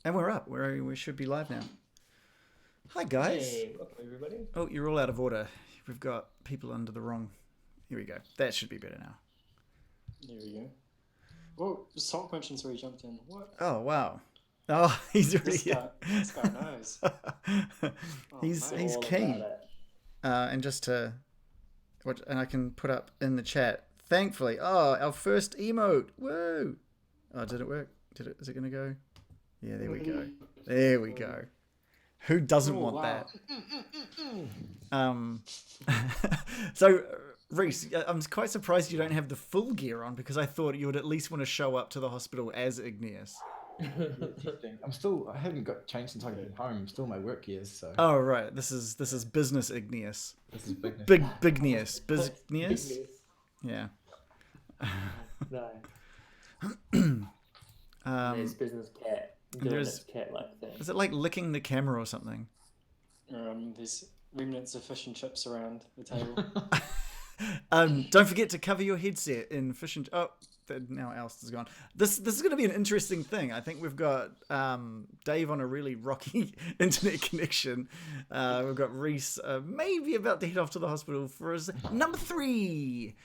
And we're up. We should be live now. Hi, guys. Hey, welcome everybody. Oh, you're all out of order. We've got people under the wrong. Here we go. That should be better now. There we go. Oh, Salt Merchant's already jumped in. What? Oh, wow. Oh, he's already This here. guy, this guy knows. Oh, he's mate. he's All keen. about it. And just to, and I can put up in the chat. Thankfully, our first emote. Whoa! Oh, did it work? Did it? Is it gonna go? Yeah, there we go. There we go. Who doesn't Oh, want wow. that? So, Reese, I'm quite surprised you don't have the full gear on because I thought you would at least want to show up to the hospital as Igneous. I haven't got changed since I've been home. I'm still in my work years, so Oh, right. This is business Igneous. this is big. Bigneous. Bizneous? Business. Yeah. No. Um, There's business cat doing there's- its cat-like thing. is it like licking the camera or something? There's remnants of fish and chips around the table. Don't forget to cover your headset in fish and... Oh, now Alice is gone. This is going to be an interesting thing. I think we've got Dave on a really rocky internet connection. We've got Reese maybe about to head off to the hospital for his number 3.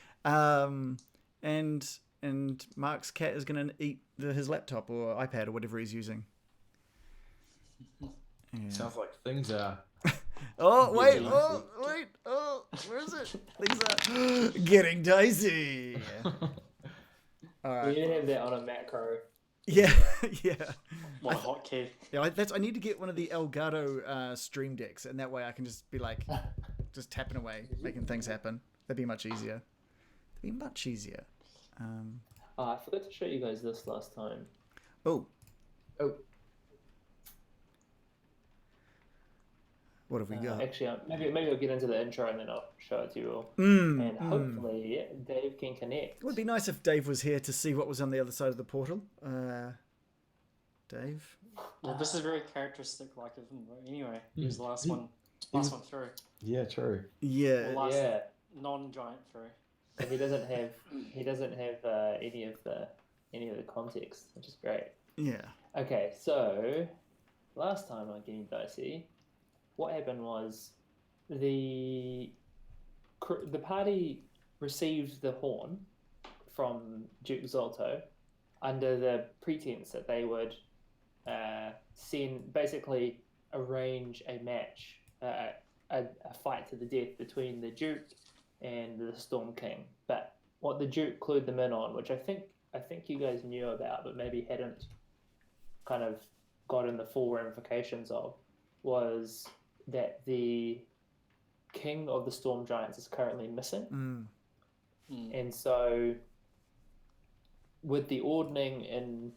And Mark's cat is going to eat his laptop or iPad or whatever he's using. Yeah. Sounds like things are. Oh, wait, Yeah. where is it? Things are getting dicey. All We right. need to have that on a macro. Yeah, yeah. What a hotkey. Yeah, I need to get one of the Elgato stream decks, and that way I can just be like, just tapping away, making things happen. That'd be much easier. Oh, I forgot to show you guys this last time. Oh, Oh, what have we got? Actually, maybe I'll get into the intro and then I'll show it to you all. Mm, And hopefully Dave can connect. It would be nice if Dave was here to see what was on the other side of the portal. Dave? Well, this is very characteristic like of him. Anyway, he was the last one through. yeah, true. Yeah. Well, last Yeah, non-giant through. and he doesn't have any of the context, which is great. Yeah. Okay, so last time on Getting Dicey, what happened was the party received the horn from Duke Zolto under the pretense that they would basically arrange a match, a fight to the death between the Duke and the Storm King. But what the Duke clued them in on, which I think you guys knew about, but maybe hadn't kind of gotten the full ramifications of, was that the king of the Storm Giants is currently missing. And so with the ordning in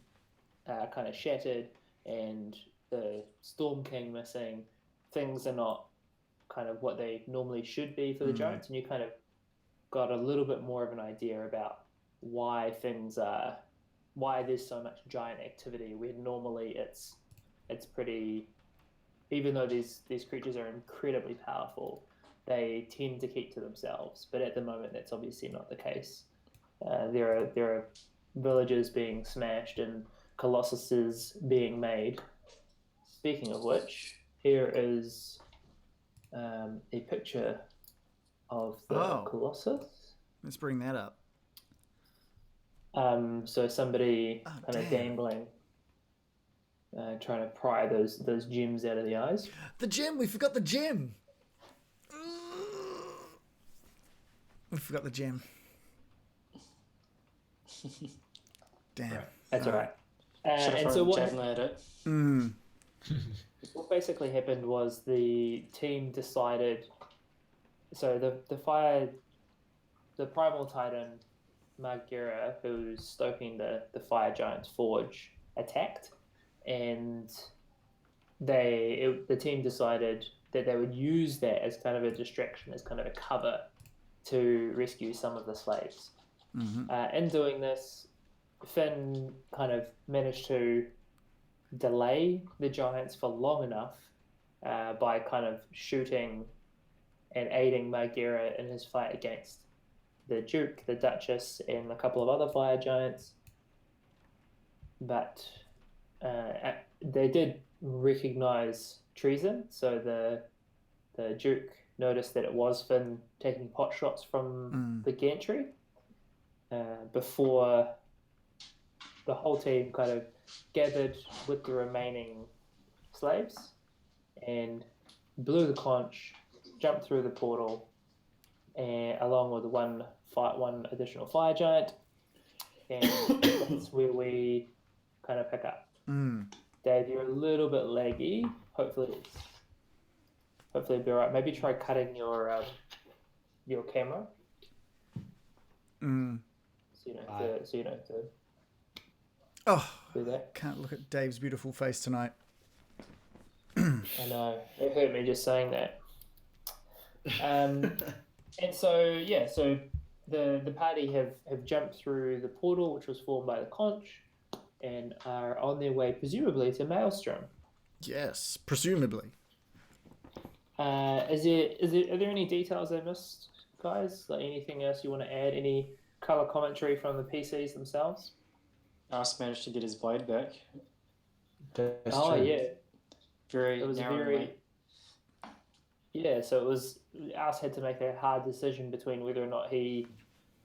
kind of shattered and the Storm King missing, things are not kind of what they normally should be for the Giants, and you kind of got a little bit more of an idea about why there's so much giant activity where normally it's pretty, even though these creatures are incredibly powerful, they tend to keep to themselves. But at the moment, that's obviously not the case. There are villages being smashed and colossuses being made. Speaking of which, here is a picture of the Colossus. Let's bring that up. So somebody kind of damn. dangling, trying to pry those gems out of the eyes. The gem! We forgot the gem! We forgot the gem. Damn. Right. That's all right. Should have And so thrown Javelin at it. what basically happened was the team decided. So the primal titan Margera, who's stoking the fire giant's forge, attacked, and the team decided that they would use that as kind of a distraction, as kind of a cover to rescue some of the slaves. In doing this, Finn kind of managed to delay the giants for long enough by kind of shooting and aiding Margera in his fight against the Duke, the Duchess, and a couple of other fire giants. But they did recognise treason. So the Duke noticed that it was Finn taking pot shots from the gantry before the whole team kind of gathered with the remaining slaves and blew the conch, jumped through the portal, and along with one additional fire giant, and that's where we kind of pick up. Dave, you're a little bit laggy. Hopefully it'll be alright. Maybe try cutting your camera. So you don't have to Oh, do that. can't look at Dave's beautiful face tonight. I know. It hurt me just saying that. And so the party have jumped through the portal which was formed by the conch and are on their way presumably to Maelstrom. Yes, presumably. Are there any details I missed, guys? Like anything else you want to add? Any color commentary from the PCs themselves? Us managed to get his blade back. That's Oh true. yeah, Very it was narrowly. So it was Us had to make a hard decision between whether or not he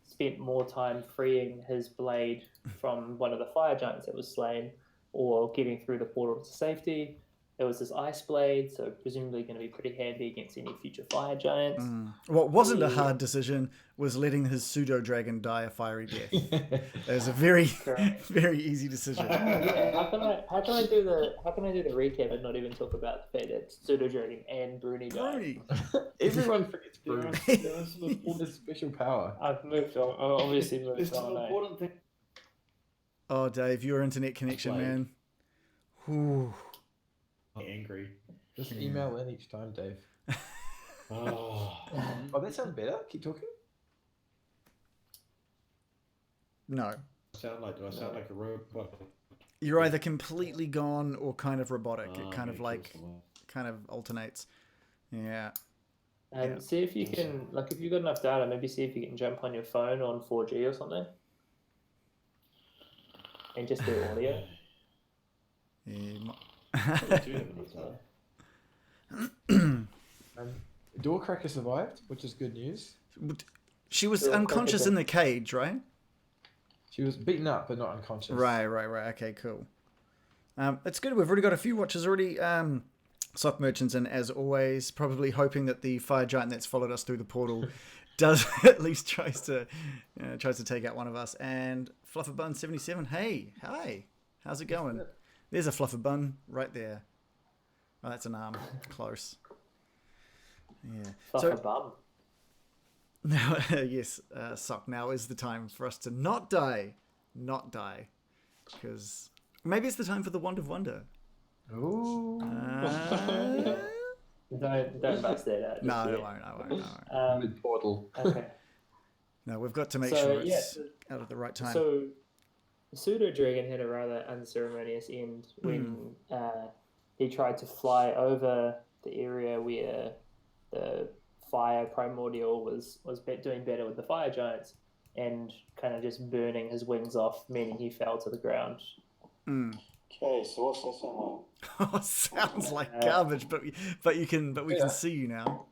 spent more time freeing his blade from one of the fire giants that was slain, or getting through the portal to safety. There was this ice blade, so presumably going to be pretty handy against any future fire giants. What wasn't a hard decision was letting his pseudo dragon die a fiery death. It was a very, very easy decision. Yeah, how can I do the recap and not even talk about the fact that pseudo dragon and Bruni died? Bruni. Everyone forgets Bruce. There was some important special power. I've moved on. I obviously moved It's an on. important thing. Oh, Dave, your internet connection, Blade. man. Whew. Angry. Just email in each time, Dave. Oh. Oh, that sounds better. Keep talking. No. Do I sound like a robot? You're either completely gone or kind of robotic. Oh, It kind of maybe like, kill someone. kind of alternates. Yeah. See if you can, like, if you've got enough data, maybe see if you can jump on your phone on 4G or something, and just do audio. Yeah, I do have enough time. Doorcracker survived, which is good news. she was Sure, unconscious okay. in the cage, right? She was beaten up, but not unconscious. Right. Okay, cool. It's good. We've already got a few watches already. Sock merchants, and as always, probably hoping that the fire giant that's followed us through the portal does at least tries to take out one of us. And Flufferbun77, hey, hi, how's it going? There's a Flufferbun right there. Oh, that's an arm. Close. Yeah. Fuck a bum. Now, yes, Sock, now is the time for us to not die. Because maybe it's the time for the Wand of Wonder. Ooh. Don't bust that out. No, just I yet. won't. Mid portal. Okay. No, we've got to make So, sure yeah, it's out at the right time. So, Pseudo Dragon had a rather unceremonious end when he tried to fly over the area where the fire primordial was doing better with the fire giants, and kind of just burning his wings off, meaning he fell to the ground. Okay, so what's that sound like? Oh, sounds like garbage, but we can see you now.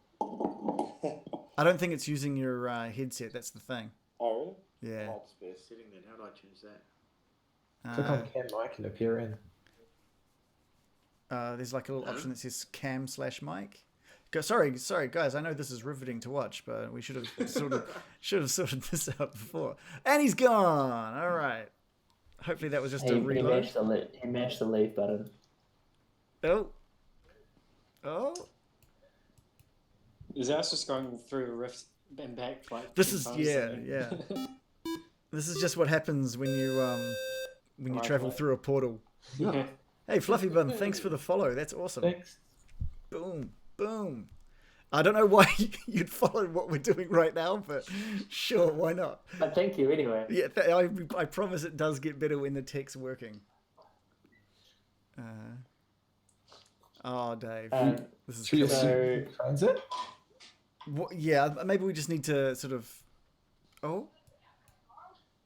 I don't think it's using your headset. That's the thing. Oh, really? Yeah. Oh, it's best setting then. How do I change that? Click on cam mic and appear in. There's like a little option that says cam/mic. Sorry, guys. I know this is riveting to watch, but we should have sorted this out before. And he's gone. All right. Hopefully that was just a He reload. mashed the leave button. Oh. Is ours just going through a rift and back like This 10 is times yeah. something? This is just what happens when you Right, travel right. through a portal. Yeah. Hey, Fluffy Bun, thanks for the follow. That's awesome. Thanks. Boom. I don't know why you'd follow what we're doing right now, but sure, why not? But thank you anyway. Yeah, I promise it does get better when the tech's working. Oh, Dave, this is Should we cool. assume transit? Yeah, maybe we just need to sort of. Oh,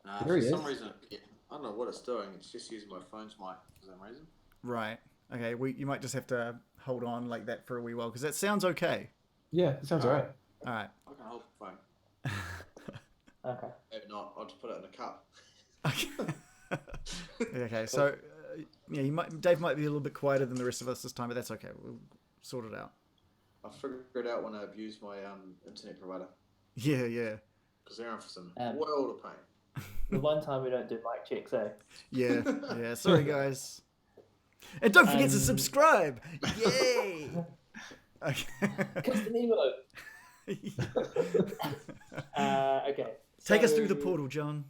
Nah, There for he some is. reason, I don't know what it's doing. It's just using my phone's mic for some reason. Right. Okay. You might just have to hold on like that for a wee while because that sounds okay. Yeah, that sounds alright. All right. I can hold the phone. Okay. Maybe not. I'll just put it in a cup. Okay. So, yeah, Dave might be a little bit quieter than the rest of us this time, but that's okay. We'll sort it out. I'll figure it out when I abuse my internet provider. Yeah. Yeah. Because they're on for some Um, world of pain. The one time we don't do mic checks, eh? Yeah. Yeah. Sorry, guys. And don't forget to subscribe. Yay. Okay. Custom emote. Okay. Take us through the so- portal, John.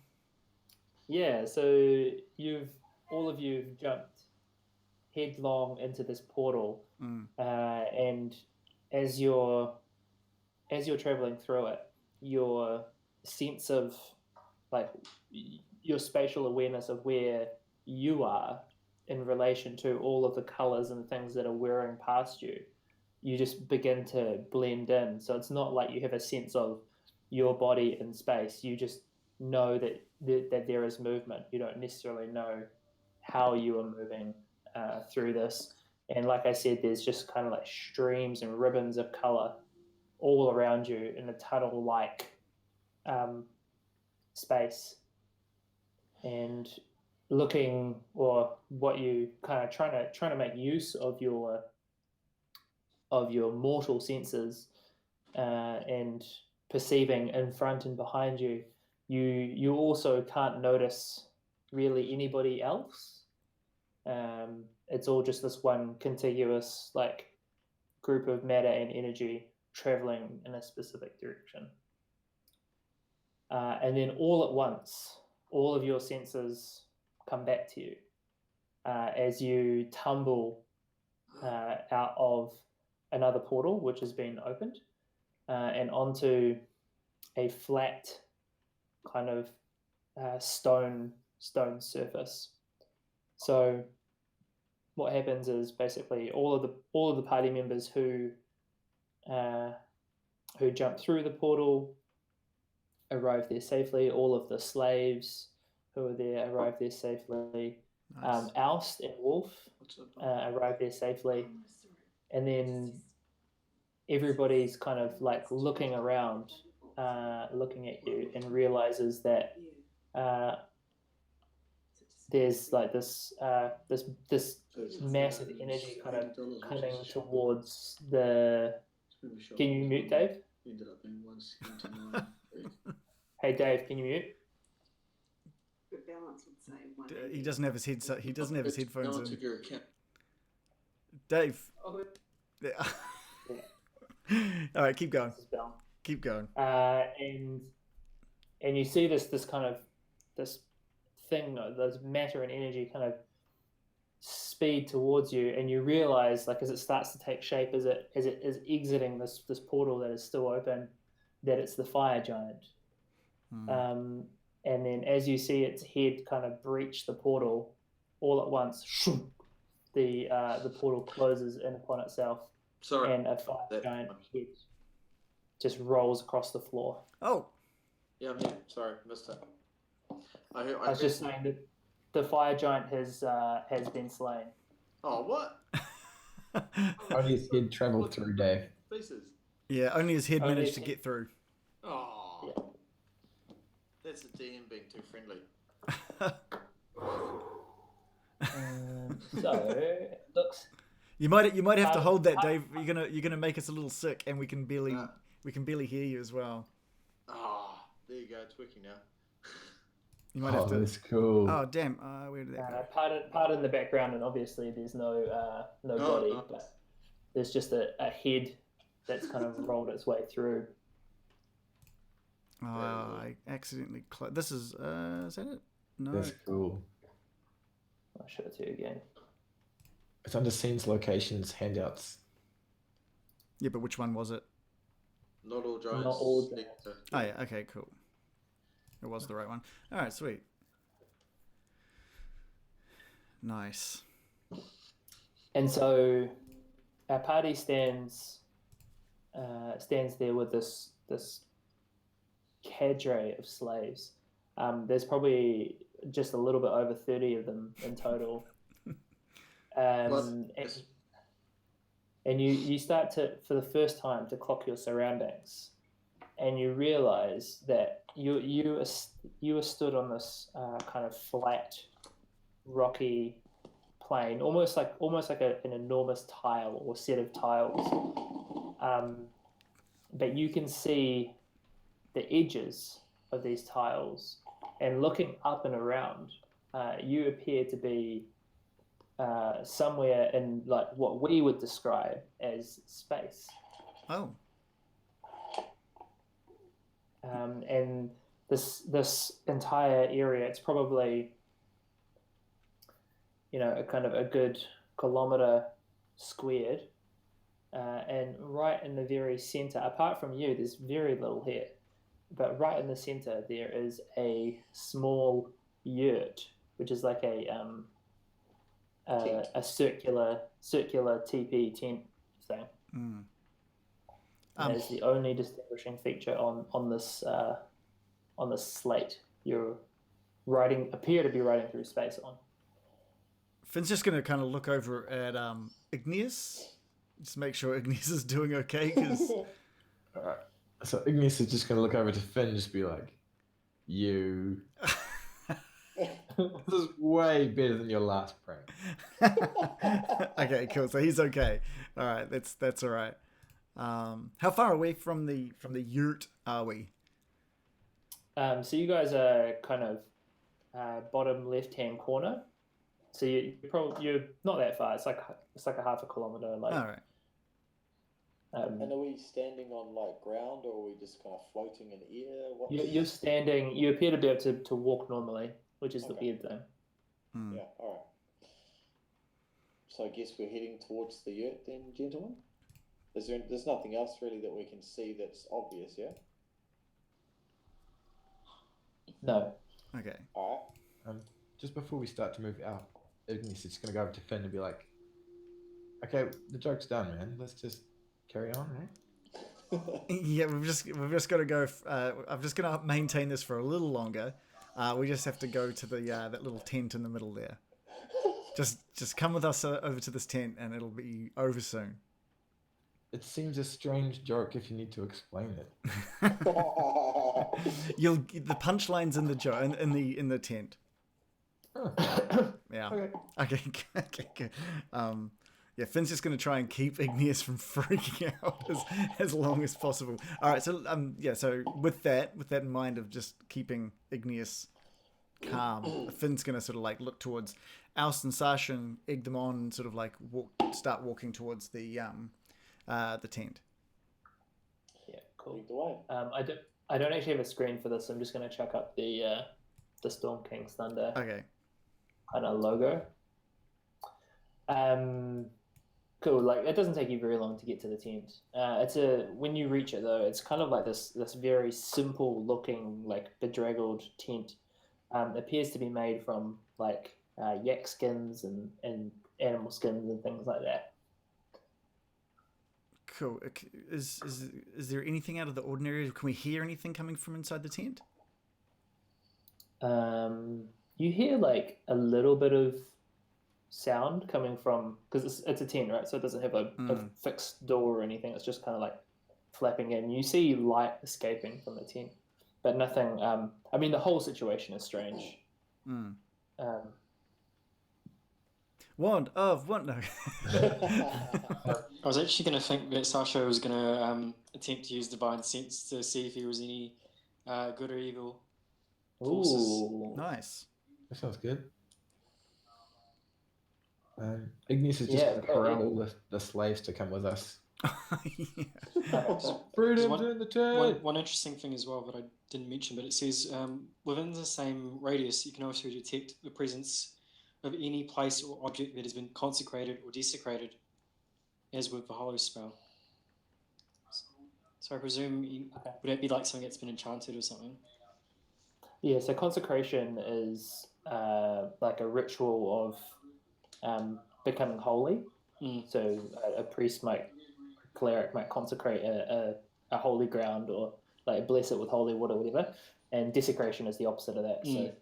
Yeah, so all of you have jumped headlong into this portal, and as you're traveling through it, your sense of like your spatial awareness of where you are in relation to all of the colors and things that are whirring past you, you just begin to blend in. So it's not like you have a sense of your body in space. You just know that there is movement. You don't necessarily know how you are moving through this. And like I said, there's just kind of like streams and ribbons of color all around you in a tunnel-like space. And looking, or what you kind of trying to make use of your mortal senses and perceiving in front and behind you, you also can't notice really anybody else. It's all just this one contiguous like group of matter and energy traveling in a specific direction. And then all at once, all of your senses come back to you as you tumble out of another portal which has been opened and onto a flat kind of stone surface. So what happens is basically all of the party members who jump through the portal arrive there safely. All of the slaves who are there arrive there safely. Nice. Oust and Wolf arrive there safely, and then everybody's kind of like looking around, looking at you, and realizes that there's like this massive energy kind of coming towards the. Can you mute, Dave? Hey, Dave, can you mute? Balance would say one. He doesn't have his headset. He doesn't have his headphones Balance in. of your account. Dave. Oh, All right, keep going. this is Bell. Keep going. And you see this kind of this thing, this matter and energy kind of speed towards you, and you realize, like, as it starts to take shape, as it is exiting this portal that is still open, that it's the fire giant. And then as you see its head kind of breach the portal, all at once, the portal closes in upon itself. Sorry. And a fire giant head just rolls across the floor. Oh. Yeah, I'm here. Sorry, missed it. I was just saying that the fire giant has been slain. Oh, what? Only his head travelled through, Dave. Pieces. Yeah, only his head Only managed to his get through. Oh. Yeah. That's the DM being too friendly. So it looks. You might have to hold that, Dave. You're gonna make us a little sick, and we can barely hear you as well. Oh, there you go. It's working now. You might have to. That's cool. Oh damn! Where did that go? Pardon the background, and obviously there's no body, no. but there's just a head that's kind of rolled its way through. Oh, I accidentally closed. This is that it? No. That's cool. I'll show it to you again. It's under scenes, locations, handouts. Yeah, but which one was it? Not all giants. Not all giants. Oh yeah. Okay. Cool. It was the right one. All right. Sweet. Nice. And so our party stands there with this cadre of slaves. There's probably just a little bit over 30 of them in total. And you start to, for the first time, to clock your surroundings, and you realize that you are stood on this kind of flat, rocky plain, almost like an enormous tile or set of tiles. But you can see the edges of these tiles, and looking up and around, you appear to be somewhere in like what we would describe as space. Oh. And this entire area, it's probably, a kind of a good kilometer squared, and right in the very center, apart from you, there's very little here, but right in the center there is a small yurt, which is like a circular TP tent thing. That is the only distinguishing feature on this slate you're appear to be riding through space on. Finn's just going to kind of look over at Igneous, just make sure Igneous is doing okay. Cause... Alright. So Igneous is just going to look over to Finn and just be like, you... This is way better than your last prank. Okay, cool. So he's okay. All right, that's all right. How far away from the yurt are we? So you guys are kind of bottom left-hand corner. So you're not that far. It's like a half a kilometer. Like. All right. And are we standing on like ground, or are we just kind of floating in air? You're standing. You appear to be able to walk normally, which is the weird thing. Yeah. All right. So I guess we're heading towards the yurt then, gentlemen. There's nothing else really that we can see that's obvious, yeah? No. Okay. All right. Just before we start to move out, Ignis is just going to go over to Finn and be like, okay, the joke's done, man. Let's just carry on, right? Yeah, we've just got to go. I'm just going to maintain this for a little longer. We just have to go to the that little tent in the middle there. Just come with us over to this tent, and it'll be over soon. It seems a strange joke if you need to explain it. The punchline's in the in the tent. Oh. Yeah. Okay. Okay. Good. Yeah, Finn's just going to try and keep Igneous from freaking out as long as possible. All right. So So with that in mind of just keeping Igneous calm, Finn's going to sort of like look towards Alst and Sasha and egg them on, and sort of like start walking towards the tent. Yeah, cool. Lead the way. I don't actually have a screen for this. I'm just going to chuck up the Storm King's Thunder Okay. kind of logo. Cool. Like it doesn't take you very long to get to the tent. When you reach it though, it's kind of like this very simple looking like bedraggled tent. Appears to be made from like yak skins and animal skins and things like that. Cool. Is there anything out of the ordinary? Can we hear anything coming from inside the tent? You hear like a little bit of sound coming from, because it's a tent, right? So it doesn't have a fixed door or anything. It's just kind of like flapping in. You see light escaping from the tent, but nothing. I mean, the whole situation is strange. I Wand. No. was actually going to think that Sasha was going to attempt to use Divine Sense to see if he was any good or evil forces. Ooh. Nice. That sounds good. Ignis is just going to corral the slaves to come with us. Freedom's in the tent! One interesting thing as well that I didn't mention, but it says within the same radius, you can also detect the presence of any place or object that has been consecrated or desecrated, as with the Hollow spell. So I presume, would it be like something that's been enchanted or something? Yeah, so consecration is like a ritual of becoming holy. So a priest cleric might consecrate a holy ground or like bless it with holy water, whatever. And desecration is the opposite of that. So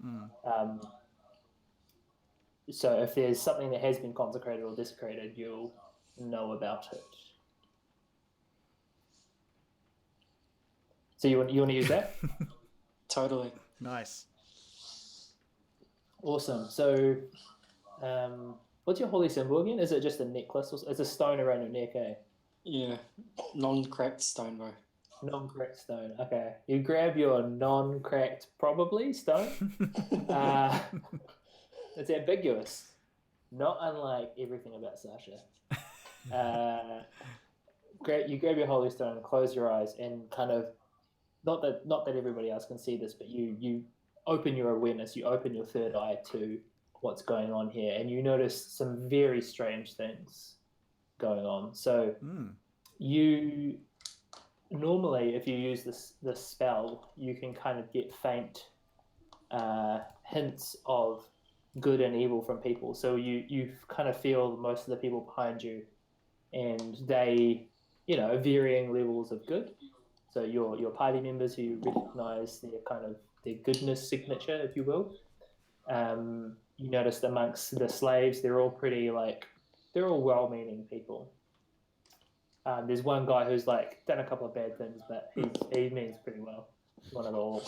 So if there's something that has been consecrated or desecrated, you'll know about it. So you want to use that? Totally. Nice. Awesome. So, what's your holy symbol again? Is it just a necklace? Or it's a stone around your neck, eh? Yeah. Non-cracked stone bow. Non-cracked stone. Okay. You grab your non-cracked, probably, stone. It's ambiguous. Not unlike everything about Sasha. You grab your holy stone, close your eyes, and kind of, not that everybody else can see this, but you open your awareness, you open your third eye to what's going on here, and you notice some very strange things going on. So you normally, if you use this spell, you can kind of get faint hints of good and evil from people. So you kind of feel most of the people behind you, and they, varying levels of good. So your party members who you recognize their goodness signature, if you will. You notice amongst the slaves, they're all they're all well-meaning people. There's one guy who's done a couple of bad things, but he means pretty well. One of all.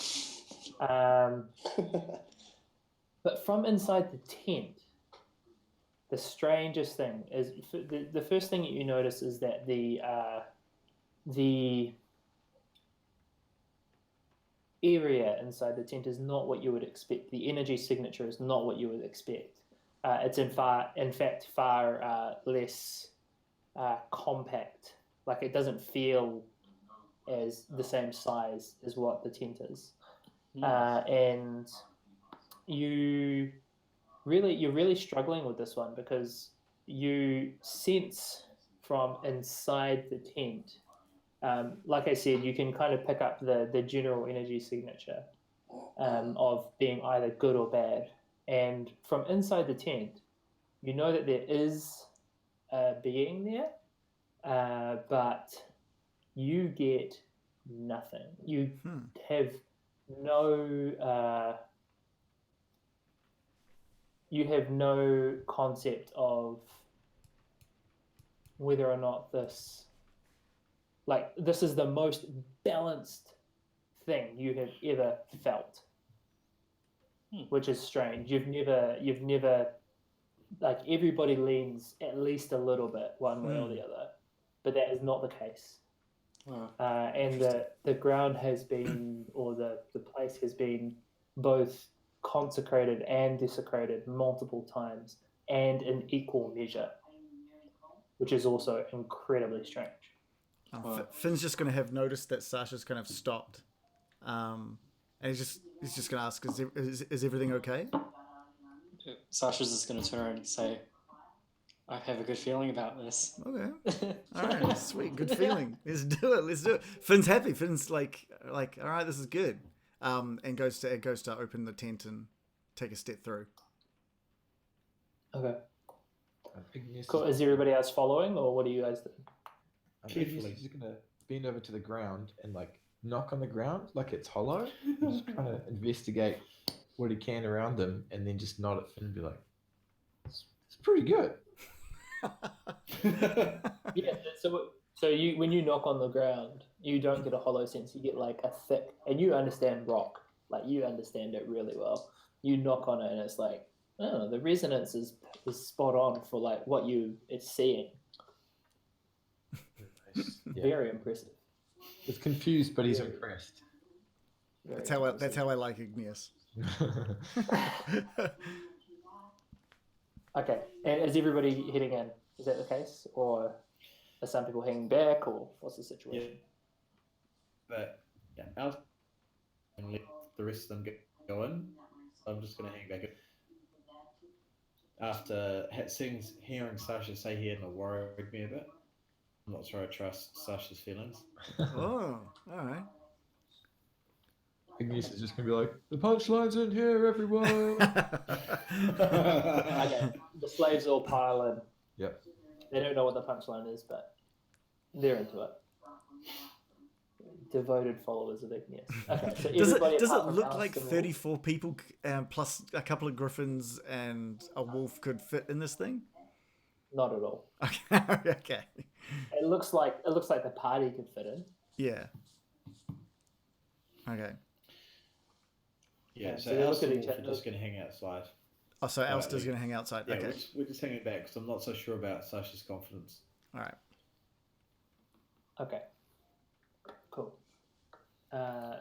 But from inside the tent, the strangest thing is the first thing that you notice is that the area inside the tent is not what you would expect. The energy signature is not what you would expect. It's in fact far less compact. Like, it doesn't feel as the same size as what the tent is. And you're really struggling with this one, because you sense from inside the tent, like I said, you can kind of pick up the general energy signature of being either good or bad. And from inside the tent, you know that there is a being there, but you get nothing. You have no concept of whether or not this is the most balanced thing you have ever felt, which is strange. You've never everybody leans at least a little bit one way or the other, but that is not the case. And the ground has been, or the place has been, both consecrated and desecrated multiple times and in equal measure, which is also incredibly strange. Finn's just going to have noticed that Sasha's kind of stopped, and he's just going to ask, is everything okay? Sasha's just going to turn around and say, I have a good feeling about this. Okay. All right. Sweet. Good feeling. Let's do it. Finn's happy. Finn's like, all right, this is good. And goes to open the tent and take a step through. Okay. Cool. Is everybody else following, or what are you guys doing? He's just gonna bend over to the ground and knock on the ground like it's hollow. Just kind of investigate what he can around them, and then just nod at Finn and be like, "It's pretty good." Yeah. So you, when you knock on the ground, you don't get a hollow sense. You get a thick, and you understand rock. You understand it really well. You knock on it, and it's the resonance is spot on for what it's seeing. Yeah. Very impressive. He's confused, but he's impressed. That's how I like Igneous. Okay, and is everybody heading in? Is that the case, or are some people hanging back, or what's the situation? Yeah. But I'll let the rest of them go in. I'm just going to hang back. After hearing Sasha say he hadn't worried me a bit, I'm not sure I trust Sasha's feelings. Oh, all right. Igneous is just gonna be like, the punchline's in here, everyone. Okay, the slaves all pile in. Yep. They don't know what the punchline is, but they're into it. devoted followers of Igneous. Okay, so Does everybody it apart from look like Alston 34 people plus a couple of griffins and a wolf could fit in this thing? Not at all. Okay. Okay. It looks like the party could fit in. Yeah. Okay. Yeah, Yeah, so so they look Alice at and each Wolf are other. just going to hang outside. Oh, so Alster's Quietly. going to hang outside. Yeah, Okay. we're just hanging back because I'm not so sure about Sasha's confidence. All right. Okay. Cool.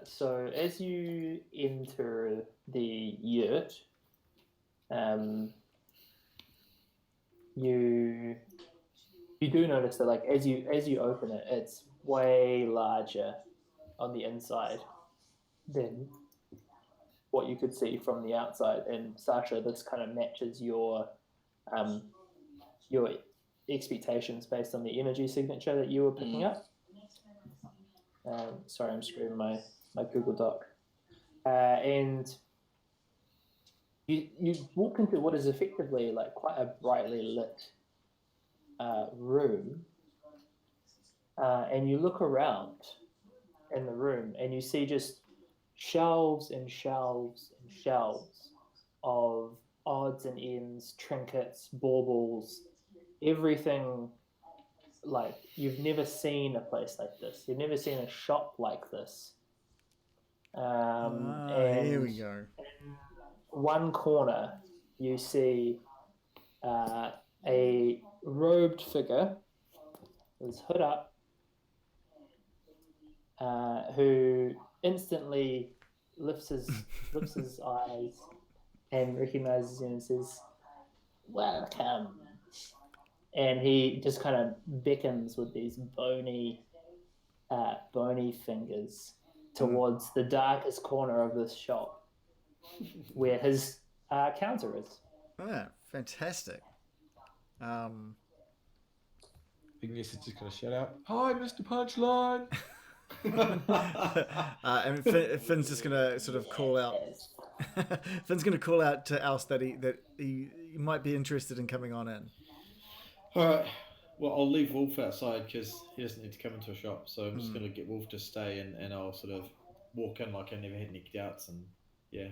So as you enter the yurt, you do notice that like as you open it, it's way larger on the inside than what you could see from the outside. And Sasha, this kind of matches your expectations based on the energy signature that you were picking up. Sorry, I'm screwing my Google Doc. And you walk into what is effectively like quite a brightly lit room, and you look around in the room and you see just shelves and shelves and shelves of odds and ends, trinkets, baubles, everything. Like you've never seen a place like this. You've never seen a shop like this. And Here we go. in one corner, you see a robed figure with his hood up, who instantly lifts his eyes and recognizes you and says, "Welcome." And he just kind of beckons with these bony fingers towards the darkest corner of this shop, where his counter is. Oh, fantastic. Igneous is just going to shout out, "Hi, Mr. Punchline!" And Finn's just going to sort of call out. Finn's going to call out to Alst that he might be interested in coming on in. All right. Well, I'll leave Wolf outside because he doesn't need to come into a shop. So I'm just going to get Wolf to stay and I'll sort of walk in like I never had any doubts and yeah.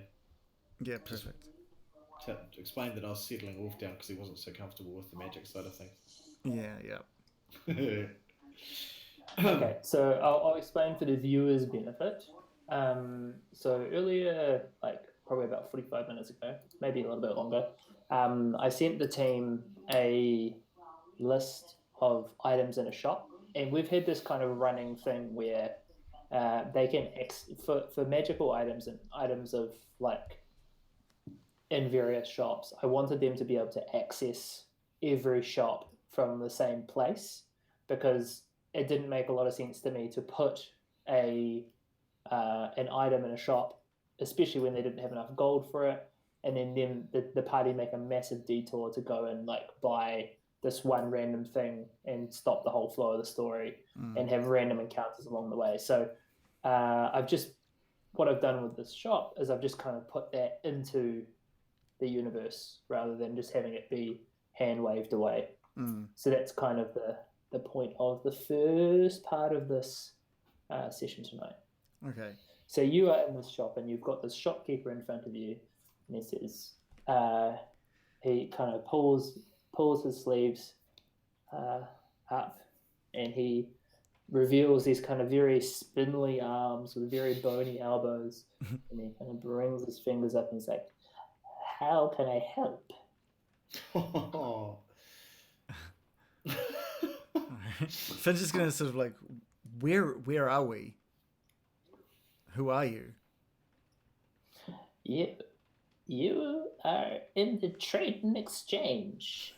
Yeah, perfect. To explain that I was settling Wolf down because he wasn't so comfortable with the magic side of things. Yeah. Okay, so I'll explain for the viewers' benefit. So earlier, like probably about 45 minutes ago, maybe a little bit longer, I sent the team a list of items in a shop, and we've had this kind of running thing where they can for magical items and items of like in various shops. I wanted them to be able to access every shop from the same place because it didn't make a lot of sense to me to put an item in a shop, especially when they didn't have enough gold for it, and then the party make a massive detour to go and like buy this one random thing and stop the whole flow of the story and have random encounters along the way. So what I've done with this shop is I've just kind of put that into the universe rather than just having it be hand waved away. So that's kind of the point of the first part of this session tonight. Okay. So you are in this shop and you've got this shopkeeper in front of you, and he says, he kind of pulls his sleeves up, and he reveals these kind of very spindly arms with very bony elbows, and he kind of brings his fingers up and he's like, "How can I help?" Oh. Finn's just gonna sort of like, where are we? Who are you? You are in the trade and exchange.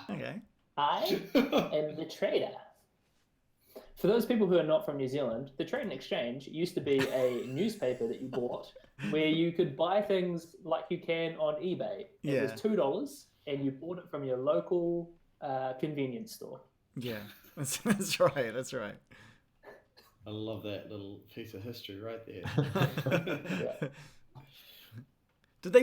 Okay. I am the trader. For those people who are not from New Zealand, the Trade and Exchange used to be a newspaper that you bought where you could buy things like you can on eBay. It was $2 and you bought it from your local convenience store. Yeah, that's right. That's right. I love that little piece of history right there. Yeah. Did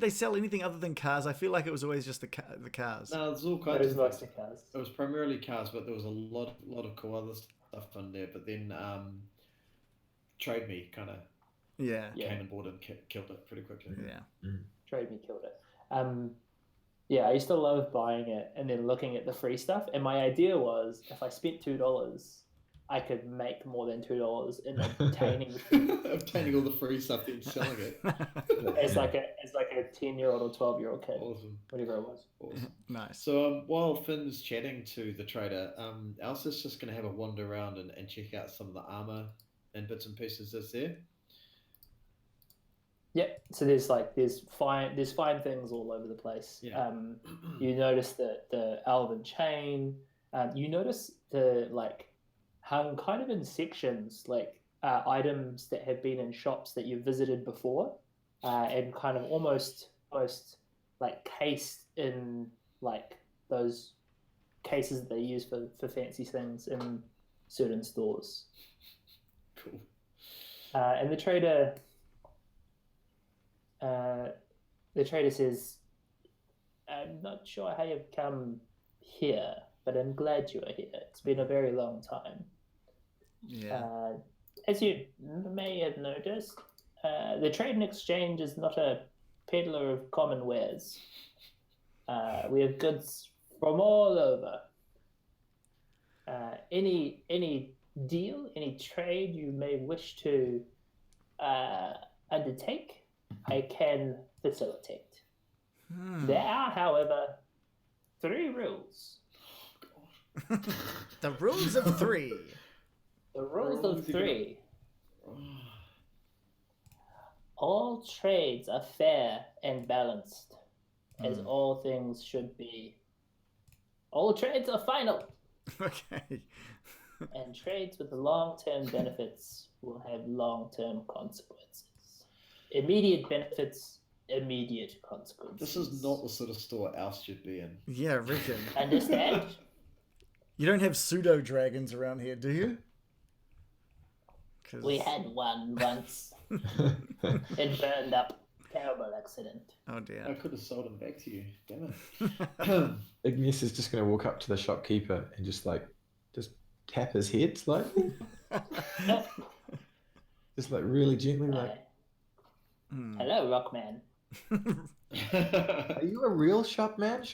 they sell anything other than cars? I feel like it was always just the cars. No, there's all It kinds was of mostly things. cars. It was primarily cars, but there was a lot of cool other stuff in there, but then Trade Me kind of Yeah. came on board and killed it pretty quickly. Yeah. Trade Me killed it. Yeah, I used to love buying it and then looking at the free stuff. And my idea was if I spent $2, I could make more than $2 in obtaining Obtaining all the free stuff and selling it. as like a 10-year-old or 12-year-old kid, Awesome. whatever it was. Awesome. Nice. So while Finn's chatting to the trader, Elsa's just going to have a wander around and check out some of the armor and bits and pieces that's there. Yep. So there's fine things all over the place. Yeah. You notice the elven chain. You notice the hung kind of in sections, items that have been in shops that you've visited before, and kind of almost cased in those cases that they use for fancy things in certain stores. Cool. And the trader says, "I'm not sure how you've come here, but I'm glad you are here. It's been a very long time. Yeah. As you may have noticed, the Trade and Exchange is not a peddler of common wares. We have goods from all over. Any deal, any trade you may wish to undertake, I can facilitate. There are, however, 3 rules. The rules of 3. The rules of 3. All trades are fair and balanced, as all things should be. All trades are final, Okay. and trades with long-term benefits will have long-term consequences. Immediate benefits, immediate consequences. This is not the sort of store Alf should be in. Yeah, I reckon. Understand? You don't have pseudo dragons around here, do you? We had one once. It burned up. Terrible accident. Oh dear. I could have sold them back to you. Damn it. Ignis is just going to walk up to the shopkeeper and just tap his head slightly. Just really gently, Hello, Rockman. Are you a real shopman?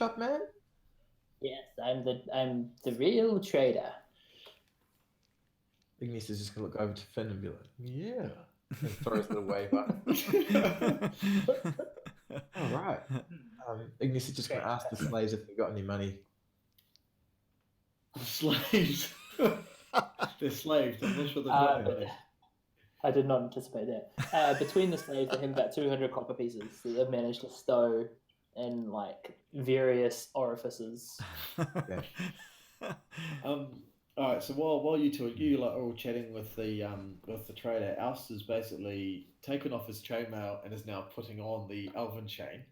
Yes, I'm the real trader. Ignis is just going to look over to Finn and be like, yeah. And throws the wave up. All right. Ignis is just going to ask the slaves if they've got any money. Slaves. They're slaves. I'm not sure they've got any money. I did not anticipate that. Between the slaves, they have about 200 copper pieces that they've managed to stow in various orifices. Yeah. All right. So while you two are all chatting with the trader, Alst has basically taken off his chainmail and is now putting on the elven chain.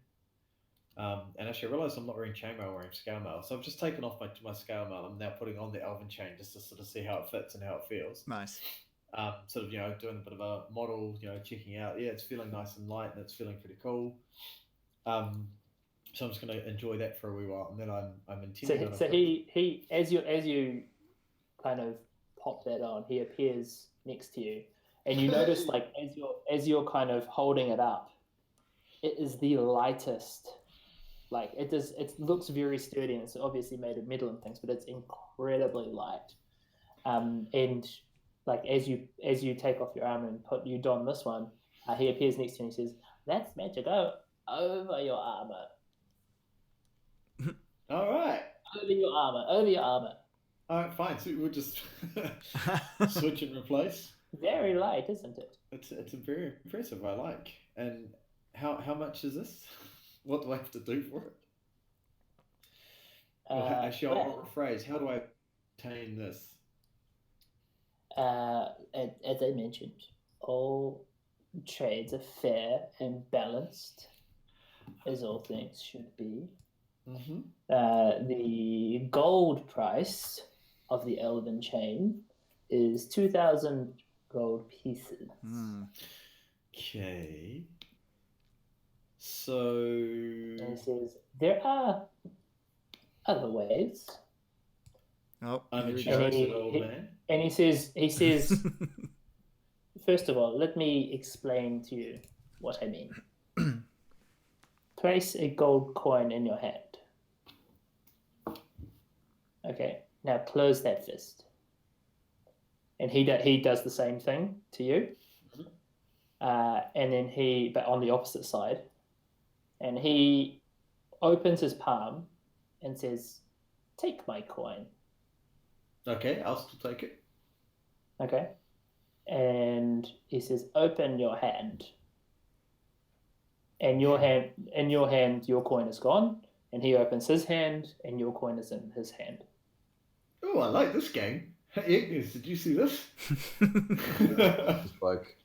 And actually, I realise I'm not wearing chainmail, I'm wearing scale mail. So I've just taken off my scale mail. I'm now putting on the elven chain just to sort of see how it fits and how it feels. Nice. Sort of, doing a bit of a model, checking out. Yeah, it's feeling nice and light, and it's feeling pretty cool. So I'm just going to enjoy that for a wee while, and then I'm intending. So he as you kind of pop that on, he appears next to you, and you notice as you're kind of holding it up, it is the lightest. It looks very sturdy, and it's obviously made of metal and things, but it's incredibly light. And as you take off your armor and you don this one, he appears next to you and he says, "That's meant to go over your armor." All right. Over your armor. All right, fine. So we'll just switch and replace. Very light, isn't it? It's very impressive. I like. And how much is this? What do I have to do for it? Actually, I'll rephrase. How do I obtain this? As I mentioned, all trades are fair and balanced, as all things should be. Mm-hmm. The gold price of the elven chain is 2,000 gold pieces. Okay. So. And it says there are other ways. Oh, I'm here we interested, go. And old man. And he says, first of all, let me explain to you what I mean. Place a gold coin in your hand. Okay, now close that fist. And he does the same thing to you. And then but on the opposite side, and he opens his palm and says, "Take my coin." Okay, I'll still take it. Okay. And he says, "Open your hand." And your hand, your coin is gone. And he opens his hand, and your coin is in his hand. Oh, I like this game. Hey, Ignis, did you see this? Just like,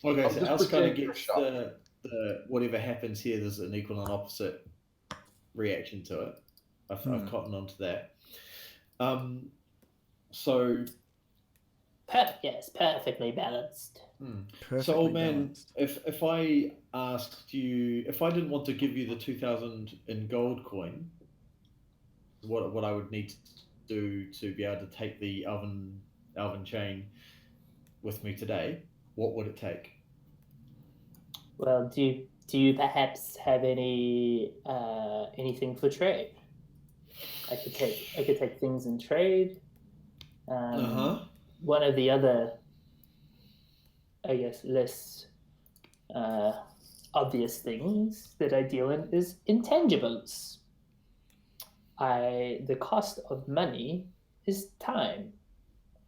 Okay, I'll so just Al's kind of pretend you're gets shocked. the whatever happens here, there's an equal and opposite reaction to it. I've cottoned onto that. So Yes, perfectly balanced. Perfectly old man, balanced. if I asked you, if I didn't want to give you the 2,000 in gold coin, what I would need to do to be able to take the Alvin chain with me today, what would it take? Well, do you perhaps have anything for trade? I could take things in trade. One of the other, I guess, less obvious things that I deal in is intangibles. The cost of money is time.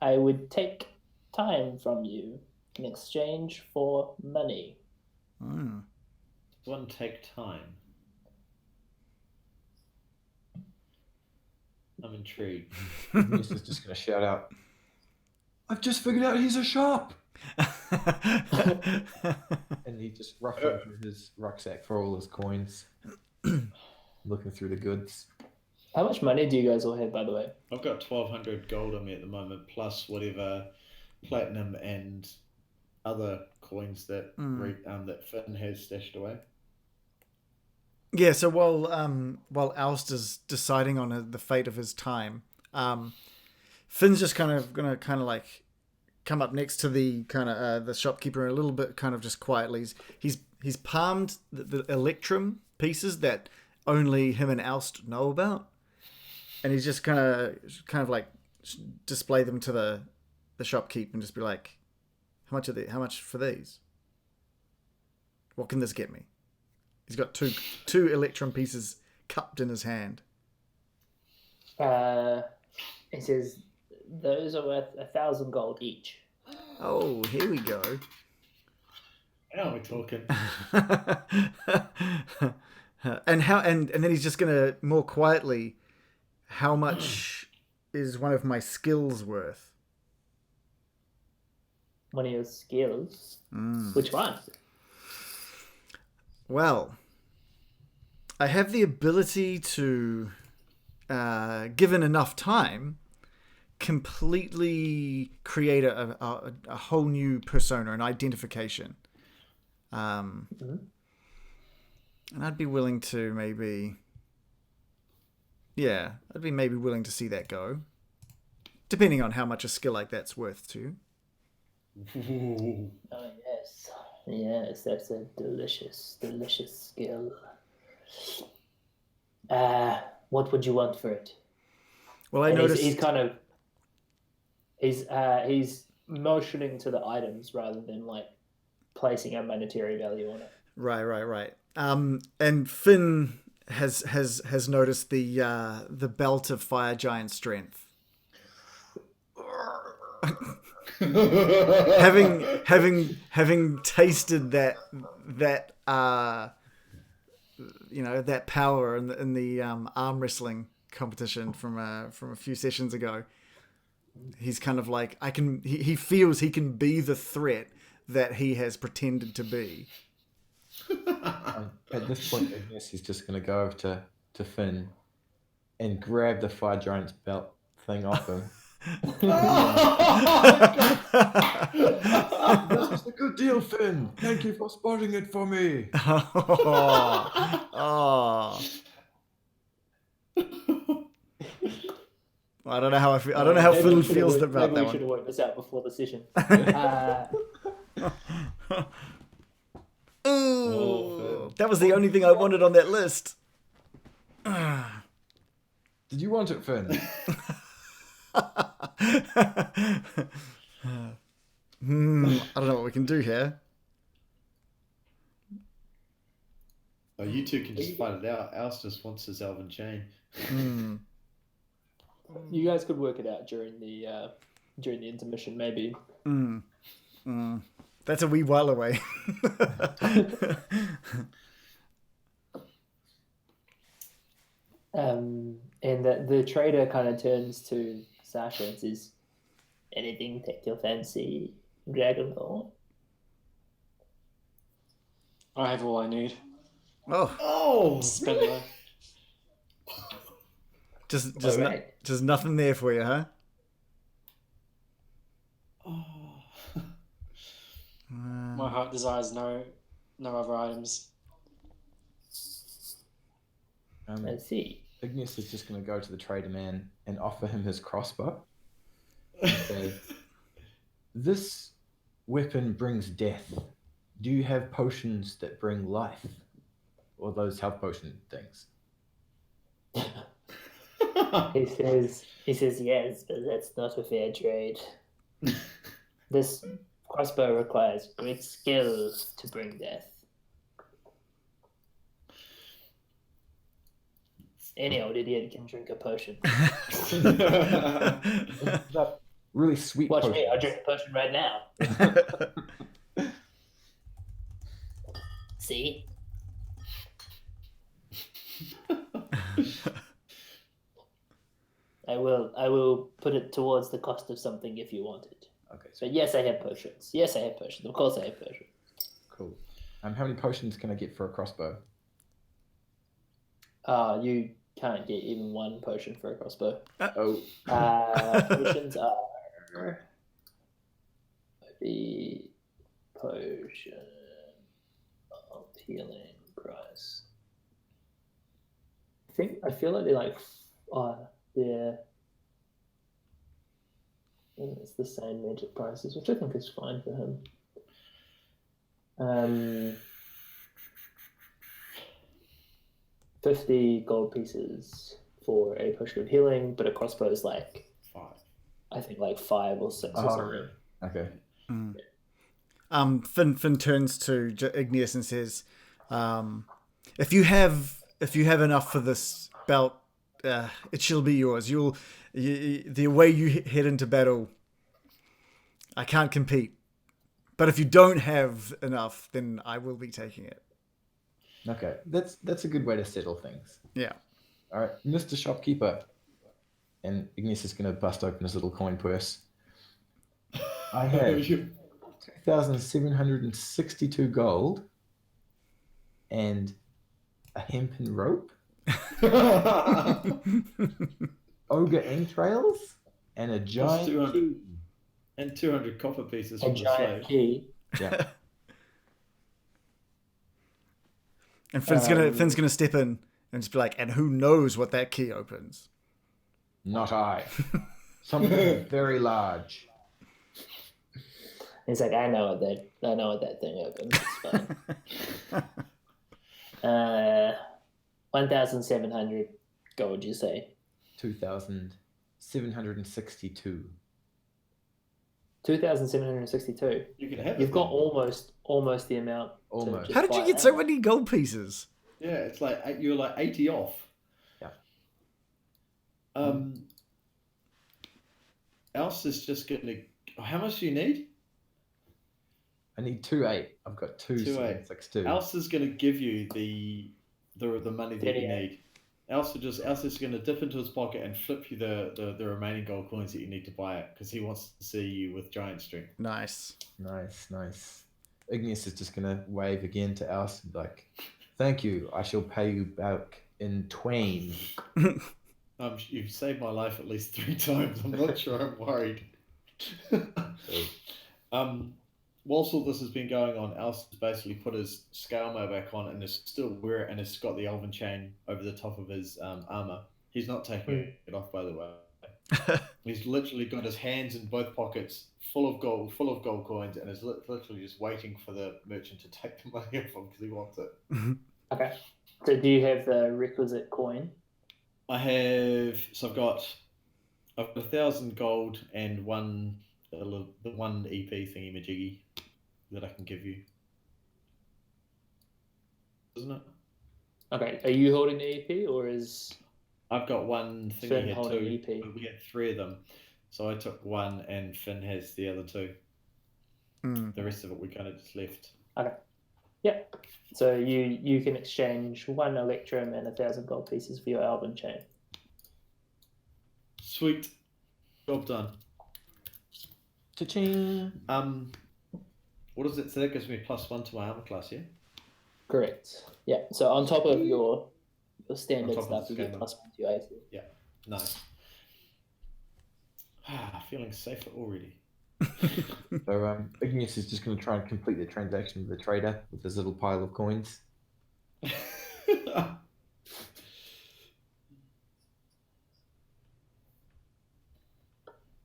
I would take time from you in exchange for money. One take time. I'm intrigued. Ignis is just going to shout out, "I've just figured out he's a shop!" And he just ruffles through his rucksack for all his coins, looking through the goods. How much money do you guys all have, by the way? I've got 1,200 gold on me at the moment, plus whatever platinum and other coins that that Finn has stashed away. Yeah, so while Alistair's deciding on the fate of his time, Finn's just kind of gonna like come up next to the kind of the shopkeeper a little bit, kind of just quietly. He's palmed the electrum pieces that only him and Alst know about, and he's just kind of like display them to the shopkeep and just be like, "How much are they? How much for these? What can this get me?" He's got two electrum pieces cupped in his hand. He says, "Those are worth 1,000 gold each." Oh, here we go. Now we're talking. And then he's just gonna more quietly, how much is one of my skills worth? One of your skills? Which one? Well, I have the ability to, given enough time, completely create a whole new persona, an identification. And I'd be willing to maybe willing to see that go, depending on how much a skill like that's worth to. Oh, yes. Yes, that's a delicious skill. What would you want for it? Well, I noticed he's motioning to the items rather than like placing a monetary value on it. Right. And Finn has noticed the belt of fire giant strength. having tasted that that power in the arm wrestling competition from a few sessions ago, he's kind of like he feels he can be the threat that he has pretended to be. At this point, I guess he's just going to go over to Finn and grab the fire giant's belt thing off him. This is a good deal, Finn. Thank you for spotting it for me. I don't know how I don't know how Phil feels about that Maybe we one. should have worked this out before the session. Ooh, that was the only thing I wanted on that list. Did you want it, Finn? I don't know what we can do here. Oh, you two can just fight it out. Alice just wants his elven chain. You guys could work it out during the intermission, maybe. That's a wee while away. And the trader kind of turns to Sasha and says, "Anything take your fancy, Dragonlord?" I have all I need. Oh, Spend it. just nothing there for you, huh? My heart desires no other items. I see. Igneous is just going to go to the trader man and offer him his crossbow. And say, this weapon brings death. Do you have potions that bring life? Or those health potion things? He says yes, but that's not a fair trade. This crossbow requires great skill to bring death. Any old idiot can drink a potion. That really sweet Watch potion. me, I'll drink a potion right now. See? I will put it towards the cost of something if you want it. Okay, So yes, I have potions. Yes, I have potions. Of course I have potions. cool. How many potions can I get for a crossbow? You can't get even one potion for a crossbow. Oh. Potions are the potion of healing price. I feel like they're like it's the same magic prices, which I think is fine for him. 50 gold pieces for a potion of healing, but a crossbow is like 5. I think like 5 or 6 or Oh, something. really? Okay. Finn turns to Igneous and says, "If you have enough for this belt, it shall be yours. The way you head into battle, I can't compete. But if you don't have enough, then I will be taking it." Okay. That's a good way to settle things. Yeah. All right, Mr. Shopkeeper. And Igneous is going to bust open his little coin purse. I have 2,762 gold and a hempen rope, ogre entrails, and a giant 200. key. And 200 copper pieces A from the giant slave. key. Yeah. And Finn's gonna step in and just be like, "And who knows what that key opens?" Not I. Something very large. He's like, I know what that thing opens. It's fine. 1,700 gold, you say? 2,762. 2,762. You can have it. You've got then. almost the amount. to Almost. just How did you buy get it so out. many gold pieces? Yeah, it's like you're like 80 off. Yeah. Else is just going to. How much do you need? I need 2,800. I've got 2,762. Else is going to give you the money that you need. Else is going to dip into his pocket and flip you the remaining gold coins that you need to buy it because he wants to see you with giant strength. Nice. Nice. Igneous is just going to wave again to Alice and be like, thank you. I shall pay you back in twain. You've saved my life at least 3 times. I'm not sure I'm worried. Whilst all this has been going on, Alice has basically put his scale mail back on and is still wearing and has got the elven chain over the top of his armor. He's not taking it off, by the way. He's literally got his hands in both pockets, full of gold coins, and is literally just waiting for the merchant to take the money off him because he wants it. Okay. So do you have the requisite coin? I've got 1,000 gold and the one EP thingy majiggy that I can give you. Isn't it? Okay. Are you holding the EP or is I've got one thing. Finn He had holding two, EP? but we had 3 of them, so I took one, and Finn has the other 2. The rest of it we kind of just left. Okay. Yep. So you can exchange 1 electrum and 1,000 gold pieces for your Alvin chain. Sweet, job done. Cha-ching. What does it say? That gives me +1 to my armor class, yeah? Correct. Yeah. So on top of your standard On top of stuff, you the get standard. +1 to your AC. Nice. Feeling safer already. So Igneous is just going to try and complete the transaction with the trader with his little pile of coins.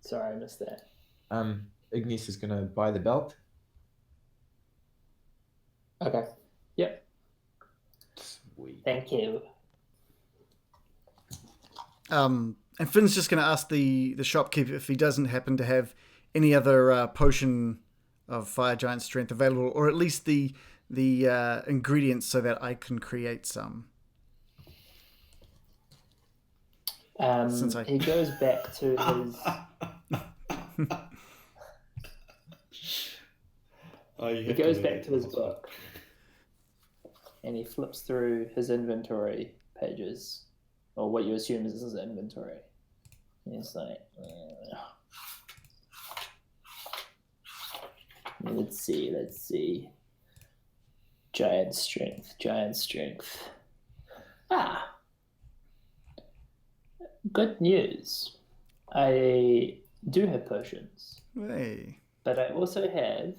Sorry, I missed that. Igneous is going to buy the belt. Okay. Yep. Sweet. Thank you. And Finn's just going to ask the shopkeeper if he doesn't happen to have any other potion of fire giant strength available, or at least the ingredients so that I can create some. Since He goes back to his. He goes back to his book, and he flips through his inventory pages, or what you assume is his inventory. And he's like, let's see. Giant strength. Good news. I do have potions, Hey. but I also have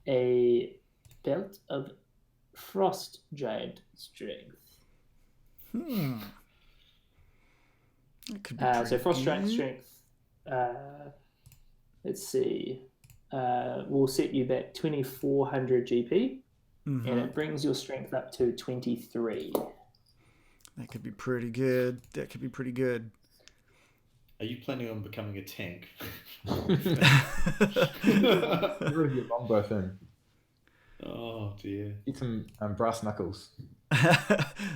a belt of frost giant strength. That could be So frost giant good. strength. Let's see. Will set you back 2,400 GP, and it brings your strength up to 23. That could be pretty good. Are you planning on becoming a tank? Really get longbow Finn. Oh dear. Get some brass knuckles.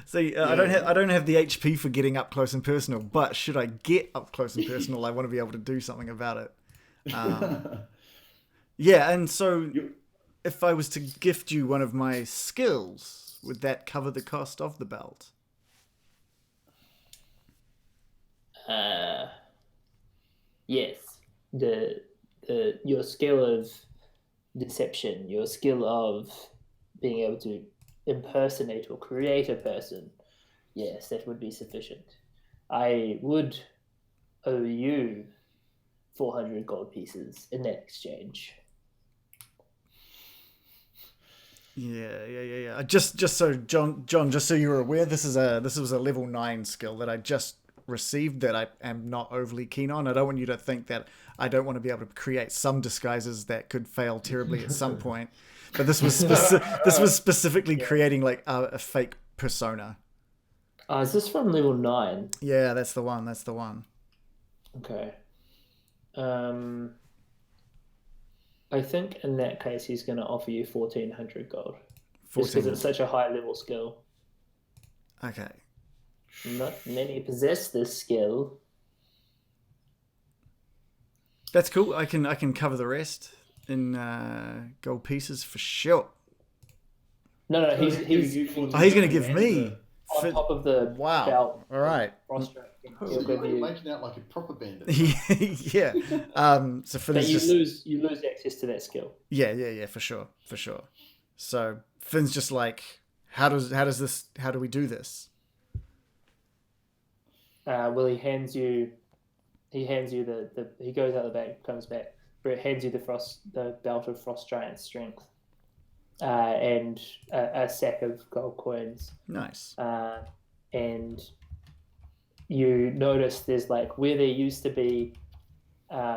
See, I don't have the HP for getting up close and personal, but should I get up close and personal, I want to be able to do something about it. Yeah, and so if I was to gift you one of my skills, would that cover the cost of the belt? Yes. Your skill of deception, your skill of being able to impersonate or create a person, yes, that would be sufficient. I would owe you 400 gold pieces in that exchange. Yeah. Just so John, just so you're aware, this was a level 9 skill that I just received that I am not overly keen on. I don't want you to think that I don't want to be able to create some disguises that could fail terribly at some point. But this was specifically creating like a fake persona. Is this from level 9? Yeah, that's the one. Okay. I think in that case he's going to offer you 1,400 gold. Just because it's such a high level skill. Okay. Not many possess this skill. That's cool. I can cover the rest in gold pieces for sure. No, he's going to give me on top of the wow. belt. All right. So you're already making out like a proper bandit. Yeah. So Finn's you lose access to that skill. Yeah, for sure. So Finn's just like, how do we do this? Well, he hands you he goes out the back, comes back, but hands you the belt of frost giant strength, and a sack of gold coins. Nice. And you notice there's like where there used to be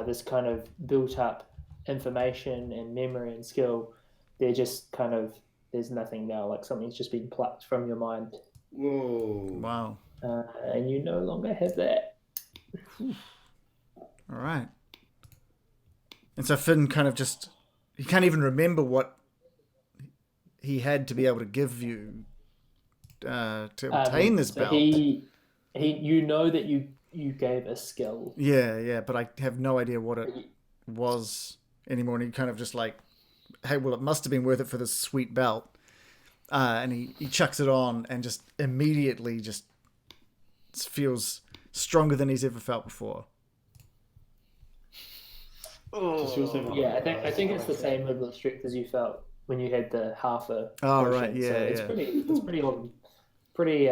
this kind of built up information and memory and skill, they're just kind of, there's nothing now, like something's just been plucked from your mind, Whoa. Wow. and you no longer have that. All right. And so Finn kind of just, he can't even remember what he had to be able to give you to obtain this so belt. he you know that you gave a skill. Yeah, but I have no idea what it was anymore. And he kind of just like, hey, well, it must have been worth it for this sweet belt. And he chucks it on and just immediately just feels stronger than he's ever felt before. Yeah, I think it's the same level of strength as you felt when you had the half a. Oh, potion. right, yeah, So it's pretty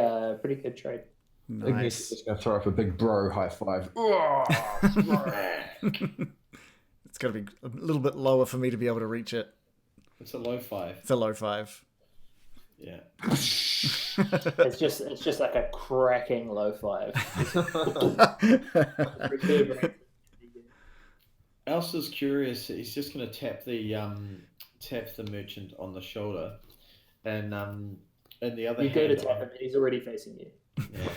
good trade. Nice. He's just gonna throw up a big bro high five. It's got to be a little bit lower for me to be able to reach it. It's a low 5. It's a low 5. Yeah. It's just like a cracking low 5. Alistair's curious. He's just going to tap the merchant on the shoulder, and the other You go hand, to tap him, and he's already facing you. yeah.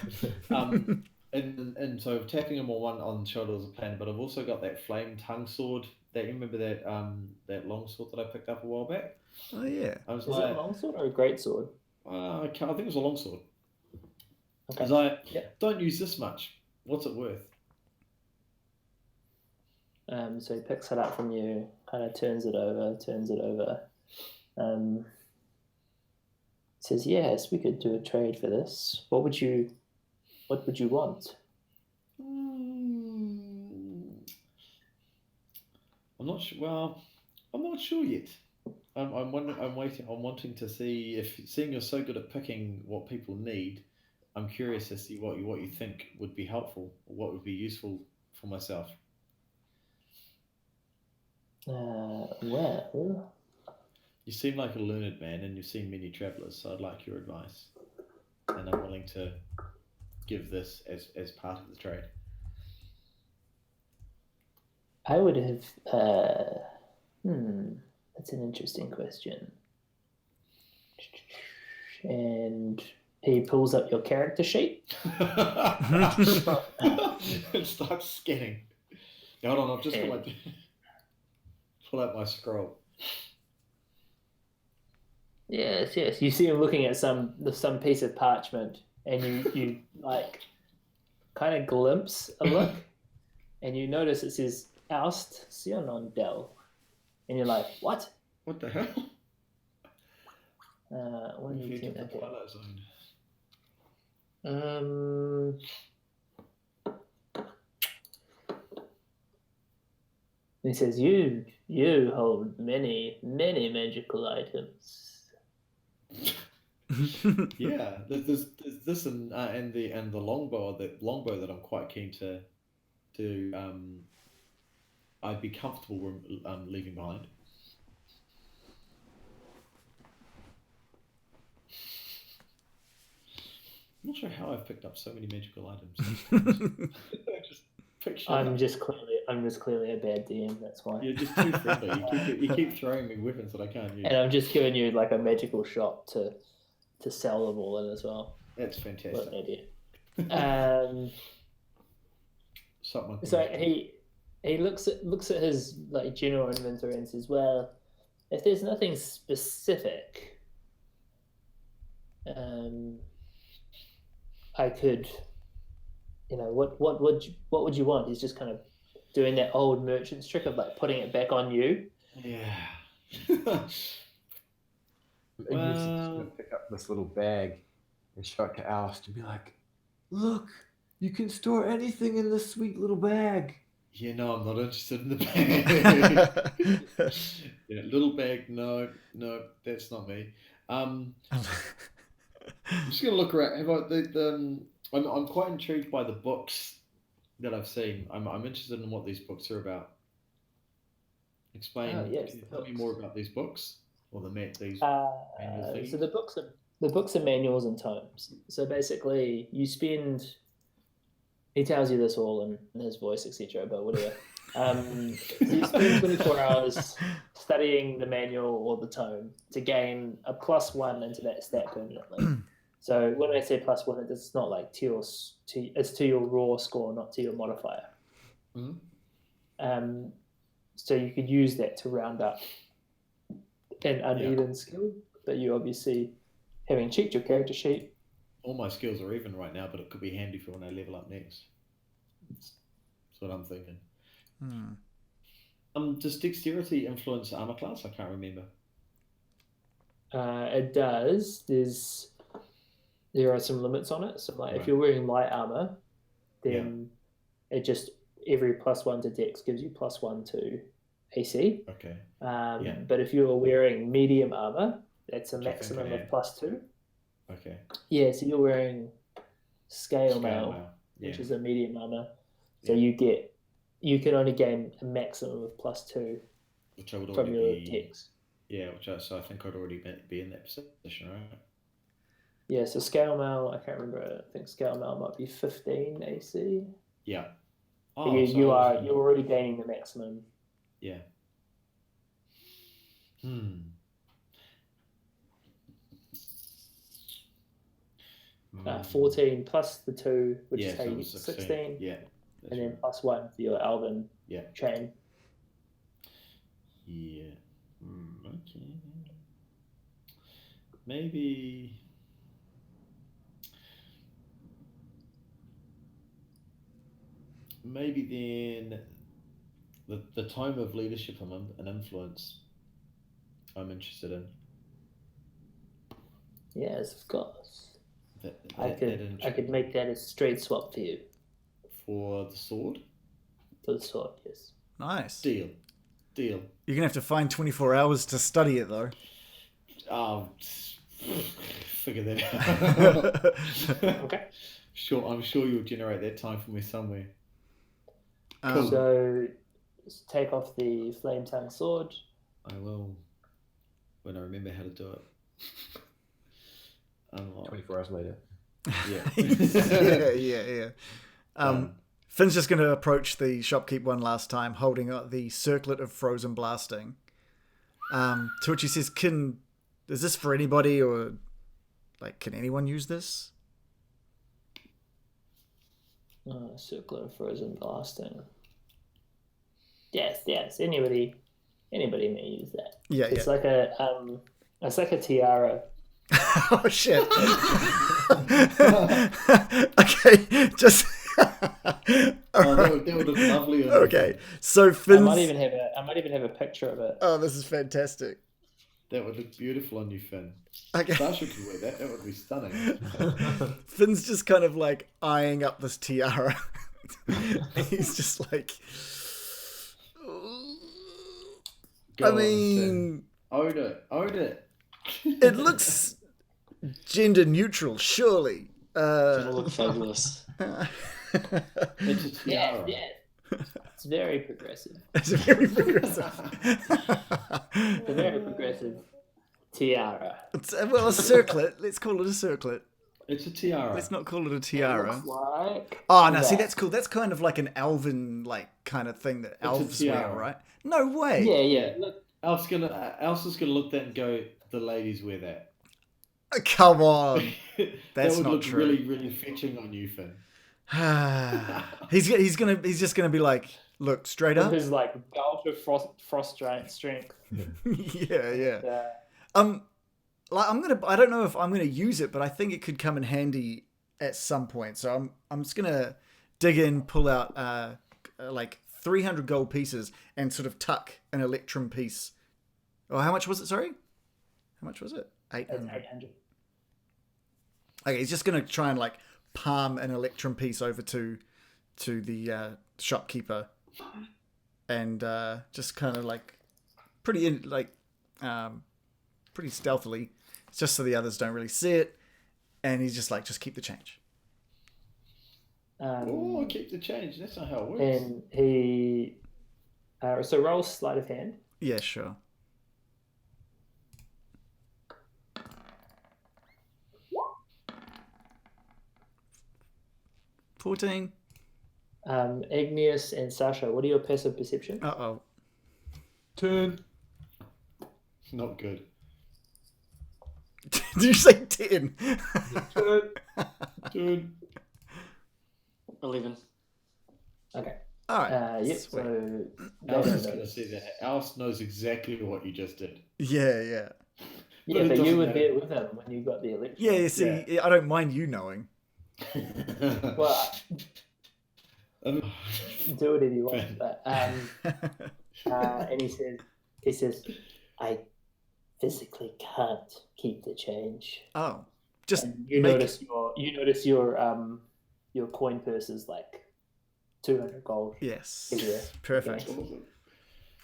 And so tapping him on the shoulder is a plan, but I've also got that flame tongue sword. That you remember that long sword that I picked up a while back? Oh, yeah. I was Is it a long sword or a great sword? I think it was a long sword. Okay. Because I don't use this much. What's it worth? So he picks it up from you, kind of turns it over. Says, "Yes, we could do a trade for this. What would you want?" I'm not sure. Well, I'm not sure yet. I'm wanting to see if, seeing you're so good at picking what people need, I'm curious to see what you think would be helpful or what would be useful for myself. Well, You seem like a learned man, and you've seen many travelers, so I'd like your advice, and I'm willing to give this as part of the trade. I would have. That's an interesting question. And he pulls up your character sheet. It starts scanning. Hold on, I've just pull out my scroll. Yes. You see him looking at some piece of parchment, and you like kind of glimpse a look, and you notice it says "Oust Sionon Del," and you're like, "What? What the hell? What do you think?" The Okay. Twilight Zone. He says, "You hold many magical items." Yeah, there's this and the longbow that I'm quite keen to I'd be comfortable leaving behind. I'm not sure how I've picked up so many magical items. Just picture I'm that. just clearly a bad DM. That's why. You're just too friendly. You keep throwing me weapons that I can't use. And I'm just giving you like a magical shop to sell them all in as well. That's What fantastic. an idea. Something. So he looks at his like general inventory and says, "Well, if there's nothing specific, I could, what would you want?" He's just kind of doing that old merchant's trick of like putting it back on you. Yeah. Maybe you're just gonna pick up this little bag and show it to Oust and be like, "Look, you can store anything in this sweet little bag." Yeah, no, I'm not interested in the bag. Yeah, little bag, no, that's not me. I'm just gonna look around. I'm quite intrigued by the books that I've seen. I'm interested in what these books are about. Explain. Oh, yes, Can you the tell me books. more about these books or these? So the books are manuals and tomes. So basically, you spend He tells you this all in his voice, etc. But whatever. So you spend 24 hours studying the manual or the tome to gain a +1 into that stat permanently. So when I say +1, it's not like it's to your raw score, not to your modifier. So you could use that to round up an uneven skill, but you obviously, having checked your character sheet. All my skills are even right now, but it could be handy for when I level up next. That's what I'm thinking. Does dexterity influence armor class? I can't remember. It does. There are some limits on it. So like if you're wearing light armor, then it just every +1 to dex gives you +1 to AC. Okay. But if you're wearing medium armor, that's a maximum of +2. Okay. Yeah, so you're wearing scale mail, which is a medium armor. So you can only gain a maximum of +2 which I would from your already dex. Yeah, so I think I'd already be in that position, right? Yeah, so scale mail, I can't remember. I think scale mail might be 15 AC. Yeah. Oh, you're already gaining the maximum. Yeah. 14 plus the 2, which is how so you it get was 16. Yeah. And then +1 for your Alvin chain. Yeah. Okay. Maybe then the time of leadership and influence I'm interested in. Yes, of course. I That could make that a straight swap for you. For the sword? For the sword, yes. Nice. Deal. You're going to have to find 24 hours to study it, though. Figure that out. Okay. I'm sure you'll generate that time for me somewhere. Cool. So, take off the flame tongue sword. I will, when I remember how to do it. 24 hours later. Yeah. Finn's just going to approach the shopkeep one last time, holding up the circlet of frozen blasting. To which he says, is this for anybody, or can anyone use this? Circlet of frozen blasting. Yes. Anybody may use that. Yeah, it's like a tiara. Oh shit. Okay, just. That would look lovely. Okay, so Finn's... I might even have a picture of it. Oh, this is fantastic. That would look beautiful on you, Finn. Okay. Sasha could wear that. That would be stunning. Finn's just kind of eyeing up this tiara. He's just like... Own it. It looks gender neutral, surely. It'll look fabulous. It's a tiara. Yeah. It's very progressive. It's a very progressive. It's a very progressive tiara. A circlet. Let's call it a circlet. It's a tiara. Let's not call it a tiara. It looks like See, that's cool. That's kind of like an elven kind of thing that elves wear, right? No way. Yeah. Look, Elsa's gonna look that and go, the ladies wear that. Come on. That's that would not look true. really, really fetching on you, Finn. He's just gonna be like, look, straight up. his belt of frost giant strength. Yeah. I don't know if I'm gonna use it, but I think it could come in handy at some point. So I'm just gonna dig in, pull out 300 gold pieces and sort of tuck an electrum piece. Oh, how much was it? Sorry, how much was it? 800. Okay, he's just gonna try and palm an electrum piece over to the shopkeeper, and just kind of pretty stealthily, just so the others don't really see it, and he's just keep the change. Keep the change. That's not how it works. And he so roll sleight of hand. Yeah, sure. 14. Igneous and Sasha, what are your passive perception? Uh-oh. Turn. Not good. Did you say 10? Turn. 11. Okay. All right. Yep. Sweet. So Alice is going to see that. Alice knows exactly what you just did. Yeah, yeah. yeah, it but you doesn't were matter. there with him when you got the election. Yeah, you see, I don't mind you knowing. Well, Um, do whatever you want. But, and he says, I physically can't keep the change. Oh, just And you notice your coin purse is like 200 gold. Yes. Yeah. Perfect. Okay. awesome.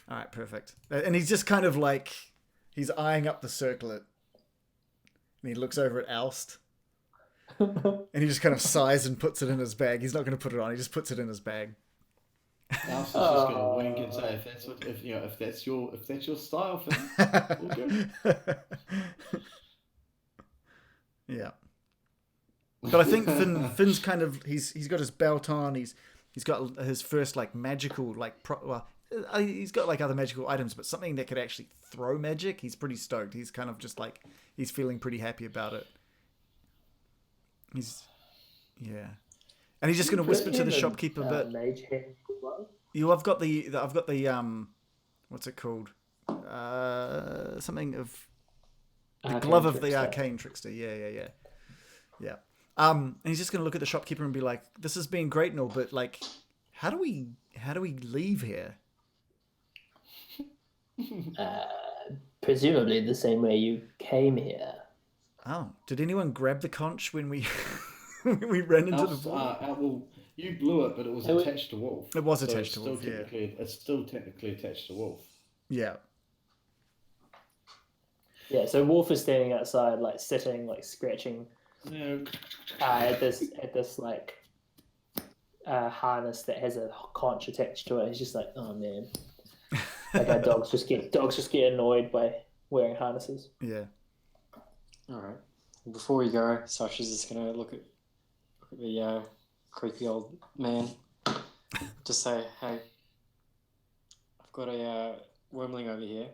All right, perfect. And he's just kind of like, he's eyeing up the circlet. And he looks over at Alst. And he just kind of sighs and puts it in his bag. He's not going to put it on. He just puts it in his bag. Alice is just going to wink and say, if that's your style, Finn, all good. Yeah. But I think Finn's kind of he's got his belt on. He's got his first like magical like he's got like other magical items, but something that could actually throw magic. He's pretty stoked. He's kind of just like he's feeling pretty happy about it. And he's just going to whisper to the shopkeeper a bit. Mage hand glove? I've got the what's it called? Something of the Arcane glove of the trickster. arcane trickster. Yeah. And he's just going to look at the shopkeeper and be like, "This has been great and all, but like, how do we leave here?" Presumably the same way you came here. Oh, did anyone grab the conch when we when we ran into the wall? Well, you blew it, but it was attached to Wolf. It was So attached it's to still Wolf, yeah. It's still technically attached to Wolf. Yeah. Yeah, so Wolf is standing outside, like sitting, like scratching No. at this like harness that has a conch attached to it. He's just like, oh man, like our dogs just get annoyed by wearing harnesses. Yeah. All right. Before we go, Sasha's just gonna look at the creepy old man. Just say, "Hey, I've got a wormling over here."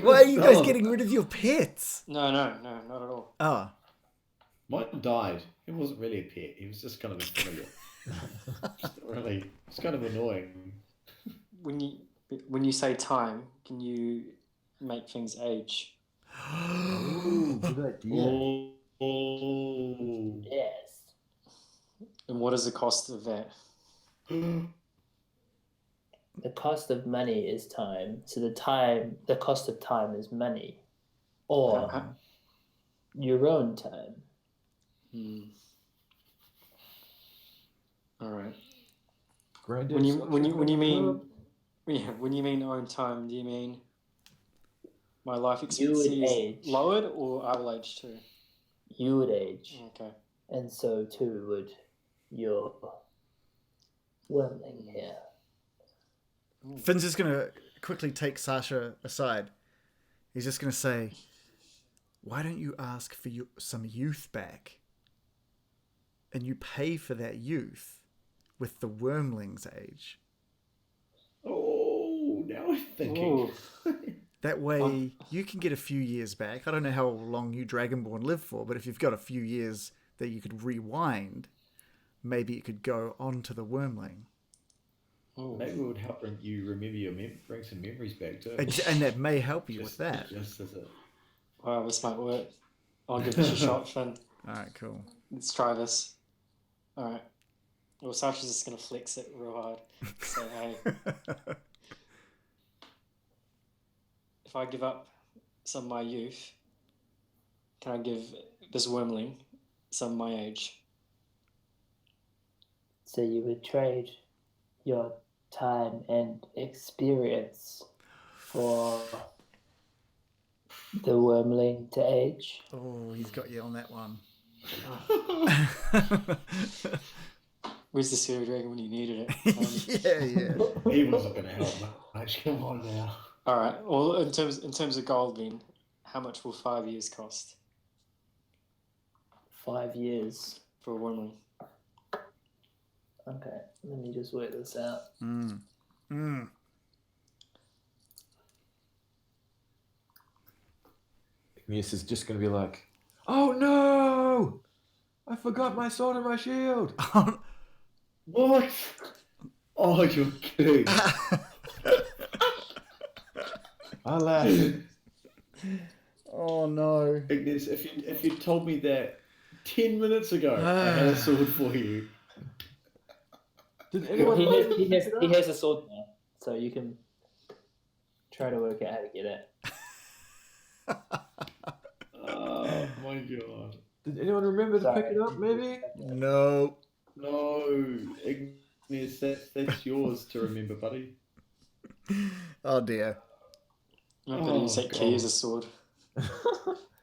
Why are you guys getting rid of your pets? No, not at all. Oh. Mine died. He wasn't really a pet. He was just kind of a familiar. Really, it's kind of annoying. When you say time, can you make things age? Ooh, good idea. Oh. Yes. And what is the cost of that? The cost of money is time. So the cost of time is money, or your own time. All right. Granddad, When you mean own time, do you mean my life expectancy age. is lowered, or I will age too? You would age, Okay. and so too would your wormling here. Finn's just going to quickly take Sasha aside. He's just going to say, "Why don't you ask for some youth back? And you pay for that youth with the wormling's age. Oh, now I'm thinking. That way you can get a few years back. I don't know how long you Dragonborn live for, but if you've got a few years that you could rewind, maybe it could go on to the wormling. Maybe it would help you remember bring some memories back too. And that may help you with that. Just as a... Wow, this might work. I'll give this a shot, Finn. Alright, cool. Let's try this. Alright. Well, Sasha's just going to flex it real hard. Say, hey, if I give up some of my youth, can I give this wormling some of my age? So you would trade your time and experience for the wormling to age? Oh, he's got you on that one. Where's the Silver Dragon when you needed it? Yeah. He wasn't going to help much. Come on now. All right. Well, in terms of gold, then, how much will 5 years cost? 5 years. for a wormling. Okay, let me just work this out. Igneous is just going to be like, oh no! I forgot my sword and my shield! What? Oh, you're kidding. Alas. Oh no. Ignis, if you told me that 10 minutes ago, I had a sword for you. Did anyone He has a sword now, so you can try to work out how to get it. Oh my god. Did anyone remember to pick it up, maybe? No. No, Ignis, that's yours to remember, buddy. Oh dear. I'm not going to use that key God. as a sword.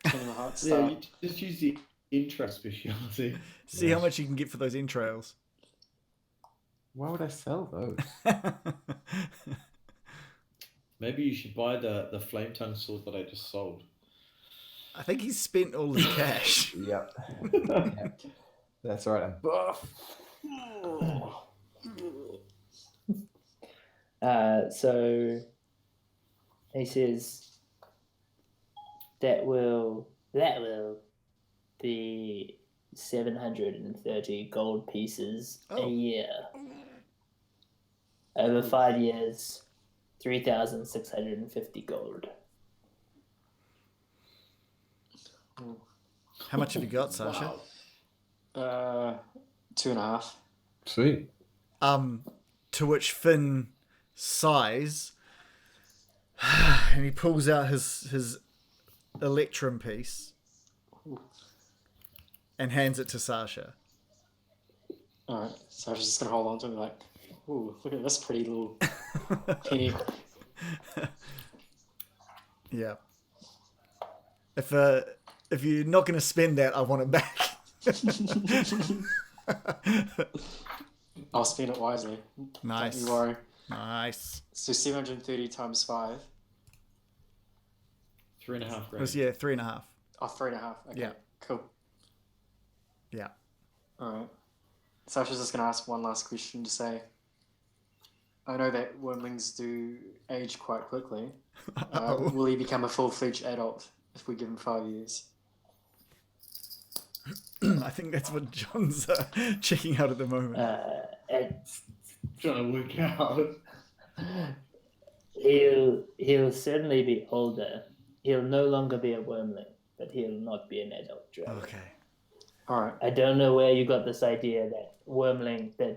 Kingdom Hearts Yeah, style. you just use the intro speciality. See how much you can get for those entrails. Why would I sell those? Maybe you should buy the flame tongue sword that I just sold. I think he's spent all his cash. Yep. Yep. That's right, I'm buff. So he says that will be 730 gold pieces a year. Over 5 years, 3,650 gold. How much have you got, Sasha? Wow. 2.5. Sweet. To which Finn sighs, and he pulls out his electrum piece and hands it to Sasha. Alright, so I was just going to hold on to it and be like, ooh, look at this pretty little penny. Yeah. If you're not going to spend that, I want it back. I'll spend it wisely. Nice. Don't you worry. Nice. So 730 times 5. 3.5 It grand. was, 3.5. Oh, 3.5. Okay, Yeah. cool. Yeah. Alright. So I was just going to ask one last question to say, I know that wormlings do age quite quickly. Will he become a full-fledged adult if we give him 5 years? I think that's what John's checking out at the moment. Trying to work out. He'll certainly be older. He'll no longer be a wormling, but he'll not be an adult dragon. Okay. Alright. I don't know where you got this idea that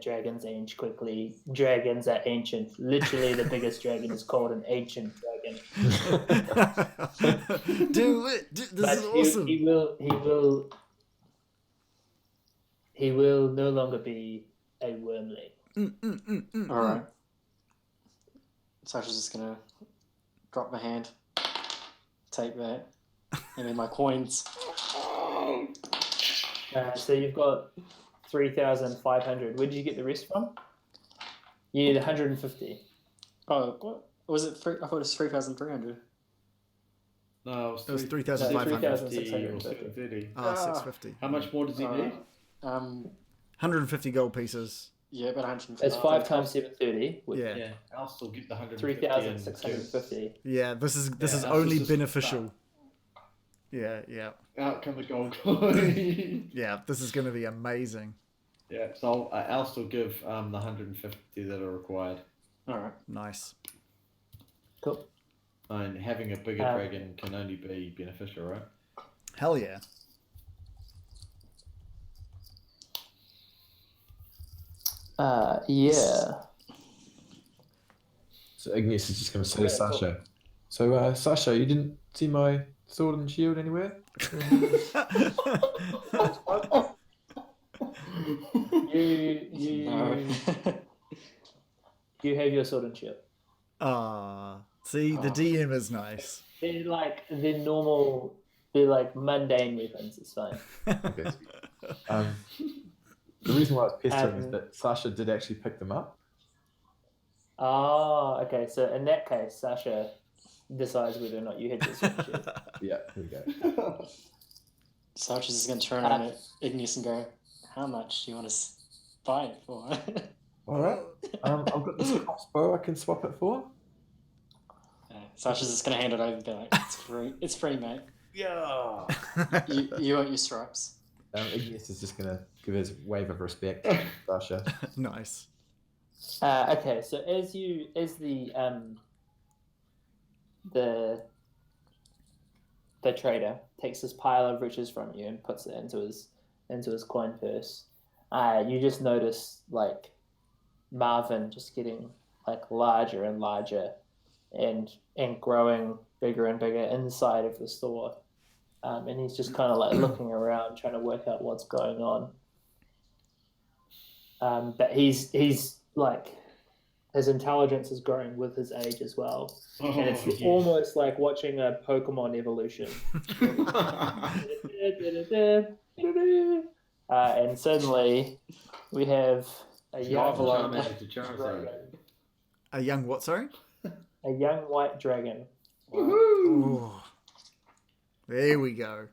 dragons age quickly. Dragons are ancient. Literally, the biggest dragon is called an ancient dragon. Do it. This But is awesome. He will no longer be a wormling. Alright. So I was just going to drop my hand, take that, and then my coins. So you've got 3,500. Where did you get the rest from? You need 150. Oh, what? Was it I thought it was 3,300. No, It was 3,500 3,500. or 730. 650. How much more does he need? 150 gold pieces. Yeah, about 150. It's 5 times 730. Which Yeah. Yeah, I'll still get the 150. 3,650. Yeah, this is Yeah, only just beneficial. Yeah. Out come the gold coin. Yeah, this is going to be amazing. Yeah, so I'll still give the 150 that are required. Alright. Nice. Cool. And having a bigger dragon can only be beneficial, right? Hell yeah. Yeah. So Igneous is just going to say to Sasha. So, Sasha, you didn't see my sword and shield anywhere? You have your sword and shield. See, the DM is nice. They're normal. They're like mundane weapons. It's fine. Okay. The reason why I was pestering is that Sasha did actually pick them up. Okay. So in that case, Sasha decides whether or not you had your sword and shield. Yeah, here we go. Sasha's just going to turn around at Igneous and go, How much do you want to buy it for? All right. I've got this crossbow I can swap it for. Sasha's just gonna hand it over and be like, "It's free. It's free, mate. Yeah. You want your stripes." Ignis is just gonna give his wave of respect, Sasha. Nice. Okay, so as the trader takes this pile of riches from you and puts it into his coin purse, you just notice like Marvin just getting like larger and larger, and growing bigger and bigger inside of the store, and he's just kind of like looking around, trying to work out what's going on. But he's like, his intelligence is growing with his age as well. And it's almost like watching a Pokemon evolution. And suddenly we have a young A young what, sorry? a young white dragon. Ooh. There we go.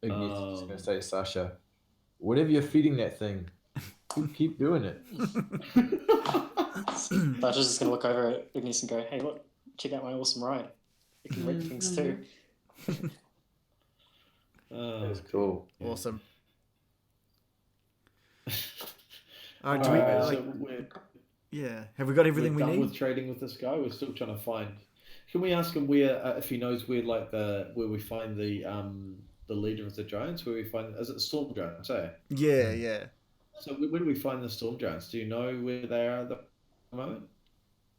Ignis is just gonna say, Sasha, whatever you're feeding that thing, keep doing it. Sasha's just gonna look over at Ignis and go, "Hey, look, check out my awesome ride. It can read things too." That's cool. Awesome. Have we got everything we done need? with trading with this guy? We're still trying to find. Can we ask him where, if he knows where, like where we find the leader of the giants? Where we find, is it the storm giants? Yeah. So where do we find the storm giants? Do you know where they are at the moment?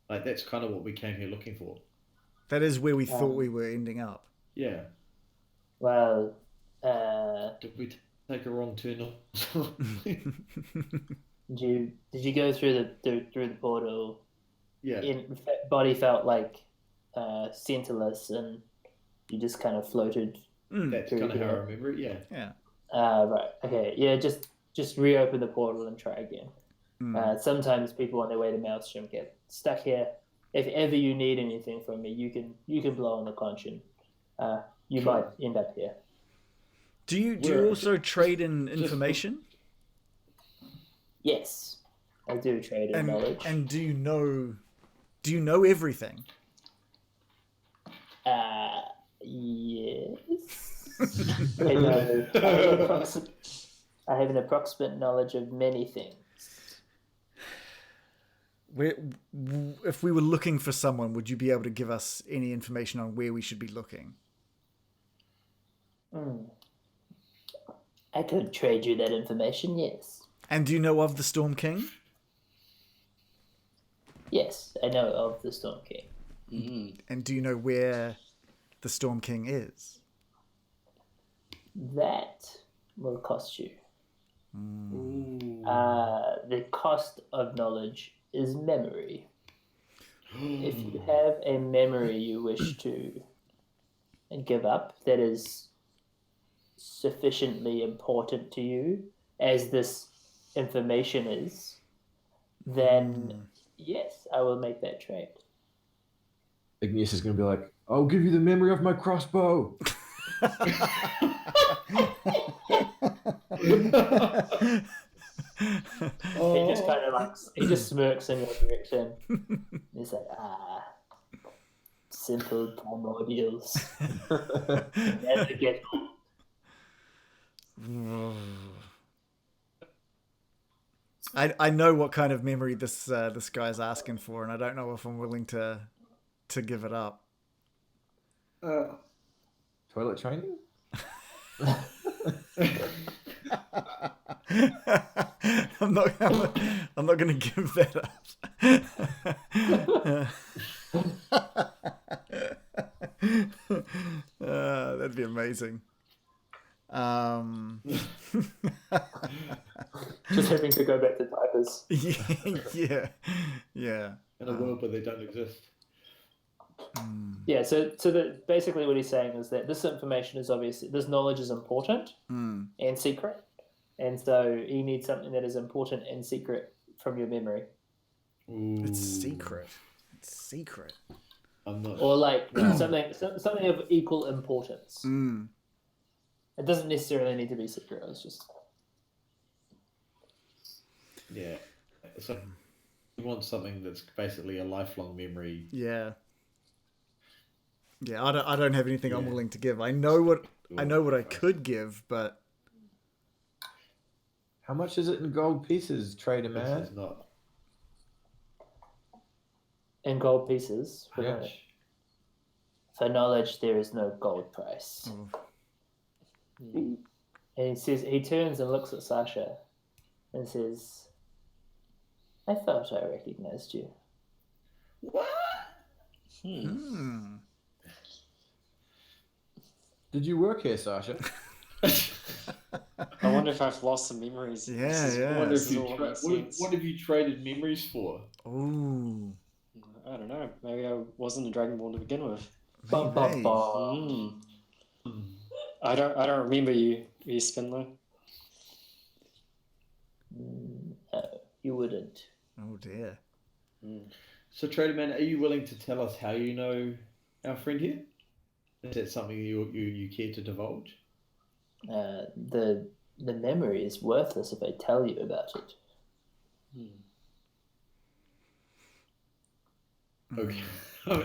Like, that's kind of what we came here looking for. That is where we thought we were ending up. Yeah. Well, Did we take a wrong turn? did you go through the portal? Yeah. Body felt like centerless, and you just kind of floated. That's through kind of how I here. remember it. Yeah. Yeah. Right. Okay. Yeah. Just reopen the portal and try again. Sometimes people on their way to Maelstrom get stuck here. If ever you need anything from me, you can blow on the conch. You might end up here. Do you also trade in information? Yes, I do trade in knowledge. And do you know everything? Yes. I have an approximate knowledge of many things. If we were looking for someone, would you be able to give us any information on where we should be looking? I could trade you that information, yes. And do you know of the Storm King? Yes, I know of the Storm King. And do you know where the Storm King is? That will cost you. The cost of knowledge is memory. If you have a memory you wish to give up that is sufficiently important to you as this information is, then yes, I will make that trade. Ignis is going to be like, I'll give you the memory of my crossbow. He just kind of like, he just smirks in your direction. He's like, simple primordials. Never get old. I know what kind of memory this guy's asking for, and I don't know if I'm willing to give it up. Toilet training? I'm not going to give that up. That'd be amazing. Just having to go back to diapers. Yeah. In a world where they don't exist. Yeah, so basically what he's saying is that this information is obviously, this knowledge is important and secret, and so he needs something that is important and secret from your memory. It's secret. I'm not. Or like something of equal importance. It doesn't necessarily need to be secret. It's just Yeah. So you want something that's basically a lifelong memory. Yeah. Yeah, I don't have anything I'm Yeah. willing to give. I know what I could give, but How much is it in gold pieces, trader This man? is not in gold pieces. Yeah. For knowledge, there is no gold price. oh, And he turns and looks at Sasha and says, I thought I recognized you. what? hmm. Did you work here, Sasha? I wonder if I've lost some memories. Yeah, This is- yeah. I wonder this if is you all tra- makes what, sense. what have you traded memories for? Ooh. I don't know. Maybe I wasn't a Dragonborn to begin with. Bum, bum, Maybe. bum. Mm. I don't remember you Spindler. No, you wouldn't. Oh dear. So, Trader Man, are you willing to tell us how you know our friend here? Is that something you care to divulge? The memory is worthless if I tell you about it. Okay.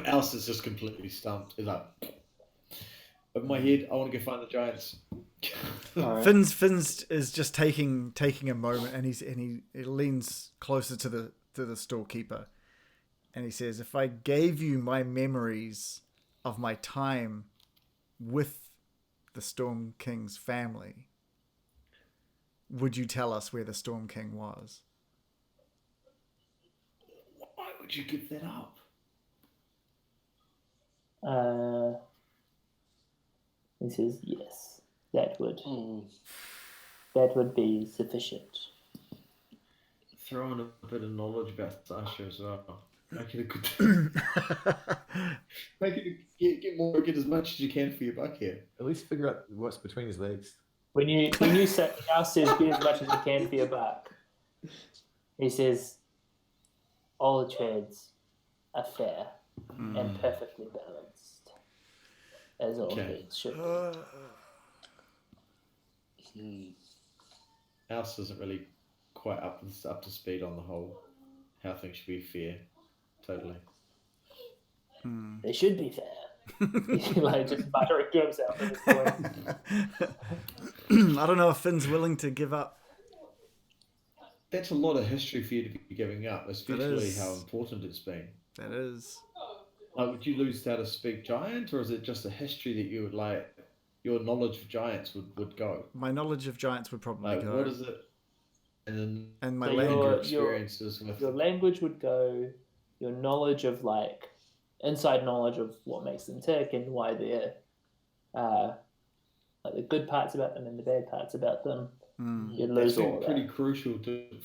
Alice is just completely stumped. He's like, over my head, I want to go find the giants. All right. Finns is just taking a moment, and he leans closer to the storekeeper, and he says, "If I gave you my memories of my time with the Storm King's family, would you tell us where the Storm King was?" Why would you give that up? He says, yes, that would Mm. be sufficient. Throw in a bit of knowledge about Sasha as well. Make it a good. Make it get as much as you can for your buck here. At least figure out what's between his legs. When you say now says get as much as you can for your buck, he says all the trades are fair and perfectly balanced, as all Okay. trades should. Alice isn't really quite up to speed on the whole how things should be fair. Totally. They should be fair. He's like just muttering to himself at this point. I don't know if Finn's willing to give up. That's a lot of history for you to be giving up, especially is. how important it's been. That is. Like, would you lose how to speak giant, or is it just a history that you would like? Your knowledge of giants would go. My knowledge of giants would probably Like, go. what is it? And then And my So language. your- experiences with Your language would go, your knowledge of like inside knowledge of what makes them tick and why they're like the good parts about them and the bad parts about them. You'd That's lose all been of pretty that. crucial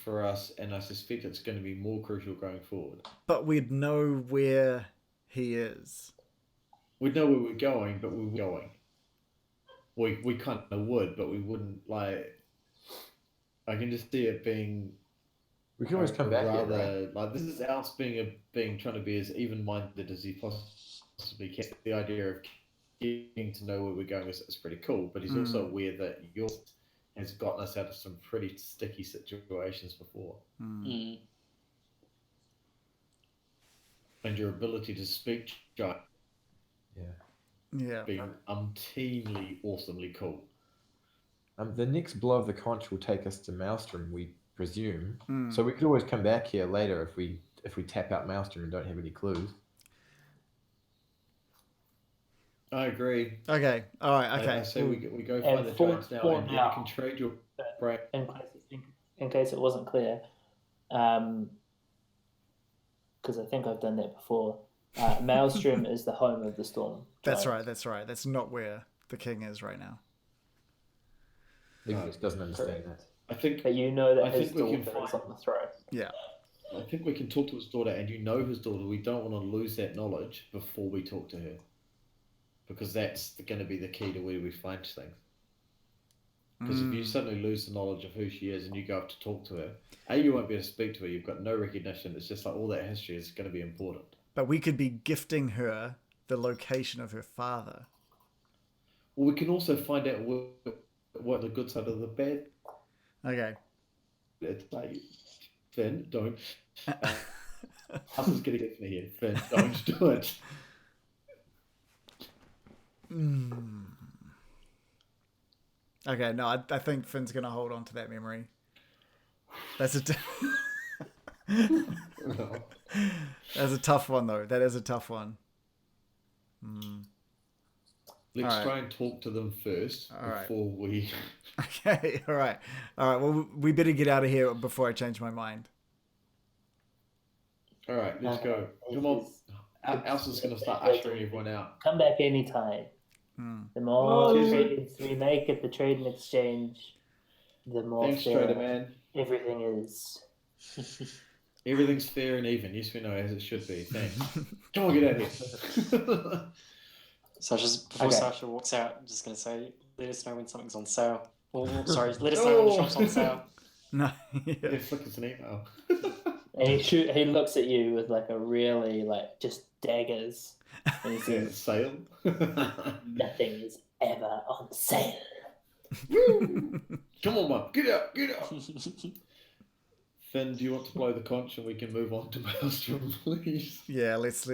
for us, and I suspect it's going to be more crucial going forward. But we'd know where he is. We'd know where we're going, but we were going. We kind of would, but we wouldn't like. I can just see it being. We can always come back here, rather right? like this is Alice being trying to be as even-minded as he possibly can. The idea of getting to know where we're going is pretty cool, but he's also aware that yours has gotten us out of some pretty sticky situations before, Mm. and your ability to speak giant Yeah. Yeah. being umpteenly awesomely cool. The next blow of the conch will take us to Maelstrom, we presume. Mm. So we could always come back here later if we tap out Maelstrom and don't have any clues. I agree. Okay. All right. Okay. I say we go And find the giants now, for and then now. you can trade your brain. In case it wasn't clear, because I think I've done that before. Maelstrom is the home of the storm. That's giant. right. That's right. That's not where the king is right now. Ignis doesn't understand that. I think But you know that I his think we daughter can is on the throne. Yeah. I think we can talk to his daughter, and you know his daughter. We don't want to lose that knowledge before we talk to her, because that's going to be the key to where we find things. Because if you suddenly lose the knowledge of who she is and you go up to talk to her, you won't be able to speak to her. You've got no recognition. It's just like all that history is going to be important. But we could be gifting her the location of her father. Well, we can also find out what the good side of the bad. Okay. It's like Finn, don't. House is getting it from here. Finn, don't do it. Okay, no, I think Finn's gonna hold on to that memory. That's a No. that's a tough one though. That is a tough one. Let's Alright. try and talk to them first Alright. before we. Okay, all right. Well, we better get out of here before I change my mind. All right, let's go. Come on. Elsa's going to start ushering everyone out. Come back anytime. The more trades we make at the trade and exchange, the more Thanks, fair Trader Man. everything is. Everything's fair and even. Yes, we know, as it should be. Thanks. Come on, get out of here. So just before Sasha walks out, I'm just going to say, let us know when something's on sale. Sorry, let us know when the shop's on sale. No. Yeah, flick us an email. And he looks at you with like a really like just daggers, and he says, Sale. "Nothing is ever on sale." Come on, Mum. Get out. Finn, do you want to blow the conch and we can move on to Maelstrom, please? Yeah, let's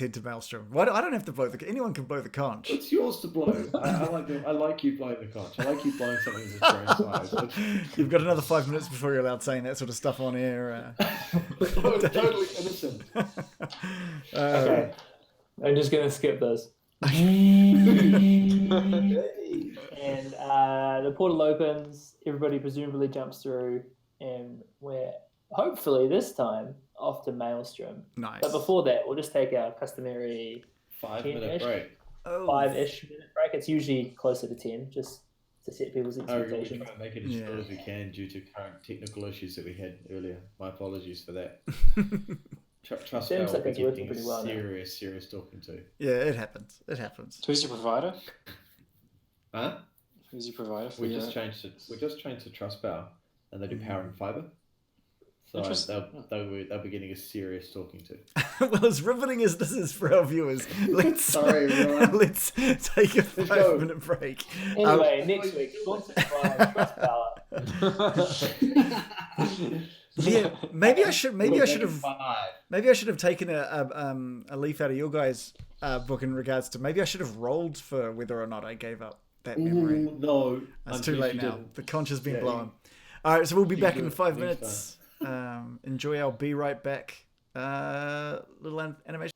head to Maelstrom. Why I don't have to blow the? Anyone can blow the conch. It's yours to blow. I like you blowing the conch. I like you blowing something that's its own size. You've got another 5 minutes before you're allowed saying that sort of stuff on air. Totally innocent. Okay, I'm just gonna skip this. And the portal opens. Everybody presumably jumps through, and we're hopefully this time off to Maelstrom. Nice. But before that, we'll just take our customary 5-minute break. 5-ish minute break. It's usually closer to 10, just to set people's We're expectations. trying to make it as short as we can due to current technical issues that we had earlier. My apologies for that. Trust me, Seems like it's working getting pretty well now. serious talking to. Yeah, it happens. It happens. So who's your provider? Huh? Who's your provider? For We just changed to Trustpower, and they do power and fiber. So Interesting. they'll be getting a serious talking to. Well, as riveting as this is for our viewers, let's Sorry, everyone. let's take a Let's go. 5-minute break. Anyway, next week, sponsored by Trustpower. Yeah, maybe I should have 5. taken a leaf out of your guys' book in regards to maybe I should have rolled for whether or not I gave up that memory. Ooh, no, It's I'm too pleased late you now. didn't. The conch has been Yeah, blown. All right, so we'll be back in good. 5 Next minutes. Enjoy our be right back little animation.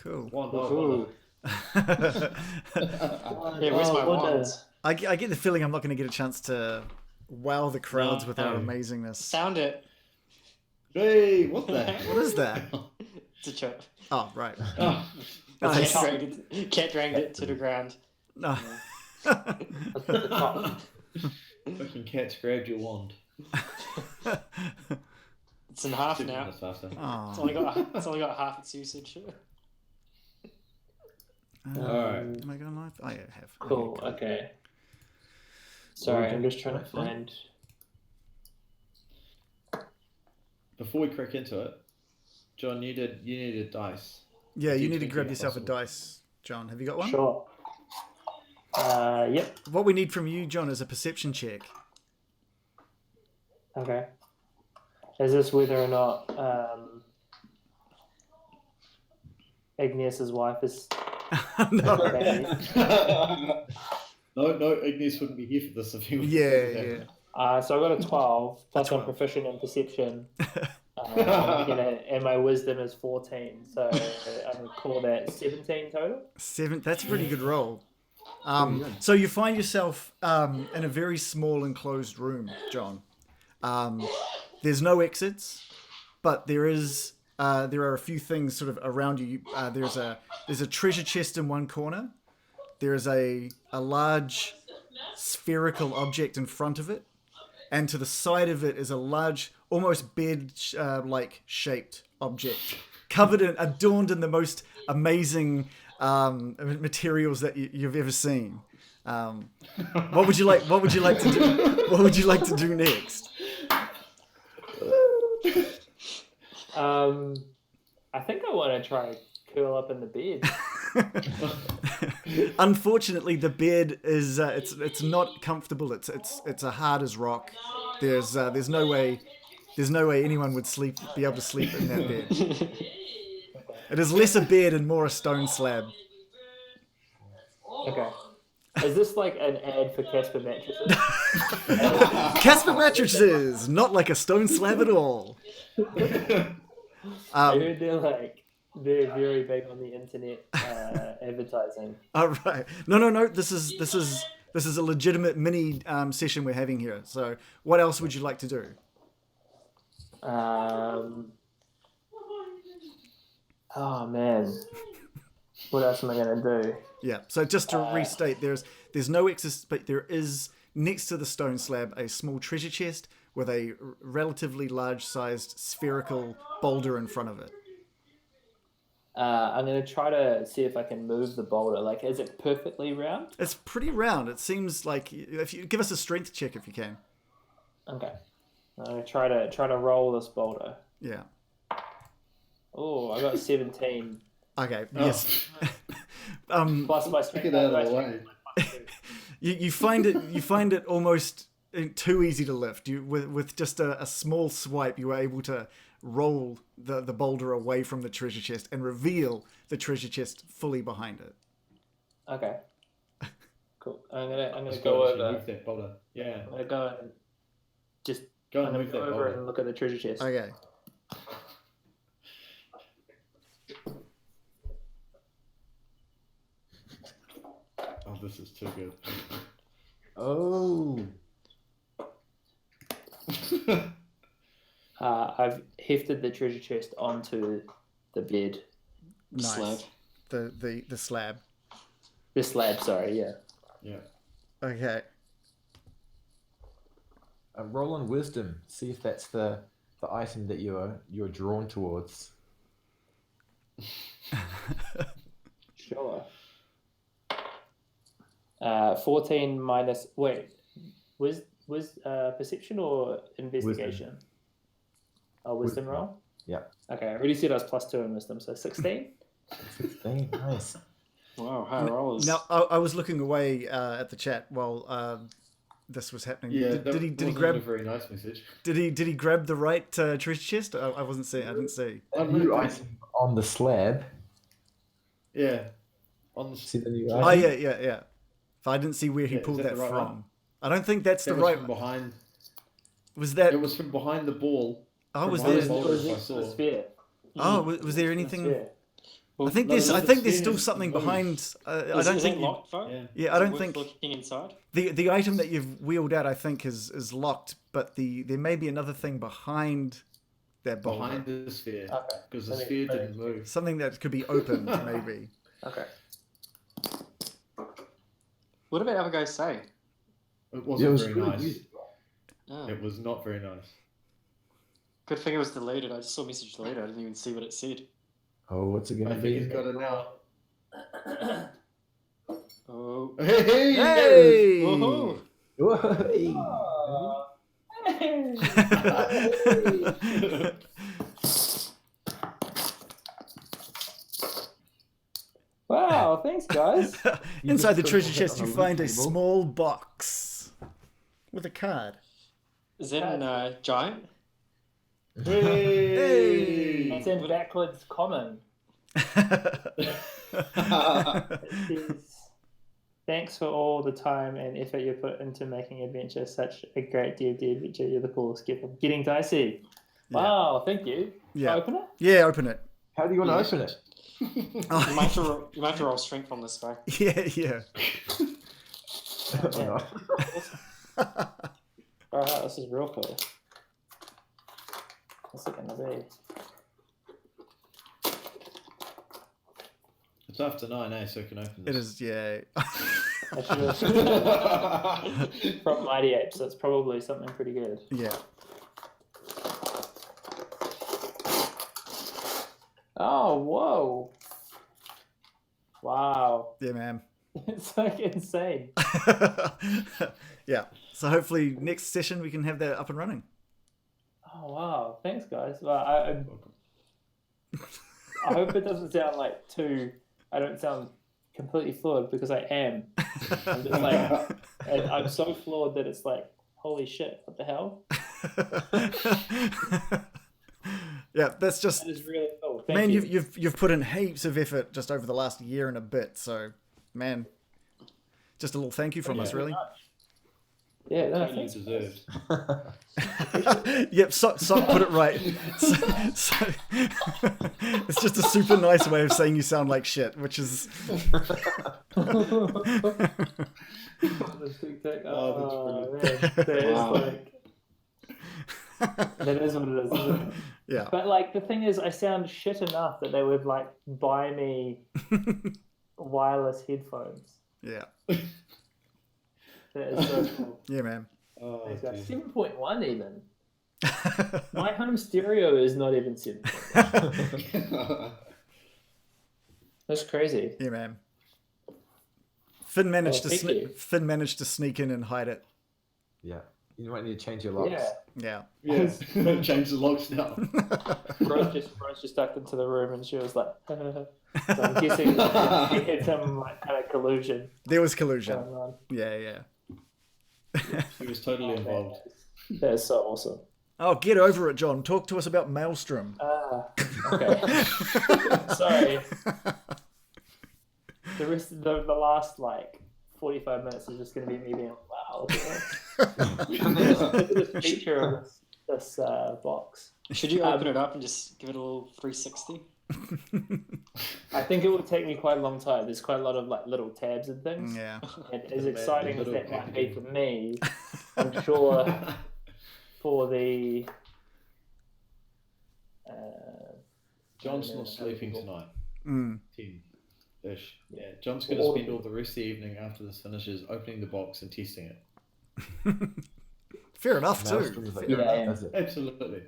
Cool. Wand. Ooh. Yeah, where's my wonder. wands? I get the feeling I'm not going to get a chance to wow the crowds with our No. amazingness. Sound it. Hey, what the heck? What is that? It's a chip. Oh, right. Oh, Nice. Cat dragged it to the ground. No. That's the top. fucking cats grabbed your wand. It's in half Should've now. done this faster. It's Oh. only got half its usage. Alright. Am I going live? Oh, yeah, I have. Cool. Okay. Sorry, I'm just trying to find. Before we crack into it, John, you needed dice. Yeah, Do you you need to think grab it's yourself a possible? dice, John. Have you got one? Sure. Yep. What we need from you, John, is a perception check. Okay. Is this whether or not Igneous's wife is No. baby? No, Ignis wouldn't be here for this if he was. Yeah. So I got a 12, plus 12. I'm proficient in perception. And my wisdom is 14, so I'm going to call that 17 total. 7. That's a pretty good roll. So you find yourself in a very small enclosed room, John. There's no exits, but there are a few things sort of around you. There's a treasure chest in one corner. There's a large spherical object in front of it, and to the side of it is a large, almost bed like shaped object, adorned in the most amazing materials that you've ever seen. What would you like to do? What would you like to do next? I think I want to try curl up in the bed. Unfortunately, the bed is it's not comfortable. It's as hard as rock. There's no way anyone would be able to sleep in that bed. It is less a bed and more a stone slab. Okay. Is this like an ad for Casper mattresses? Casper mattresses, not like a stone slab at all. I heard they're very big on the internet advertising. All right. No. This is a legitimate mini session we're having here. So, what else would you like to do? Oh man, what else am I gonna do? Yeah. So just to restate, there's no exit, but there is next to the stone slab a small treasure chest with a relatively large-sized spherical boulder in front of it. I'm gonna try to see if I can move the boulder. Like, is it perfectly round? It's pretty round. It seems like if you give us a strength check if you can. Okay. I'm gonna try to roll this boulder. Yeah. Oh, I got 17. Okay. Oh. Yes. Plus my strength. Get out of the way. You find it almost too easy to lift. With just a small swipe, you were able to roll the boulder away from the treasure chest and reveal the treasure chest fully behind it. Okay. Cool. I'm gonna Let's go actually over. Move that boulder. Yeah. I'm gonna go and just. Go I'm and gonna move go that over boulder. and look at the treasure chest. Okay. Oh, this is too good. Oh. I've hefted the treasure chest onto the bed. Nice. Slab. The slab. The slab, sorry, yeah. Yeah. Okay. Roll on wisdom. See if that's the item that you're drawn towards. Sure. 14 minus. Wait, was perception or investigation? Oh, wisdom roll? Yeah. Okay, I already said I was +2 in wisdom, so 16? 16. Nice. Wow, high rollers. Now I was looking away at the chat while this was happening. Yeah. Did he wasn't grab? a very nice message. Did he grab the right treasure chest? I wasn't seeing. I didn't see. Oh, New no, item on the slab. Yeah. On the See the new Oh item? yeah. But I didn't see where he Yeah, is pulled that that the right from. one? I don't think that's that the was right. from behind. Was that? It was from behind the ball. Oh, was from there? behind the ball. It was I next to the saw. sphere. Oh, was there Next to the anything? sphere. Well, I think no, there's no, I the think there's sphere still has something moved. behind. I is don't it think. locked, though? Yeah. Yeah, I Is it don't worth think looking inside. the item that you've wheeled out. I think is locked, but there may be another thing behind that boulder. Behind the sphere. Okay. Because the Let me- sphere let me- didn't move. Something that could be opened, maybe. Okay. What did the other guy say? It Yeah, it wasn't was very really nice. weird. Oh. It was not very nice. Good thing it was deleted. I just saw a message deleted. I didn't even see what it said. Oh, what's it I gonna think be? he's got it now. Oh. Hey! Hey! Woohoo! Hey. Wow, thanks, guys. Inside the just treasure put it chest, on you a find a loot table. small box with a card. Is that in giant? Hey! It's in backwards common. It says, thanks for all the time and effort you put into making adventure such a great D&D adventure. You're the coolest gift. Getting Dicey. Wow, thank you. Yeah. Open it? Yeah, open it. How do you want to open it? You might have to roll strength on this guy. Yeah. Oh, no. Alright, this is real cool. What's it gonna be? It's after 9, so I can open It this. is, yeah. I should have from Mighty Apes, so it's probably something pretty good. Yeah. Oh, whoa. Wow. Yeah, man. It's like insane. Yeah. So hopefully next session we can have that up and running. Oh, wow. Thanks, guys. Well, I hope it doesn't sound like I don't sound completely flawed because I am. I'm just like, and I'm so flawed that it's like, holy shit, what the hell? Yeah, that's just That is really cool. Thank man. you. You've put in heaps of effort just over the last year and a bit. So, man, just a little thank you from us, really. Yeah, no, Totally thanks. deserved. Yep, Sock put it right. So, it's just a super nice way of saying you sound like shit, which is. Oh, man. That is Wow. like, that is what it is, isn't it? Yeah. But like the thing is, I sound shit enough that they would like buy me wireless headphones. Yeah. That is so cool. Yeah, man. Oh, Thanks, guys. dear. 7.1 even. My home stereo is not even 7.1. That's crazy. Yeah, man. Finn managed Oh, to thank you. Finn managed to sneak in and hide it. Yeah. You might need to change your locks. Yeah. Yeah. Yeah, change the locks now. Rose just ducked into the room and she was like, so I'm guessing she had some like kind of collusion There was collusion. going on. Yeah. She was totally involved. That is so awesome. Oh, get over it, John. Talk to us about Maelstrom. Okay. Sorry. The rest of the last like 45 minutes is just going to be me being like, wow, look at this feature of this box. Should you open it up and just give it a little 360? I think it will take me quite a long time. There's quite a lot of like little tabs and things. Yeah. And as exciting as that might be for me, I'm sure for the John's not sleeping tonight. Mm. 10-ish. Yeah, John's going to spend all the rest of the evening after this finishes opening the box and testing it. Fair enough, Maelstrom too. is like, Yeah, yeah. That's it. Absolutely.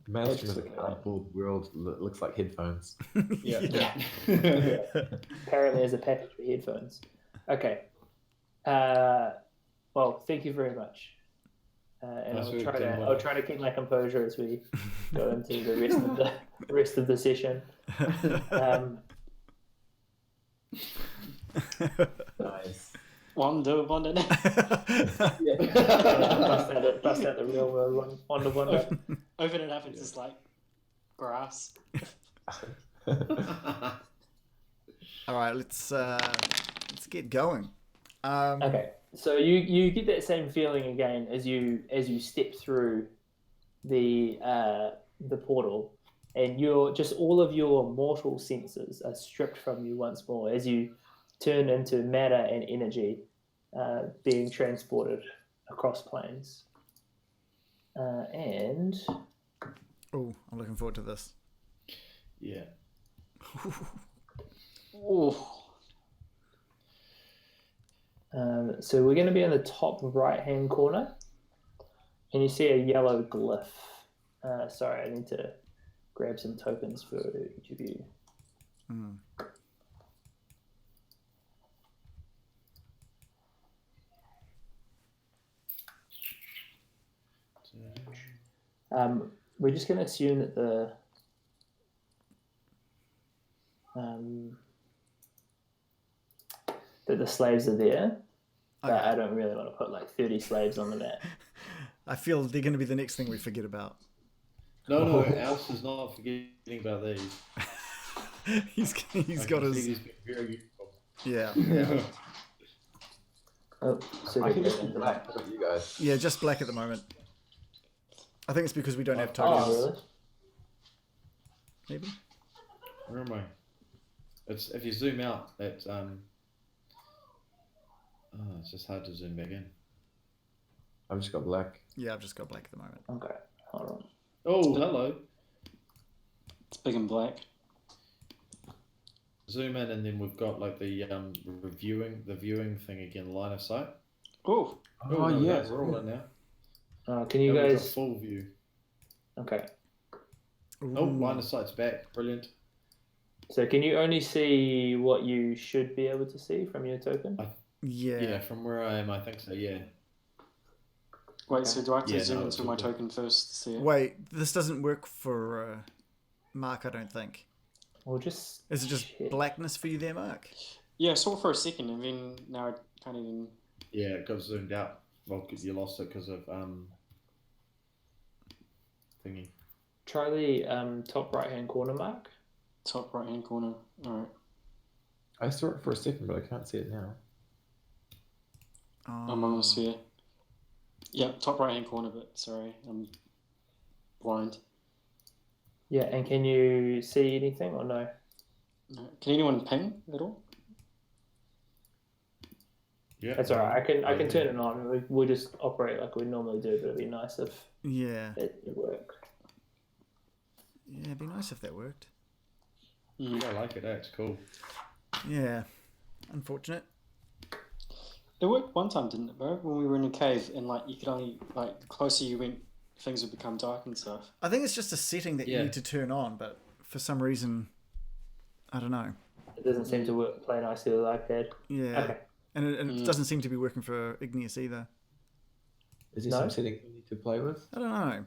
Maelstrom is a cardboard world. Looks like headphones. Yeah. apparently as a package for headphones. Okay. Well, thank you very much. And Nice I'll work, try Dan. to I'll try to keep my composure as we go into the rest of the session. Nice. Wonder. Bust out the real world wonder. Open it up and it's just like grass. All right, let's get going. Okay, so you get that same feeling again as you step through the portal, and just all of your mortal senses are stripped from you once more as you turn into matter and energy, being transported across planes. And Oh, I'm looking forward to this. Yeah. Oh, so we're going to be in the top right-hand corner, and you see a yellow glyph. Sorry, I need to grab some tokens for each of you. We're just going to assume that the slaves are there, but Okay. I don't really want to put like 30 slaves on the map. I feel they're going to be the next thing we forget about. No, Alf is not forgetting about these. he's got his. He's been very useful. Yeah. Oh, so I can they're just be going black. How about you guys? Yeah, just black at the moment. I think it's because we don't have Oh, tokens. really? Maybe. Where am I? It's if you zoom out, it's it's just hard to zoom back in. I've just got black. Yeah, I've just got black at the moment. Okay, hold on. Oh, hello. it's big and black. Zoom in, and then we've got like the viewing thing again, line of sight. Oh, Oh, no, yeah. we're all in now. Can you Now we've got guys? full view? Okay. Oh, Ooh. line of sight's back. Brilliant. So can you only see what you should be able to see from your token? Yeah. Yeah, from where I am, I think so. Yeah. wait. So do I have to Yeah, zoom no, it's into my all good. token first to see it? Wait, this doesn't work for Mark, I don't think. We'll just. Is it just check. blackness for you there, Mark? Yeah, I saw it for a second, and then now I can't even. Yeah, it got zoomed out. Well, because you lost it because of thingy. Try the top right-hand corner, Mark. Top right hand corner. Alright. I saw it for a second, but I can't see it now. I'm on the sphere. Yeah, top right hand corner, but sorry, I'm blind. Yeah, and can you see anything or no? No. Can anyone ping at all? Yeah, That's all right. I can yeah. turn it on. We'll just operate like we normally do, but it'd be nice if Yeah. it worked. Yeah, it'd be nice if that worked. Mm. I like it. That's cool. Yeah. Unfortunate. It worked one time, didn't it, bro? When we were in a cave, and like you could only like the closer you went, things would become dark and stuff. I think it's just a setting that you Yeah. need to turn on, but for some reason, I don't know. It doesn't seem to work play nicely with iPad. Yeah. Okay. And it doesn't seem to be working for Igneous either. Is there No? some settings we need to play with? I don't know.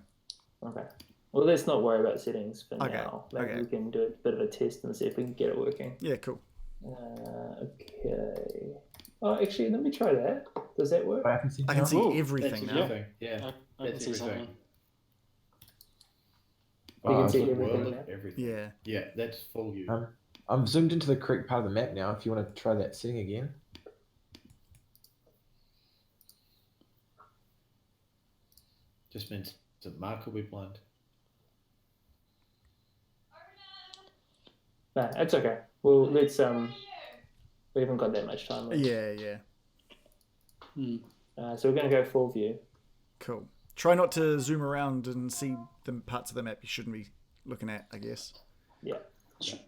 Okay. Well, let's not worry about settings for Okay, now. Maybe okay. we can do a bit of a test and see if we can get it working. Yeah, cool. Okay. Oh, actually, let me try that. Does that work? I can see. I can now? see Ooh, everything That's now. everything. Yeah. I can That's see everything. something. You can Oh, see look, everything look, now? everything. Yeah. Yeah, that's full view. I'm zoomed into the correct part of the map now. If you want to try that setting again. Just means that Mark will be blind. No, it's okay. Well, let's we haven't got that much time left. Yeah, yeah. So we're going to go full view. Cool. Try not to zoom around and see the parts of the map you shouldn't be looking at, I guess. Yeah.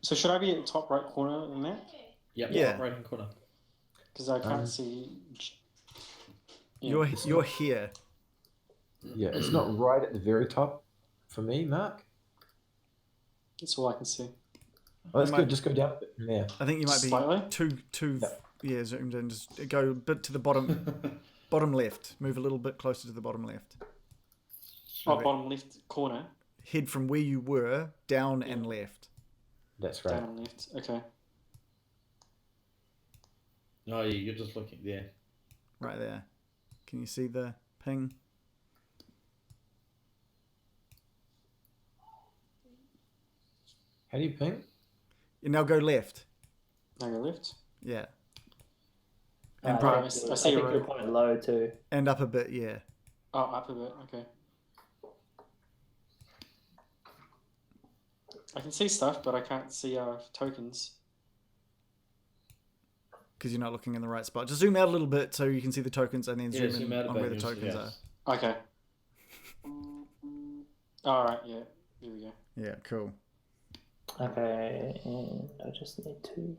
So should I be at the top right corner of the map? Yep, Yeah. top right hand corner. Because I can't see. Yeah. You're here. Yeah, it's not right at the very top for me, Mark. That's all I can see. Oh, that's You good. might- Just go down a bit from there. I think you might be Slightly? too zoomed in. Just go a bit to the bottom left. Move a little bit closer to the bottom left. Oh, Okay. bottom left corner. Head from where you were down and left. That's right. Down and left. Okay. No, you're just looking there. Right there. Can you see the ping? How do you ping? You now go left. Now go left. Yeah. I And Right, think, I I see think a you're road. quite low too. And up a bit, yeah. Oh, up a bit. Okay. I can see stuff, but I can't see tokens. Because you're not looking in the right spot. Just zoom out a little bit so you can see the tokens, and then zoom in out a on bit where the and you'll see- tokens yes. are. Okay. All right. Yeah. There we go. Yeah, cool. Okay, and I just need to.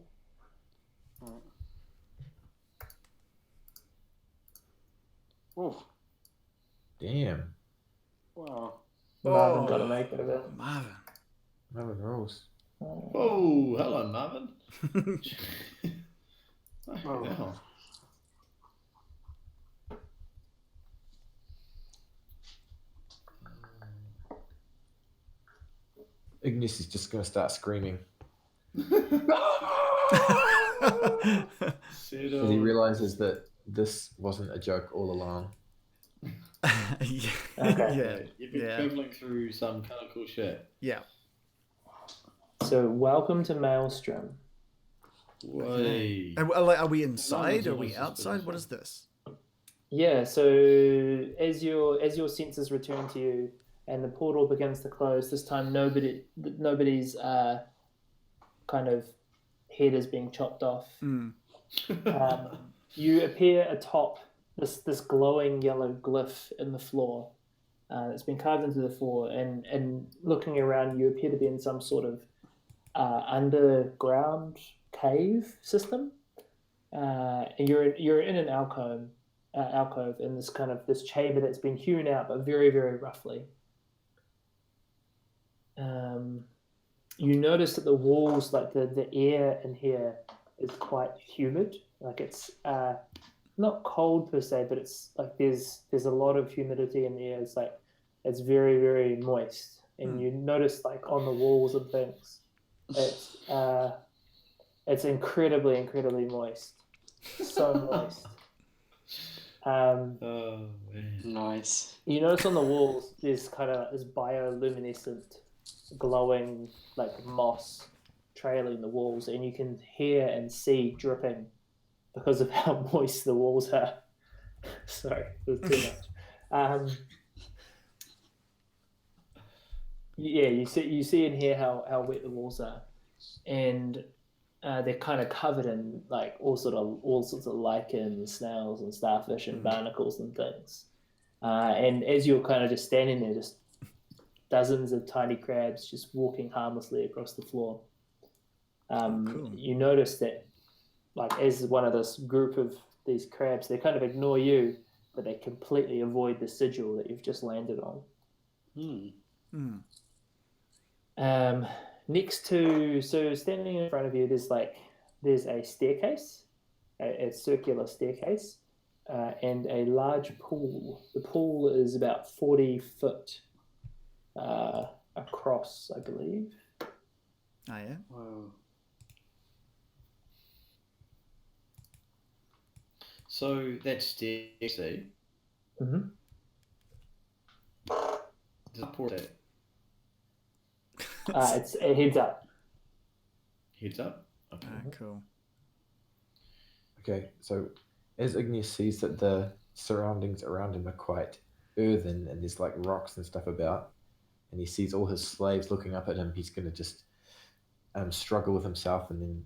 All right. Oh, Damn. wow. Marvin got to make it a bit. Marvin. Marvin rules. Oh, hello, Marvin. Oh. Hell. Ignis is just going to start screaming as he realizes that this wasn't a joke all along. yeah. Okay. Yeah. You've been Yeah. traveling through some kind of cool shit. Yeah. So, welcome to Maelstrom. Way. Are we inside? Are almost we just outside? finished. What is this? Yeah. So, as your senses return to you, and the portal begins to close, this time nobody's kind of head is being chopped off. Mm. You appear atop this glowing yellow glyph in the floor. It's been carved into the floor, and looking around, you appear to be in some sort of underground cave system. And you're in an alcove in this chamber that's been hewn out, but very, very roughly. You notice that the walls, like the air in here, is quite humid. Like it's not cold per se, but it's like there's a lot of humidity in the air. It's like it's very, very moist, and you notice like on the walls and things, it's incredibly, incredibly moist. So moist. Oh, man. Nice. You notice on the walls there's kind of this bioluminescent, glowing like moss trailing the walls, and you can hear and see dripping because of how moist the walls are. Sorry, it was too much. Yeah, you see and hear how wet the walls are, and they're kind of covered in like all sorts of lichens, snails, and starfish, and barnacles and things. And as you're kind of just standing there, just dozens of tiny crabs just walking harmlessly across the floor. Cool. You notice that, like, as one of this group of these crabs, they kind of ignore you, but they completely avoid the sigil that you've just landed on. Next to, so standing in front of you, there's a staircase, a circular staircase, and a large pool. The pool is about 40 foot across, I believe. Oh, yeah? Wow. So that staircase, Mm-hmm. does it pour that It heads up. heads up? Okay. Cool. Okay, so as Ignis sees that the surroundings around him are quite earthen and there's like rocks and stuff about, and he sees all his slaves looking up at him, he's going to just struggle with himself and then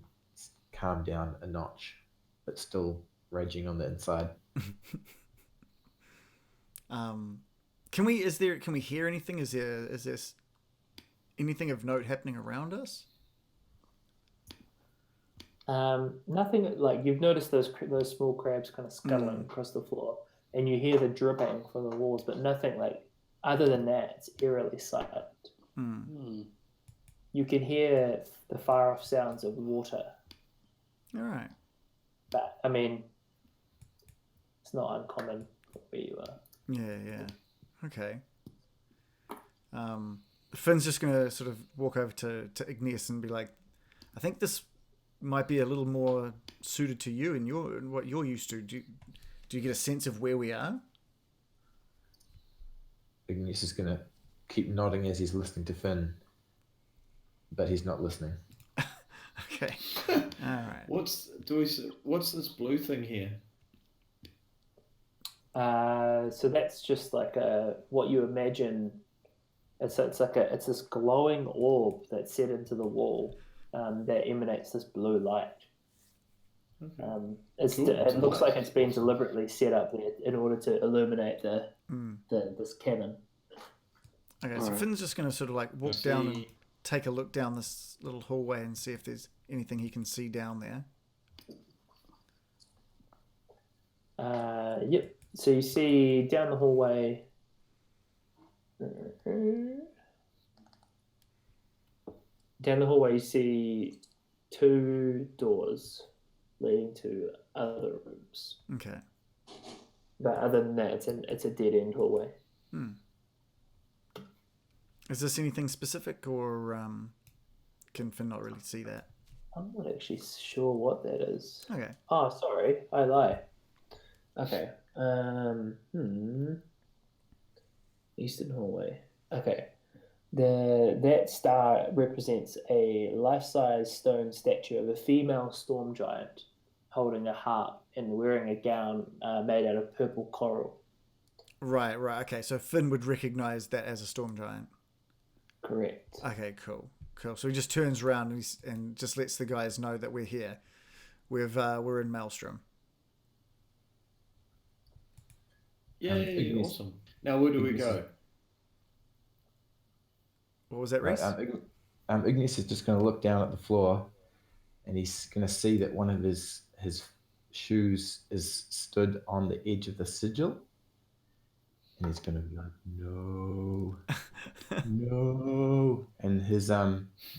calm down a notch, but still raging on the inside. Can we hear anything? Is there anything of note happening around us? Nothing, like, you've noticed those small crabs kind of scuttling across the floor, and you hear the dripping from the walls, but nothing, like, other than that, it's eerily silent. You can hear the far off sounds of water, All right. but I mean, it's not uncommon where you are. Yeah. Okay. Finn's just gonna sort of walk over to Ignis and be like, I think this might be a little more suited to you and what you're used to. Do you get a sense of where we are? Ignis is going to keep nodding as he's listening to Finn, but he's not listening. Okay. All right. What's this blue thing here? So that's just like what you imagine It's this glowing orb that's set into the wall that emanates this blue light. Okay. It looks like it's been deliberately set up there in order to illuminate this cannon. Okay, so Finn's just going to sort of like walk See- down and take a look down this little hallway and see if there's anything he can see down there. Yep. So you see down the hallway. Down the hallway, you see 2 doors leading to other rooms. Okay. But other than that, it's a dead end hallway. Is this anything specific, or can Finn not really see that? I'm not actually sure what that is. Okay. Oh, sorry, I lie. Okay. Eastern hallway. Okay. That star represents a life-size stone statue of a female storm giant holding a harp and wearing a gown made out of purple coral. Right. Okay. So Finn would recognize that as a storm giant. Correct. Okay. Cool. So he just turns around and just lets the guys know that we're here. We're in Maelstrom. Yay, Ignis- awesome. Now, where do we Ignis go? What was that, Reese? Ignis is just going to look down at the floor, and he's going to see that one of his shoes is stood on the edge of the sigil, and he's going to be like, "No, no!" And his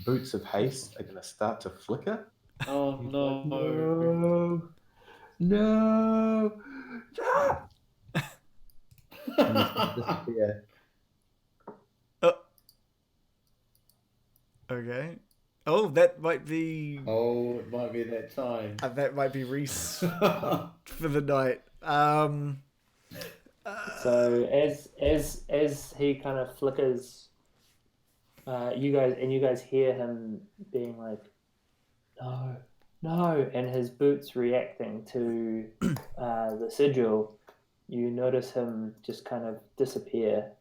boots of haste are going to start to flicker. Oh, He's no. like, no! And he's going to disappear. Okay. Oh, that might be. Oh, it might be that time. That might be Reese for the night. So as he kind of flickers, you guys hear him being like, no, and his boots reacting to the sigil. You notice him just kind of disappear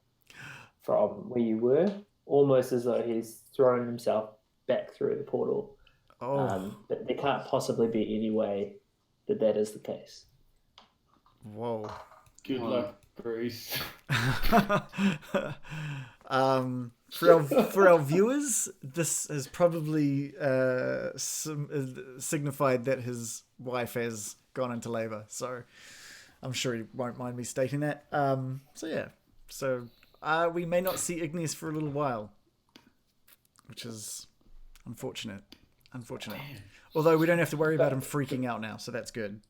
from where you were, almost as though he's thrown himself back through the portal. Oh. But there can't possibly be any way that is the case. Whoa. Good luck, Bruce. For our viewers, this has probably signified that his wife has gone into labor. So I'm sure he won't mind me stating that. So we may not see Ignis for a little while, which is unfortunate. Although we don't have to worry about him freaking out now, so that's good.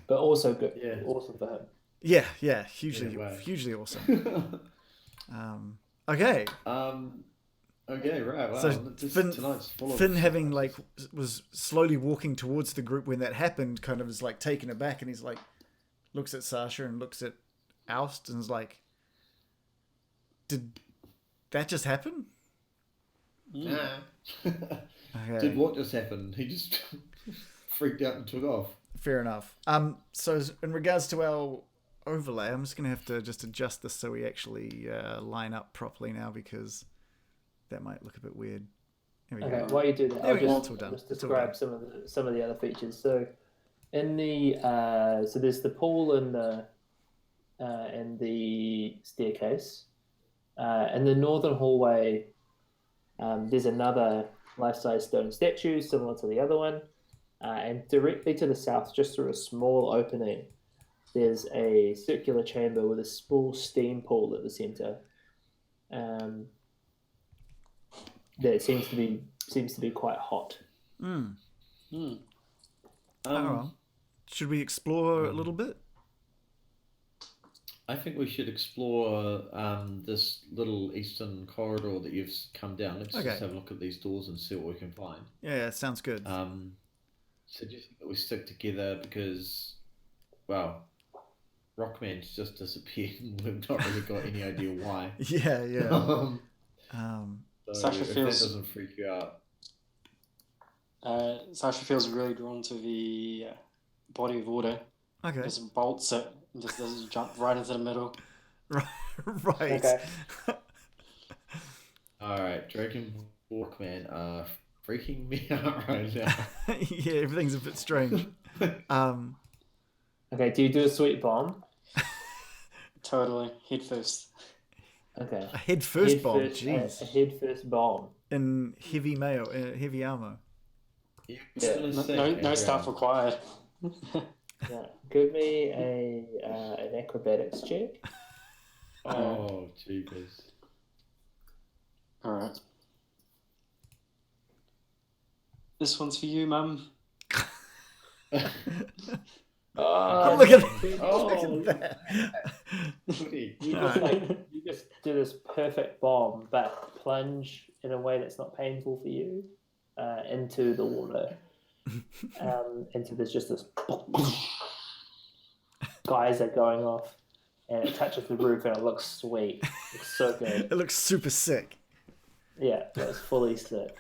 But also good. Yeah. Awesome for him. Yeah, hugely awesome. Okay. Okay, right. Wow. So Tonight's full of Finn having was slowly walking towards the group when that happened, kind of is like taken aback, and he's like, looks at Sasha and looks at Oust and is like, did that just happen? Yeah. Okay. Did what just happen? He just freaked out and took off. Fair enough. So in regards to our overlay, I'm just going to have to just adjust this so we actually line up properly now, because that might look a bit weird. There we Okay, go. while you do that, There I'll we go. just, It's all done. just It's all describe some of the other features. So in the so there's the pool and the staircase. In the northern hallway, there's another life-size stone statue similar to the other one, and directly to the south, just through a small opening, there's a circular chamber with a small steam pool at the center. That seems to be quite hot. Should we explore a little bit? I think we should explore this little eastern corridor that you've come down. Let's Okay. just have a look at these doors and see what we can find. Yeah, sounds good. Suggesting that we stick together because, well, Rockman's just disappeared and we've not really got any idea why. Yeah. So Sasha if feels- that doesn't freak you out. Sasha feels really drawn to the body of order. Okay. Just bolts it and just doesn't jump right into the middle. Right. Okay. Alright, Dragon Walkman are freaking me out right now. Yeah, everything's a bit strange. Okay, do you do a sweet bomb? Totally. Head first. Okay. A head first bomb, A jeez. head first bomb. In heavy heavy armor. You're Yeah. gonna No, say, no stuff required. Yeah. Give me an acrobatics check. Oh, jeepers. All right. This one's for you, Mum. Oh, Look at Oh, Look at that. goody. You just do this perfect bomb, but plunge in a way that's not painful for you into the water. Into there's just this geyser going off, and it touches the roof, and it looks sweet. It looks so good. It looks super sick. Yeah, that's fully sick.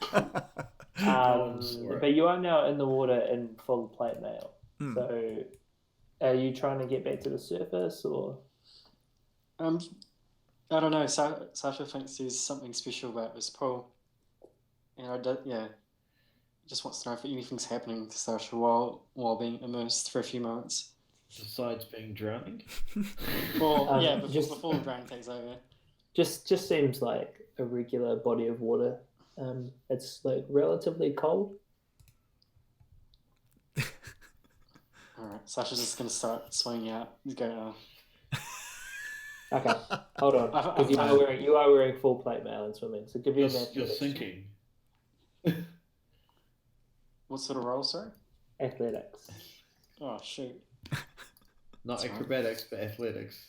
on, Sora. But you are now in the water in full plate mail. Hmm. So, are you trying to get back to the surface, or? I don't know. Sasha thinks there's something special about this pool, and just wants to know if anything's happening to Sasha while being immersed for a few moments. Besides being drowned? Well, yeah, just- before the brain takes over. Just seems like a regular body of water. It's like relatively cold. All right, Sasha's just gonna start swinging out. He's going, Okay, hold on, because you are wearing full plate mail and swimming. So give you an You're athletics. sinking. what sort of role, sorry? Athletics. Oh shoot! Not That's right. acrobatics, but athletics.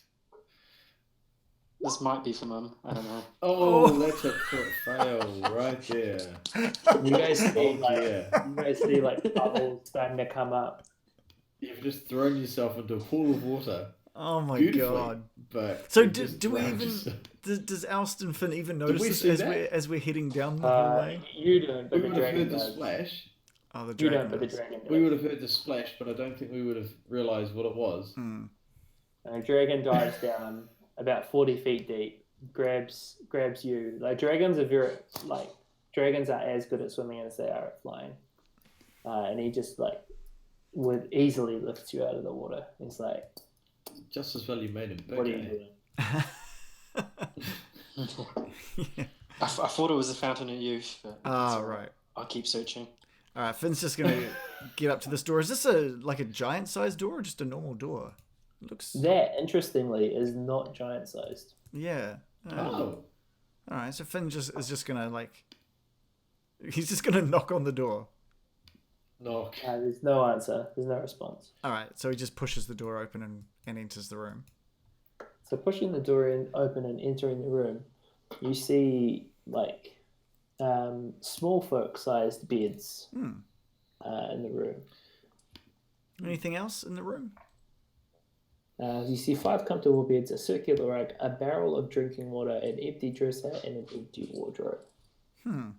This might be for Mum. I don't know. Oh, that's a crit fail right there. You guys see Oh, yeah. like bubbles starting to come up. You've just thrown yourself into a pool of water. Oh my Beautifully, god. But So you do just we drowned even yourself. does Alston Finn even we notice see this that? as we're heading down the hallway? You don't, but We the would have dragon heard the does. splash. Oh, the You dragon don't, but the does. dragon does. We would have heard the splash, but I don't think we would have realised what it was. Hmm. A dragon dives down about 40 feet deep, grabs you. Like dragons are as good at swimming as they are at flying. And he just would easily lifts you out of the water. He's like, Just as well you made him big. "What are you eh? doing?" Yeah. I thought it was a fountain of youth, but it's Ah, all right. I'll keep searching. All right, Finn's just gonna get up to this door. Is this a giant-sized door or just a normal door? It looks. That, interestingly, is not giant-sized. Yeah. Oh. All right, so Finn is just gonna he's just gonna knock on the door. Knock. There's no answer. There's no response. All right, so he just pushes the door open and enters the room. So pushing the door open and entering the room, you see small folk-sized beds Hmm. in the room. Anything else in the room? You see 5 comfortable beds, a circular rug, a barrel of drinking water, an empty dresser, and an empty wardrobe. Hmm.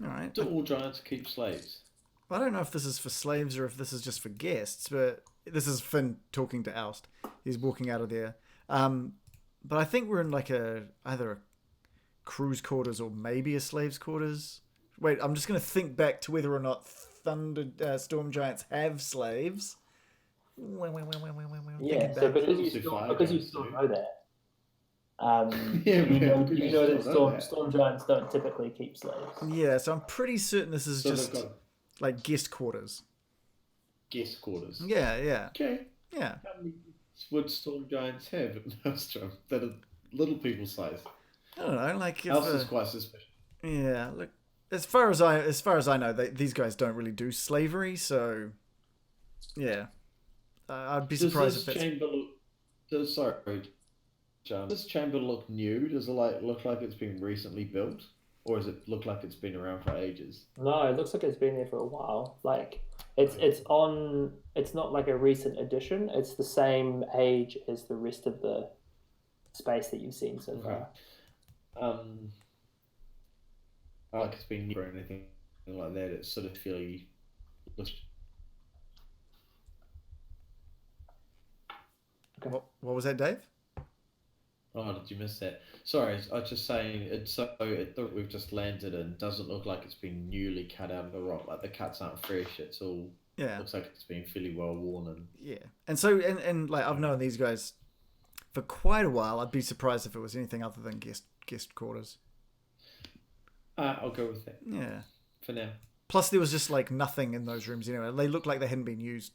All right. Do all giants keep slaves? I don't know if this is for slaves or if this is just for guests, but this is Finn talking to Oust. He's walking out of there. But I think we're in either a crew's quarters or maybe a slave's quarters. Wait, I'm just going to think back to whether or not storm giants have slaves. Yeah, so because you still know that, Yeah, you know because that you still know that. storm giants don't typically keep slaves. Yeah, so I'm pretty certain this is So just they've got guest quarters. guest quarters. Yeah. Okay. Yeah. How many would storm giants have at Maelstrom that are little people size? I don't know, if Else is quite suspicious. yeah, look, as far as I know, these guys don't really do slavery, so yeah. I'd be surprised if Does this it's chamber look? Sorry, John. Does this chamber look new? Does it look like it's been recently built, or does it look like it's been around for ages? No, it looks like it's been there for a while. It's not like a recent addition. It's the same age as the rest of the space that you've seen so far. Not like it's been new or anything like that. It's sort of fairly. what was that, Dave? Oh, did you miss that? Sorry, I was just saying it's so that we've just landed and doesn't look like it's been newly cut out of the rock. Like the cuts aren't fresh. It's all looks like it's been fairly well worn and And so and like I've known these guys for quite a while. I'd be surprised if it was anything other than guest quarters. I'll go with that. Yeah. For now. Plus, there was just like nothing in those rooms anyway. They looked like they hadn't been used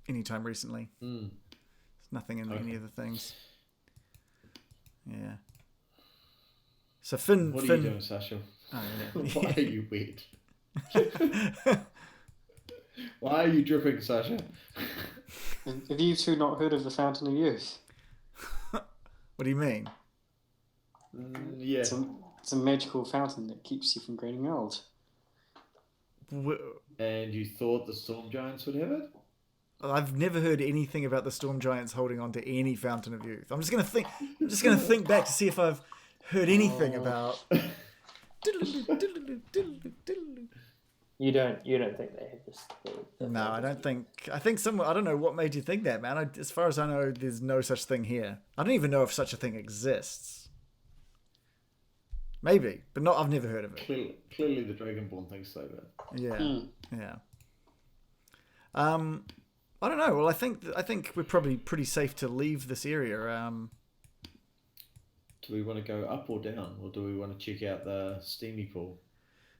anytime recently. Mm. There's nothing in any of the things. Yeah. So Finn. What are you doing, Sasha? Oh, yeah. Why are you wet? Why are you dripping, Sasha? Have you two not heard of the Fountain of Youth? What do you mean? Yeah. It's a magical fountain that keeps you from getting old. And you thought the Storm Giants would have it? I've never heard anything about the Storm Giants holding on to any Fountain of Youth. I'm just gonna think back to see if I've heard anything about. You don't think they have this? No, I don't think. I think I don't know what made you think that, man. As far as I know, there's no such thing here. I don't even know if such a thing exists. Maybe, but not. I've never heard of it. Clearly the Dragonborn thinks so, but yeah, yeah. I don't know. Well, I think we're probably pretty safe to leave this area. Do we want to go up or down, or do we want to check out the steamy pool?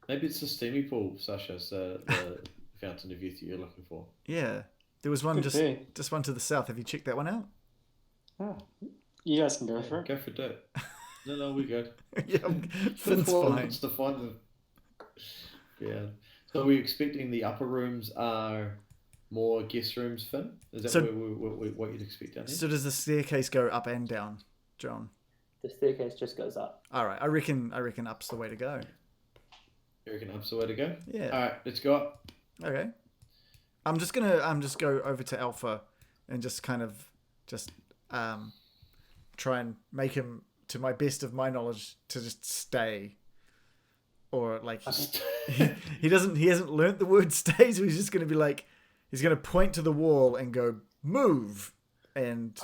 Maybe it's the steamy pool, Sasha. So the Fountain of Youth you're looking for. Yeah, there was one just one to the south. Have you checked that one out? Oh, you guys can go for it. Go for it. No, we're good. Yeah, Finn's fine. To find them. Yeah. So are we expecting the upper rooms are more guest rooms, Finn? Is that what you'd expect down there? So does the staircase go up and down, John? The staircase just goes up. All right, I reckon up's the way to go. You reckon up's the way to go? Yeah. All right, let's go up. Okay. I'm just go over to Alpha and just kind of try and make him, to my best of my knowledge, to just stay. Or like he hasn't learnt the word stay, so he's just gonna be like, he's gonna point to the wall and go move and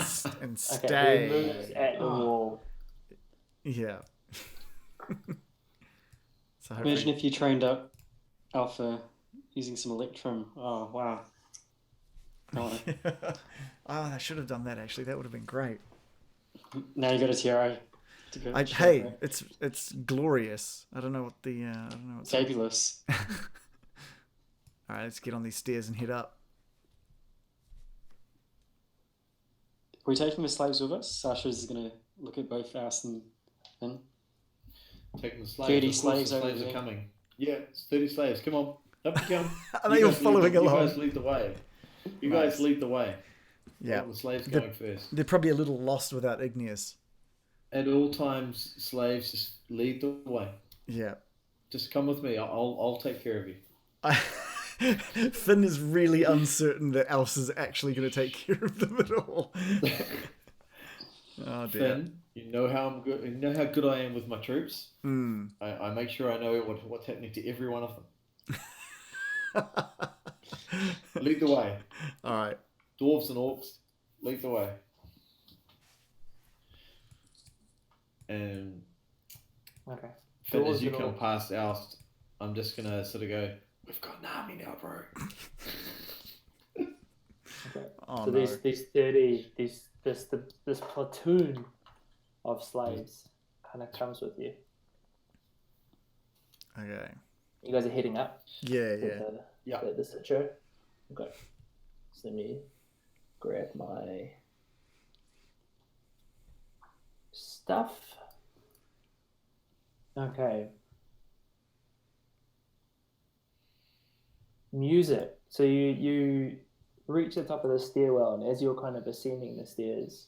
stay. Okay, he moves at the wall. Yeah. So Imagine if you trained up Alpha using some Electrum. Oh wow. Oh, I should have done that actually. That would have been great. Now you got a tiara. Hey, it's glorious. I don't know what the fabulous. All right, let's get on these stairs and head up. Are we taking the slaves with us? Sasha's gonna look at both us and Finn. Taking the slaves. 30 slaves the slaves over are there. coming. Yeah, it's 30 slaves. Come on. Up you come. Are they all following along? You guys lead the way. You guys lead the way. Yeah. The slaves going first. They're probably a little lost without Igneous. At all times, slaves just lead the way. Yeah. Just come with me. I'll take care of you. Finn is really uncertain that Elsa's actually going to take care of them at all. Oh dear. Finn, you know how I'm good. You know how good I am with my troops. Mm. I make sure I know what's happening to every one of them. Lead the way. All right. Dwarves and orcs, lead the way. And Okay. Finn, as Dwarves you and come orcs. past Oust, I'm just gonna sort of go, we've got an army now, bro. Okay. Oh, So no. this platoon of slaves kind of comes with you. Okay. You guys are heading up. Yeah, to yeah. the Citrus. Okay. So let me grab my stuff. Okay. Music. So you reach the top of the stairwell, and as you're kind of ascending the stairs,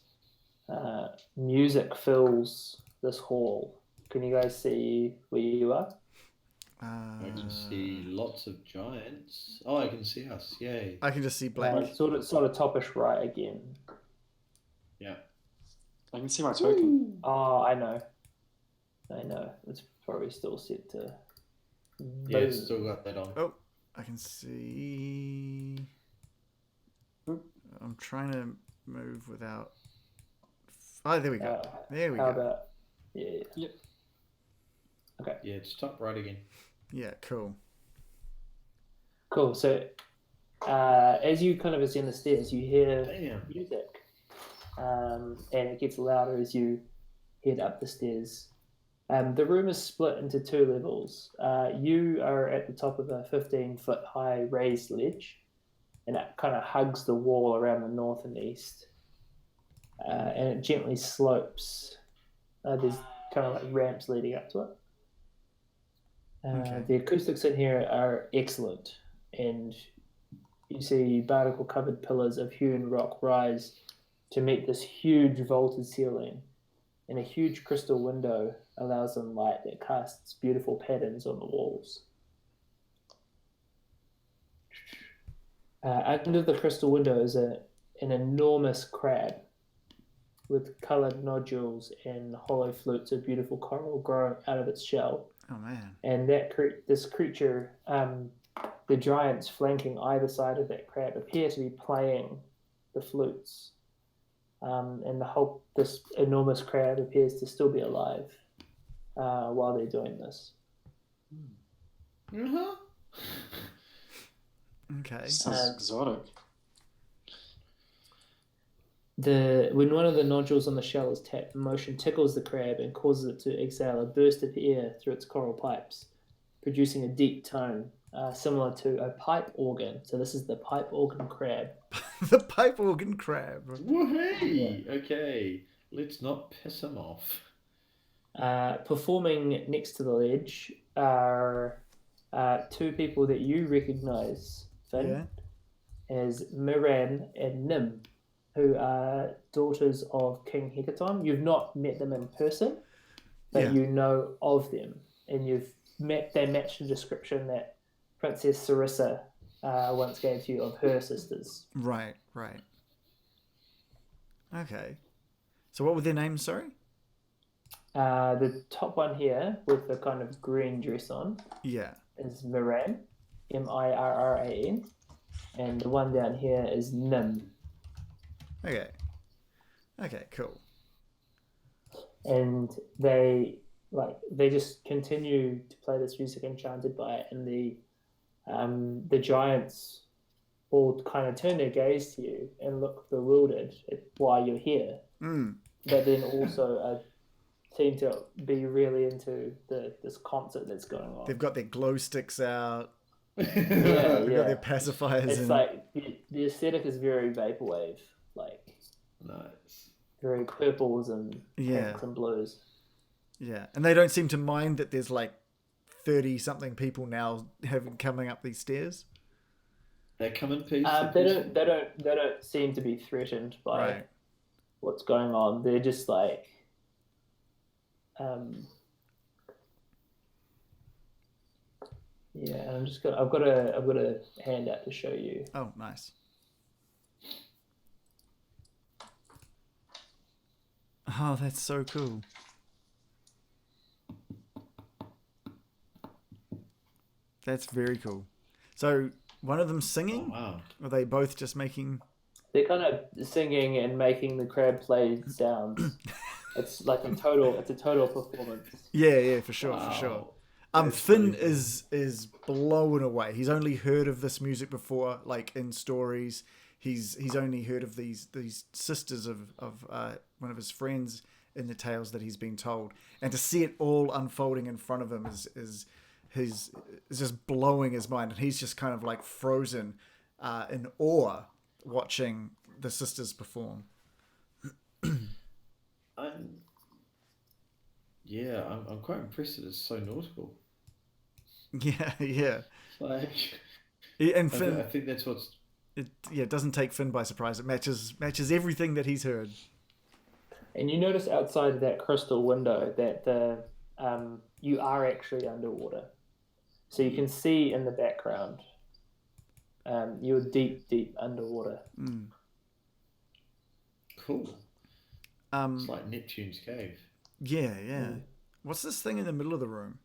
music fills this hall. Can you guys see where you are? I can see lots of giants. Oh, I can see us. Yay. I can just see black. Sort of topish right again. Yeah. I can see my token. Oh, I know. It's probably still set to. Yeah, it's still got that on. Oh, I can see. I'm trying to move without Oh, there we go. There we How go. about yeah? Yep. Okay, Yeah, just top right again. Yeah, cool. cool. So as you kind of ascend the stairs, you hear Damn. music, and it gets louder as you head up the stairs. The room is split into two levels. You are at the top of a 15-foot high raised ledge, and it kind of hugs the wall around the north and east. And it gently slopes. There's kind of like ramps leading up to it. Okay. The acoustics in here are excellent, and you see barnacle-covered pillars of hewn rock rise to meet this huge vaulted ceiling, and a huge crystal window allows in light that casts beautiful patterns on the walls. Under the crystal window is an enormous crab with coloured nodules and hollow flutes of beautiful coral growing out of its shell. Oh man. And this creature, the giants flanking either side of that crab, appear to be playing the flutes. And this enormous crab appears to still be alive while they're doing this. Uh-huh. Okay. Sounds exotic. When one of the nodules on the shell is tapped, the motion tickles the crab and causes it to exhale a burst of air through its coral pipes, producing a deep tone similar to a pipe organ. So this is the pipe organ crab. The pipe organ crab. Woohoo! Okay, let's not piss him off. Performing next to the ledge are two people that you recognise, Finn, as Miran and Nim, who are daughters of King Hecaton. You've not met them in person, but you know of them, and they match the description that Princess Carissa once gave to you of her sisters. Right. Okay. So what were their names, sorry? The top one here with the kind of green dress on is Miran, Mirran, and the one down here is Nim. Okay, cool. And they just continue to play this music enchanted by it, and the giants all kind of turn their gaze to you and look bewildered at why you're here. But then also seem to be really into this concert that's going on. They've got their glow sticks out. They've got their pacifiers. It's like the aesthetic is very vaporwave, like Nice. very purples and pinks and blues. Yeah, and they don't seem to mind that there's like 30-something people now coming up these stairs. They come in peace. They don't seem to be threatened by what's going on. They're just like I've got a handout to show you. Oh, nice. Oh, that's so cool. That's very cool. So, one of them singing? Oh, wow. Or are they both just making... They're kind of singing and making the crab play sounds. It's like a total performance. Yeah, for sure. Finn is blown away. He's only heard of this music before, like in stories. He's only heard of these sisters of one of his friends in the tales that he's been told, and to see it all unfolding in front of him is just blowing his mind, and he's just kind of like frozen in awe watching the sisters perform. I'm quite impressed that it's so nautical. Yeah. Like, and Finn, I think that's what's... It doesn't take Finn by surprise. It matches everything that he's heard. And you notice outside of that crystal window that you are actually underwater. So you can see in the background, you're deep underwater. Cool. It's like Neptune's cave. Yeah. What's this thing in the middle of the room?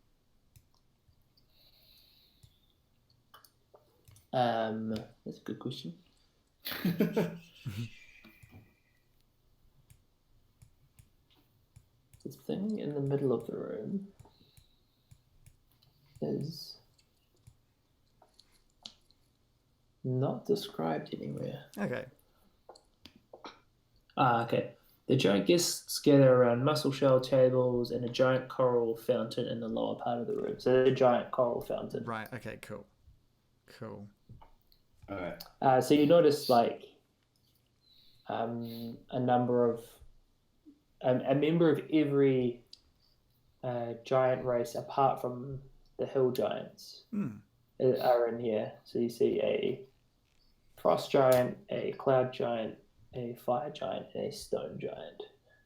That's a good question. the thing in the middle of the room is not described anywhere. Okay. Okay. The giant guests gather around mussel shell tables and a giant coral fountain in the lower part of the room. So the giant coral fountain. Right. Okay. Cool. Cool. All right. So you notice like a member of every giant race apart from the hill giants are in here. So you see a frost giant, a cloud giant, a fire giant, and a stone giant,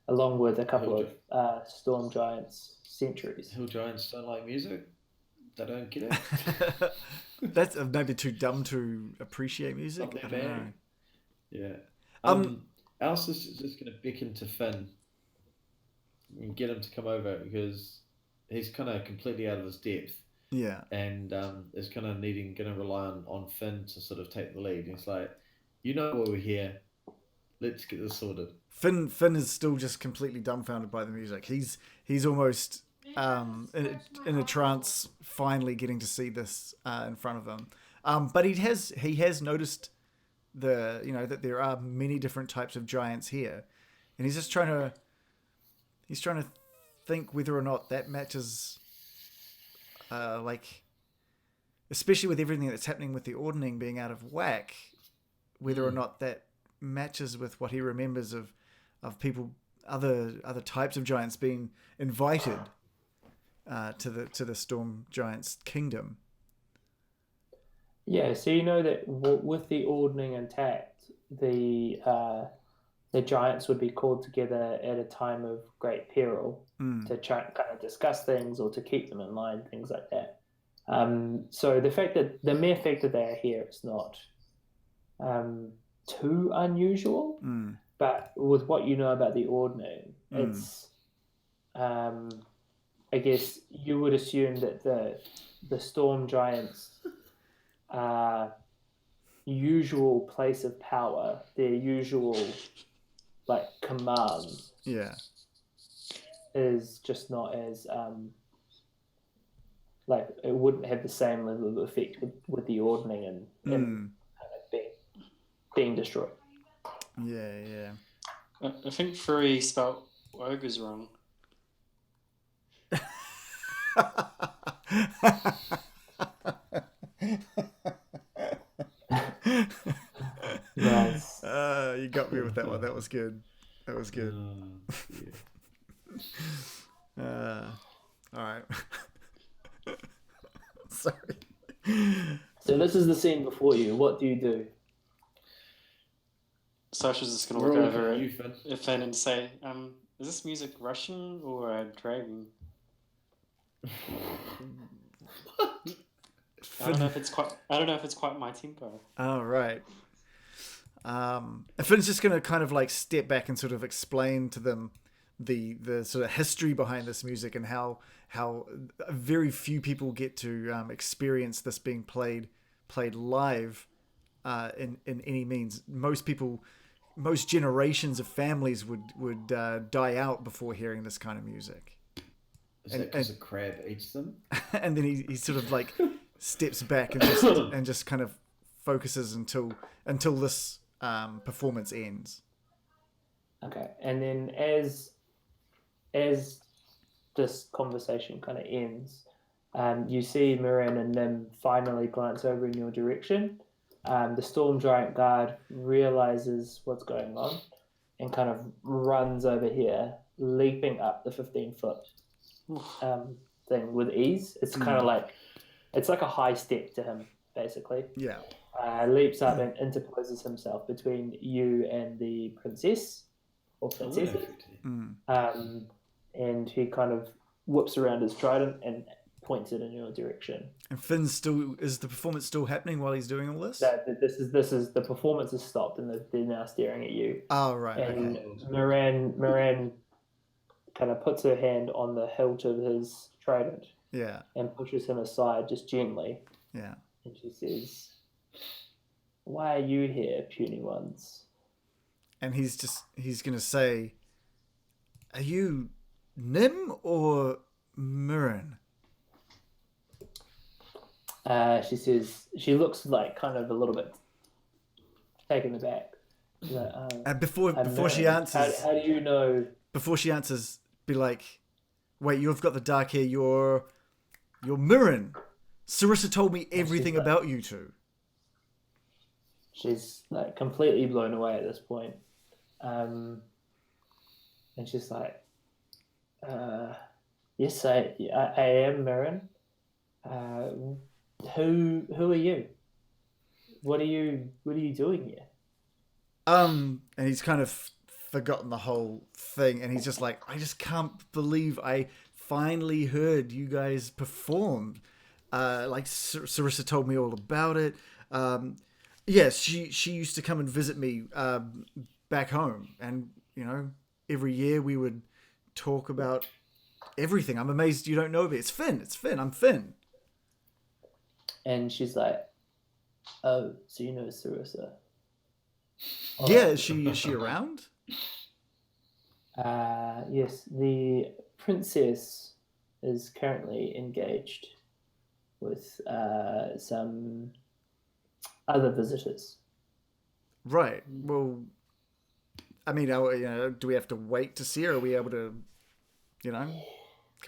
along with a couple of storm giants, sentries. Hill giants don't like music. They don't get it. That's maybe too dumb to appreciate music. Not I their don't know. bag. Yeah. Alice is just going to beckon to Finn and get him to come over because he's kind of completely out of his depth. Yeah. And is kind of going to rely on Finn to sort of take the lead. And he's like, you know why we're here. Let's get this sorted. Finn is still just completely dumbfounded by the music. He's almost in a trance, finally getting to see this in front of him. But he has noticed that there are many different types of giants here, and he's just trying to think whether or not that matches, especially with everything that's happening with the ordning being out of whack, whether or not that matches with what he remembers of people, other types of giants being invited to the storm giants kingdom. Yeah, so you know that with the ordning intact, the giants would be called together at a time of great peril to try and kind of discuss things or to keep them in line, things like that. So the mere fact that they are here is not too unusual, but with what you know about the ordning, it's I guess you would assume that the storm giants' usual place of power, their usual command, is just not as it wouldn't have the same level of effect with the ordning and kind of being destroyed. Yeah. I think Free spelled ogres wrong. Nice. You got me with that one. That was good. Yeah. All right. Sorry. So this is the scene before you. What do you do? Sasha's just going to We're look all over looking at you, at Finn and say, is this music Russian or a dragon? I don't know if it's quite my tempo. Oh, right. Finn's just going to kind of step back and sort of explain to them the sort of history behind this music and how very few people get to experience this being played live in any means. Most generations of families would die out before hearing this kind of music. Is that because a crab eats them? And then he sort of steps back and just kind of focuses until this performance ends. Okay, and then as this conversation kind of ends, you see Miran and Nim finally glance over in your direction. The storm giant guard realizes what's going on and kind of runs over here, leaping up the 15-foot thing with ease. It's kind of it's like a high step to him, basically. Yeah. Leaps up and interposes himself between you and the princess or princesses. And he kind of whips around his trident and points it in your direction. And is the performance still happening while he's doing all this? This is the performance has stopped and they're now staring at you. Oh, right. And Okay. Moran kind of puts her hand on the hilt of his trident. Yeah. And pushes him aside just gently. Yeah. And she says, "Why are you here, puny ones?" And he's going to say, Are you Nim or Mirren? She says she looks like kind of a little bit taken aback. She's like, And before she Mirren, answers, how do you know? be like, "Wait, you've got the dark hair. You're Mirren. Carissa told me everything like- about you two." She's like completely blown away at this point. And she's like, yes, I am Mirren. Who are you? What are you doing here? And he's kind of forgotten the whole thing, and he's just like, I just can't believe I finally heard you guys performed. Like Carissa told me all about it. Yes, she used to come and visit me back home, and every year we would talk about everything. I'm amazed you don't know of it. It's Finn. I'm Finn. And she's like, oh, so you know Carissa? Yeah, is she around? Yes, the princess is currently engaged with some other visitors. Right. Well, I mean, do we have to wait to see her? Are we able to, can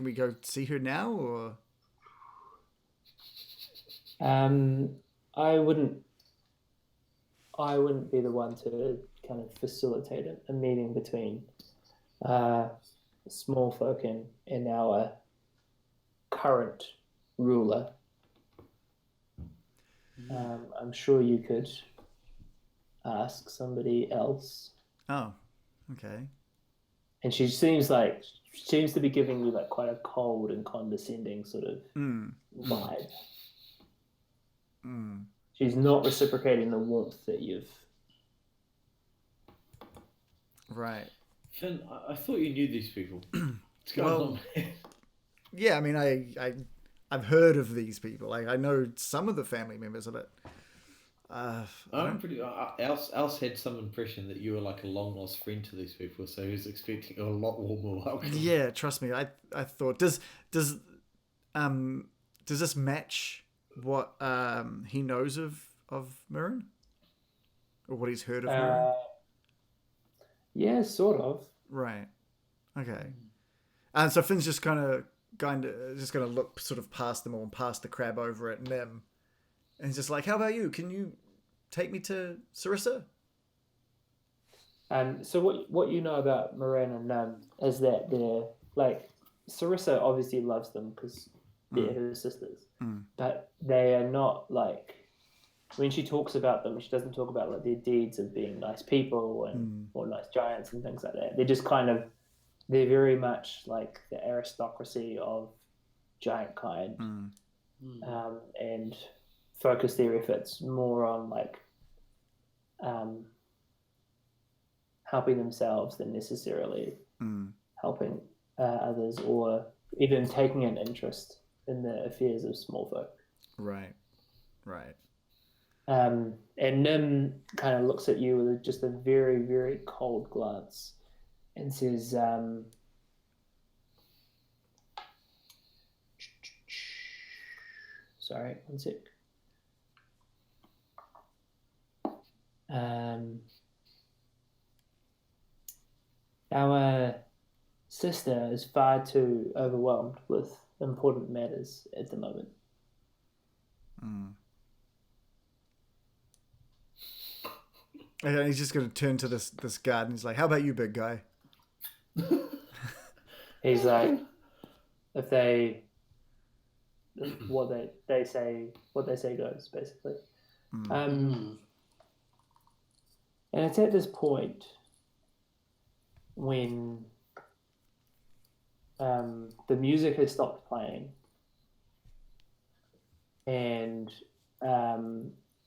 we go see her now, or? I wouldn't be the one to kind of facilitate a meeting between small folk and our current ruler. I'm sure you could ask somebody else. Oh, okay. And she seems to be giving you like quite a cold and condescending sort of vibe. She's not reciprocating the warmth that you've. Right. Finn, I thought you knew these people. What's going on, man? Yeah, I mean, I've heard of these people. Like, I know some of the family members of it. I'm pretty. Else had some impression that you were like a long lost friend to these people, so he was expecting a lot warmer welcome. Yeah, trust me. I thought does this match what he knows of Mirren, or what he's heard of Mirren? Yeah, sort of. Right. Okay. And so Finn's just going to look sort of past them all and past the crab over at Nim, and he's just like, "How about you? Can you take me to Carissa?" So what you know about Mirren and Nim is that they're like Carissa obviously loves them because they're her sisters, but they are not like when she talks about them, she doesn't talk about like their deeds of being nice people and or nice giants and things like that. They're just kind of they're very much like the aristocracy of giant kind, and focus their efforts more on like helping themselves than necessarily helping others or even taking an interest in the affairs of small folk. Right. Right. And Nim kind of looks at you with just a very, very cold glance and says, sorry, one sec. Our sister is far too overwhelmed with important matters at the moment. And he's just going to turn to this guard and he's like, "How about you, big guy?" He's like, if they, what they say goes, basically. And it's at this point when the music has stopped playing and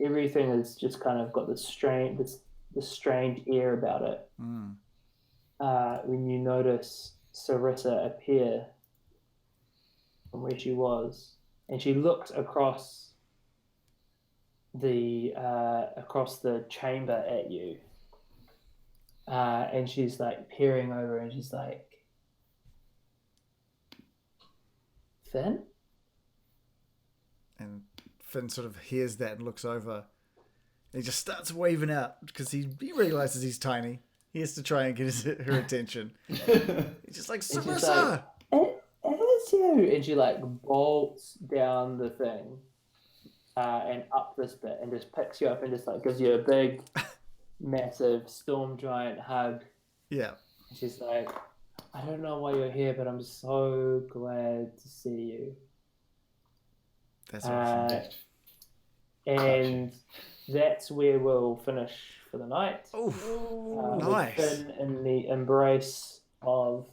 everything has just kind of got this strange air about it. When you notice Carissa appear from where she was, and she looks across the chamber at you, and she's like peering over, and she's like, Finn? And Finn sort of hears that and looks over. And he just starts waving out because he realizes he's tiny. He has to try and get her attention. He's just like, And she's Sarissa! like, it is you! And she like bolts down the thing and up this bit and just picks you up and just like gives you a big, massive storm giant hug. Yeah. And she's like, I don't know why you're here, but I'm so glad to see you. That's awesome. And that's where we'll finish for the night. Oh, nice. With Finn in the embrace of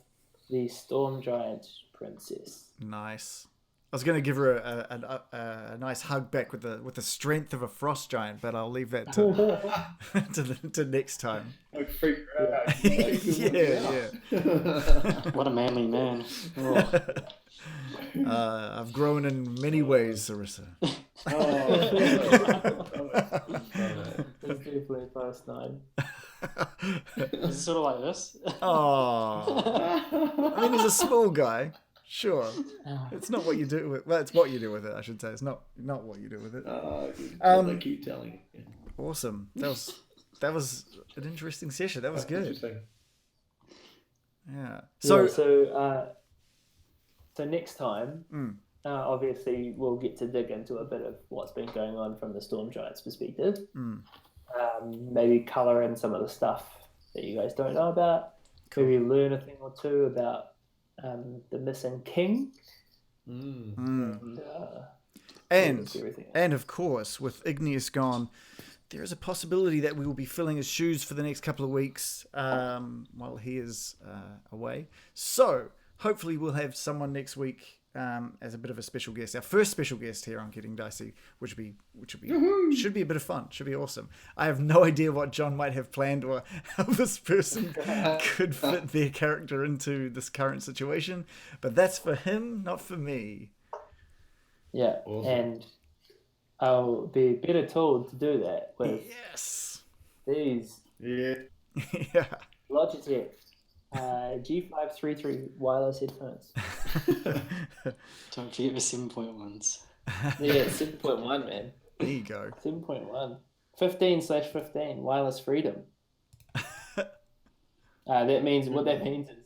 the storm giant princess. Nice. I was going to give her a nice hug back with the strength of a frost giant, but I'll leave that to next time. Like freak her out. Yeah. What a manly man. I've grown in many ways, Sarissa. It's definitely past 9. Is it sort of like this? Oh, I mean, he's a small guy. Sure, it's not what you do with. Well, it's what you do with it. I should say it's not what you do with it. I keep telling you. Awesome. That was an interesting session. That was good. Yeah. So next time, obviously we'll get to dig into a bit of what's been going on from the storm giant's perspective. Maybe colour in some of the stuff that you guys don't know about. Cool. Maybe learn a thing or two about the missing king. And everything else. of course, with Igneous gone, there is a possibility that we will be filling his shoes for the next couple of weeks while he is away. So hopefully we'll have someone next week as a bit of a special guest. Our first special guest here on Getting Dicey, which should be a bit of fun. Should be awesome. I have no idea what John might have planned or how this person could fit their character into this current situation, but that's for him, not for me. Yeah, Awesome. and I'll be better told to do that with Yes. these Yeah. Yeah. Logitech G533 wireless headphones. Don't forget the 7.1s. Yeah, 7.1, man. There you go. 7.1. 15/15 wireless freedom. That means what that means is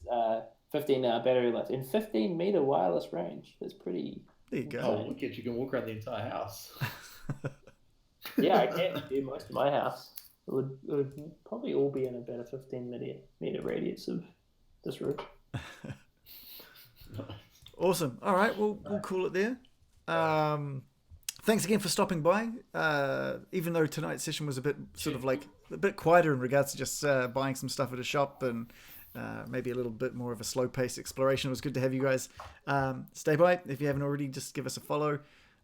15-hour battery life and 15-meter wireless range. That's pretty. There you go. Oh, look at you can walk around the entire house. Yeah, I can do most of my house. It would probably all be in about a 15-meter radius of this roof. Awesome. All right, we'll call it there. Thanks again for stopping by. Even though tonight's session was a bit sort of like a bit quieter in regards to just buying some stuff at a shop and maybe a little bit more of a slow pace exploration. It was good to have you guys. Stay by. If you haven't already, just give us a follow.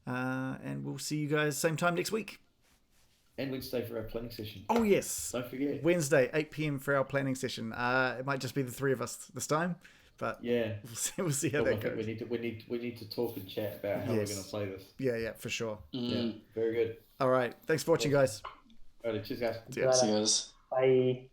And we'll see you guys same time next week. And Wednesday for our planning session. Oh, yes. Don't forget. Wednesday, 8 p.m. for our planning session. It might just be the three of us this time, but Yeah. we'll see how But I that think goes. we need to talk and chat about how we're Yes. going to play this. Yeah, for sure. Yeah. Very good. All right. Thanks for watching, guys. All right, cheers, guys. See ya. See you guys. Bye.